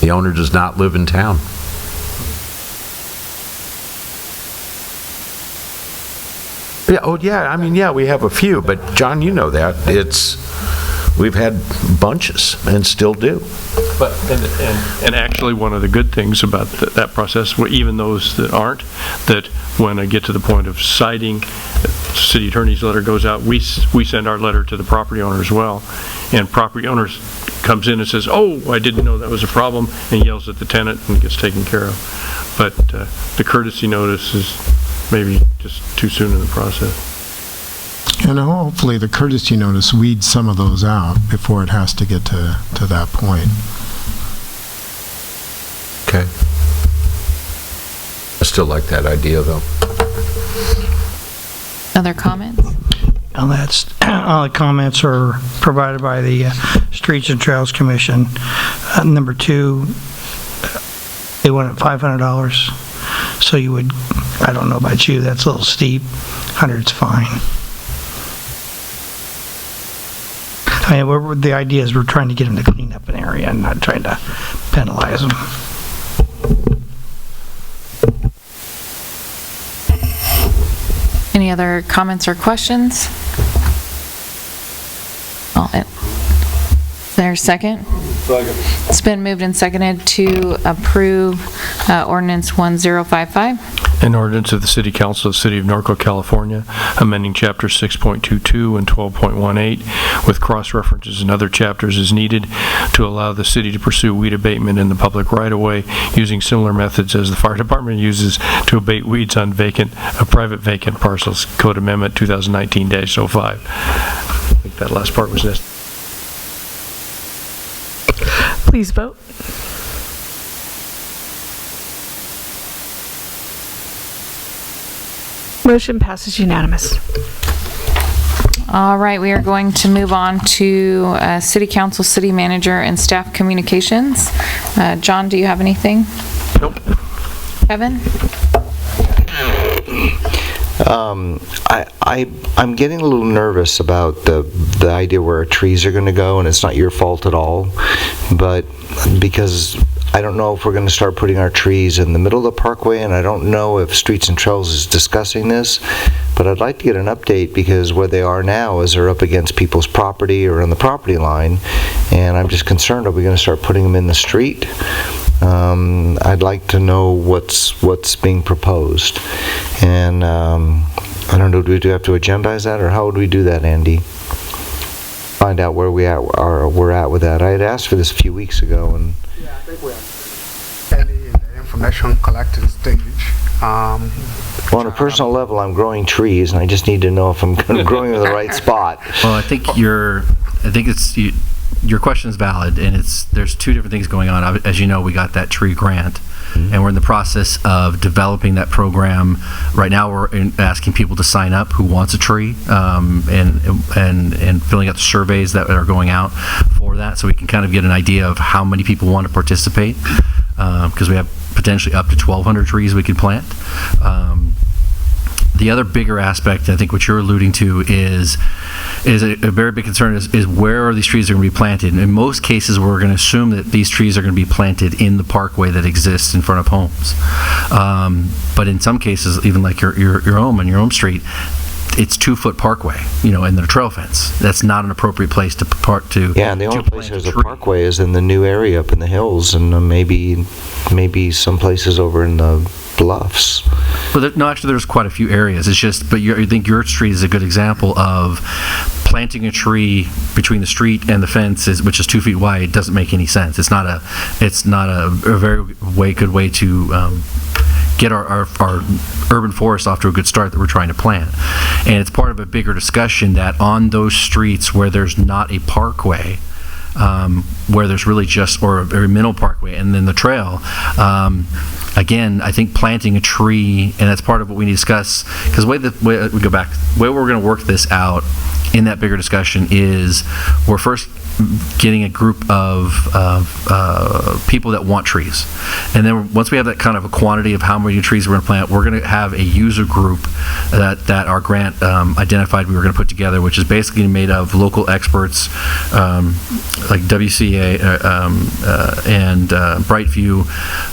the owner does not live in town. Yeah, oh yeah, I mean, yeah, we have a few, but John, you know that. We've had bunches and still do. But and actually, one of the good things about that process, even those that aren't, that when I get to the point of citing, city attorney's letter goes out, we send our letter to the property owner as well, and property owners comes in and says, "Oh, I didn't know that was a problem," and yells at the tenant and gets taken care of. But the courtesy notice is maybe just too soon in the process. And hopefully the courtesy notice weeds some of those out before it has to get to that point. Okay. I still like that idea, though. Other comments? All the comments are provided by the Streets and Trails Commission. Number 2, they want it $500. So you would, I don't know about you, that's a little steep. 100's fine. I mean, the idea is we're trying to get them to clean up an area and not trying to penalize them. Any other comments or questions? Is there a second? Second. It's been moved and seconded to approve ordinance 1055. An ordinance of the City Council of the City of Norco, California, amending Chapter 6.22 and 12.18 with cross-references in other chapters as needed to allow the city to pursue weed abatement in the public right-of-way using similar methods as the fire department uses to abate weeds on private vacant parcels. Code Amendment 2019-05. I think that last part was this. Please vote. Motion passes unanimous. All right, we are going to move on to City Council, City Manager, and Staff Communications. John, do you have anything? Nope. Kevin? I'm getting a little nervous about the idea where our trees are going to go, and it's not your fault at all, but because I don't know if we're going to start putting our trees in the middle of the parkway, and I don't know if Streets and Trails is discussing this, but I'd like to get an update because where they are now is they're up against people's property or on the property line, and I'm just concerned, are we going to start putting them in the street? I'd like to know what's being proposed, and I don't know, do we have to agendize that, or how would we do that, Andy? Find out where we're at with that. I had asked for this a few weeks ago, and yeah, I think we're fairly in the information collecting stage. Well, on a personal level, I'm growing trees, and I just need to know if I'm growing in the right spot. Well, I think your question is valid, and there's two different things going on. As you know, we got that tree grant, and we're in the process of developing that program. Right now, we're asking people to sign up who wants a tree, and filling out the surveys that are going out for that, so we can kind of get an idea of how many people want to participate, because we have potentially up to 1,200 trees we could plant. The other bigger aspect, I think what you're alluding to is a very big concern is where are these trees going to be planted? In most cases, we're going to assume that these trees are going to be planted in the parkway that exists in front of homes. But in some cases, even like your home and your home street, it's 2-foot parkway, and the trail fence. That's not an appropriate place to park to. Yeah, and the only place there's a parkway is in the new area up in the hills, and maybe some places over in the bluffs. Well, no, actually, there's quite a few areas. It's just, but I think your street is a good example of planting a tree between the street and the fence, which is 2 feet wide. It doesn't make any sense. It's not a very good way to get our urban forest off to a good start that we're trying to plant. And it's part of a bigger discussion that on those streets where there's not a parkway, where there's really just, or a very minimal parkway, and then the trail, again, I think planting a tree, and that's part of what we need to discuss, because the way we're going to work this out in that bigger discussion is we're first getting a group of people that want trees. And then once we have that kind of a quantity of how many trees we're going to plant, we're going to have a user group that our grant identified we were going to put together, which is basically made of local experts like WCA and Brightview,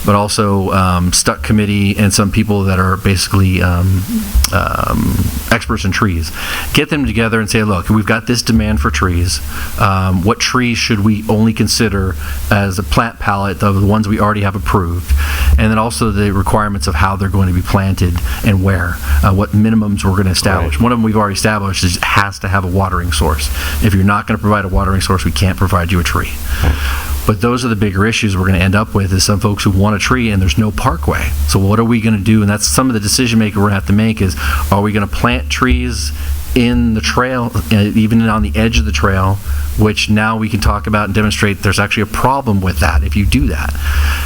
but also Stuck Committee and some people that are basically experts in trees. Get them together and say, look, we've got this demand for trees. What trees should we only consider as a plant palette of the ones we already have approved? And then also the requirements of how they're going to be planted and where, what minimums we're going to establish. Right. One of them we've already established is it has to have a watering source. If you're not going to provide a watering source, we can't provide you a tree. But those are the bigger issues we're going to end up with, is some folks who want a tree and there's no parkway. So what are we going to do? And that's some of the decision making we're going to have to make is, are we going to plant trees in the trail, even on the edge of the trail, which now we can talk about and demonstrate there's actually a problem with that if you do that.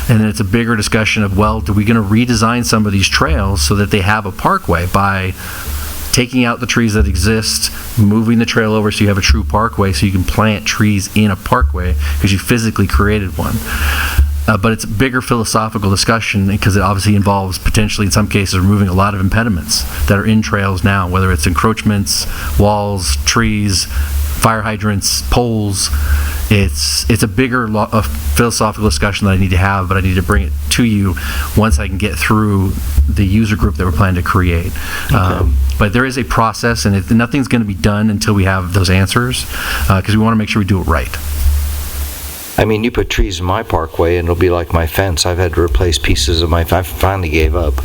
And then it's a bigger discussion of, well, are we going to redesign some of these trails so that they have a parkway by taking out the trees that exist, moving the trail over so you have a true parkway so you can plant trees in a parkway because you physically created one. But it's a bigger philosophical discussion because it obviously involves potentially, in some cases, removing a lot of impediments that are in trails now, whether it's encroachments, walls, trees, fire hydrants, poles. It's a bigger philosophical discussion that I need to have, but I need to bring it to you once I can get through the user group that we're planning to create. Okay. But there is a process, and nothing's going to be done until we have those answers, because we want to make sure we do it right. I mean, you put trees in my parkway and it'll be like my fence. I've had to replace pieces of my, I finally gave up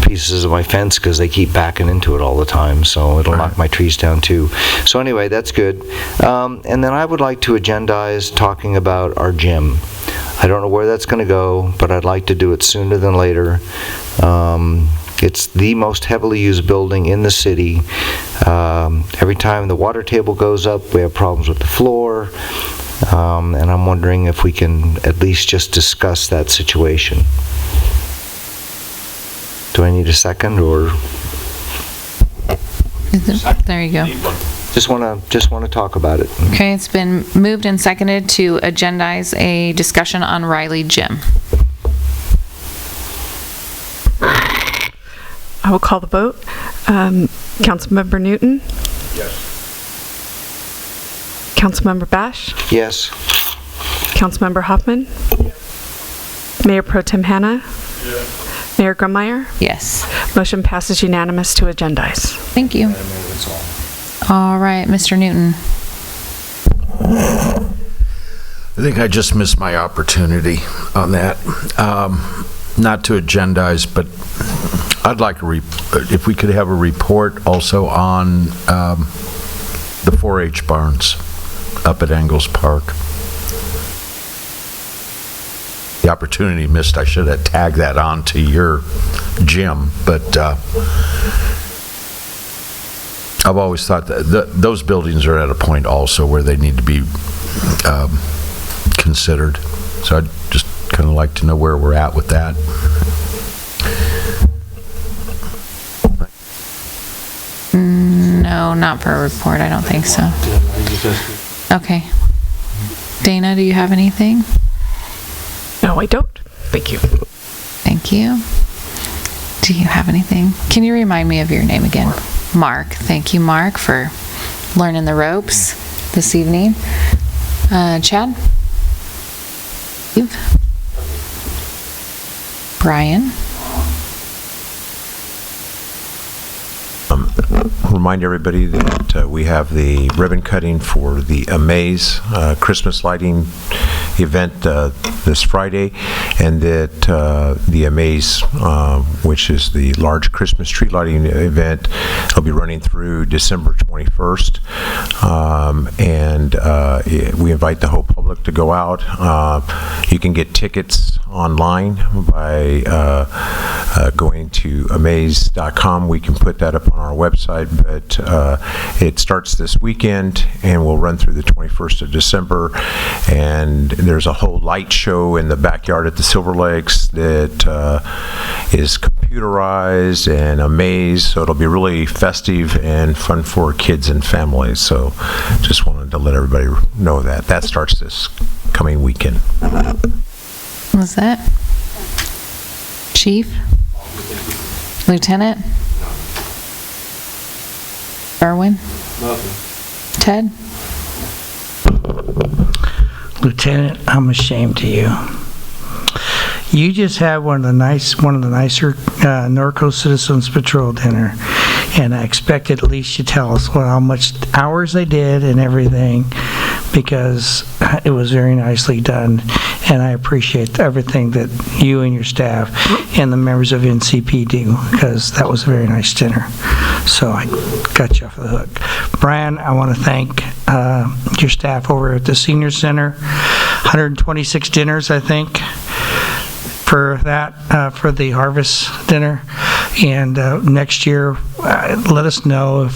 pieces of my fence because they keep backing into it all the time, so it'll knock my trees down too. So anyway, that's good. And then I would like to agendize talking about our gym. I don't know where that's going to go, but I'd like to do it sooner than later. It's the most heavily used building in the city. Every time the water table goes up, we have problems with the floor. And I'm wondering if we can at least just discuss that situation. Do I need a second, or? There you go. Just want to talk about it. Okay, it's been moved and seconded to agendize a discussion on Riley Gym. I will call the vote. Councilmember Newton? Yes. Councilmember Bash? Yes. Councilmember Hoffman? Yes. Mayor Pro Tem Hanna? Yes. Mayor Grummeyer? Yes. Motion passes unanimous to agendize. Thank you. All right, Mr. Newton. I think I just missed my opportunity on that. Not to agendize, but I'd like if we could have a report also on the 4-H barns up at Engels Park. The opportunity missed. I should have tagged that on to your gym, but I've always thought that those buildings are at a point also where they need to be considered. So I'd just kind of like to know where we're at with that. No, not for a report. I don't think so. Okay. Dana, do you have anything? No, I don't. Thank you. Thank you. Do you have anything? Can you remind me of your name again? Mark. Thank you, Mark, for learning the ropes this evening. Chad? Steve? Brian? Remind everybody that we have the ribbon cutting for the Amaze Christmas lighting event this Friday, and that the Amaze, which is the large Christmas tree lighting event, will be running through December 21st. We invite the whole public to go out. You can get tickets online by going to amaze.com. We can put that up on our website, but it starts this weekend and will run through the 21st of December. And there's a whole light show in the backyard at the Silver Lakes that is computerized and Amaze, so it'll be really festive and fun for kids and families. So just wanted to let everybody know that. That starts this coming weekend. What was that? Chief? Lieutenant? Erwin? Ted? Lieutenant, I'm ashamed of you. You just had one of the nicer Norco Citizens Patrol dinner, and I expected at least you tell us how much hours they did and everything, because it was very nicely done, and I appreciate everything that you and your staff and the members of NCP do, because that was a very nice dinner. So I got you off the hook. Brian, I want to thank your staff over at the Senior Center. 126 dinners, I think, for that, for the harvest dinner. And next year, let us know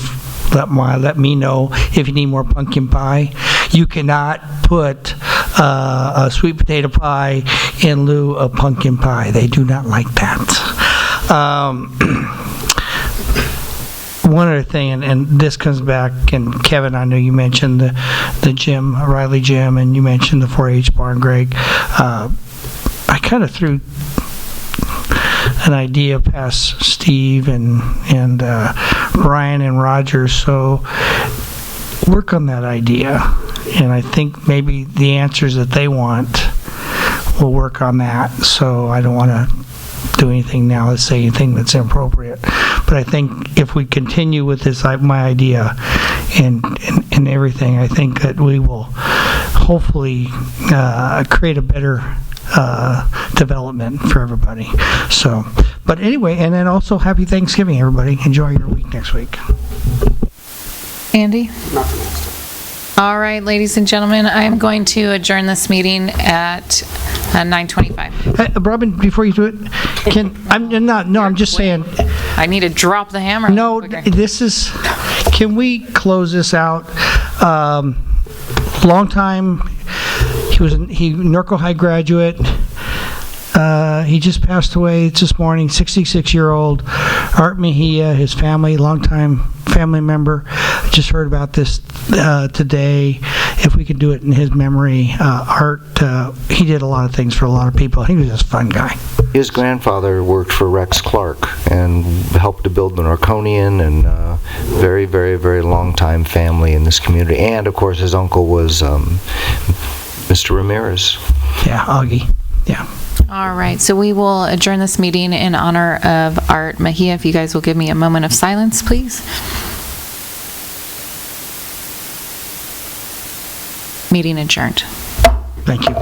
let me know if you need more pumpkin pie. You cannot put a sweet potato pie in lieu of pumpkin pie. They do not like that. One other thing, and this comes back, and Kevin, I know you mentioned the gym, Riley Gym, and you mentioned the 4-H barn, Greg. I kind of threw an idea past Steve and Brian and Roger, so work on that idea. And I think maybe the answers that they want will work on that. So I don't want to do anything now to say anything that's inappropriate. But I think if we continue with this, my idea and everything, I think that we will hopefully create a better development for everybody. So, but anyway, and then also happy Thanksgiving, everybody. Enjoy your week next week. Andy? All right, ladies and gentlemen, I am going to adjourn this meeting at 9:25. Robin, before you do it, I'm just saying. I need to drop the hammer. No, can we close this out? Long time, he Norco High graduate. He just passed away this morning, 66-year-old Art Mejia, his family, longtime family member. Just heard about this today. If we could do it in his memory, Art, he did a lot of things for a lot of people. He was just a fun guy. His grandfather worked for Rex Clark and helped to build the Norconian, and very, very, very long-time family in this community. And, of course, his uncle was Mr. Ramirez. Yeah, Augie. Yeah. All right, so we will adjourn this meeting in honor of Art Mejia. If you guys will give me a moment of silence, please. Meeting adjourned. Thank you.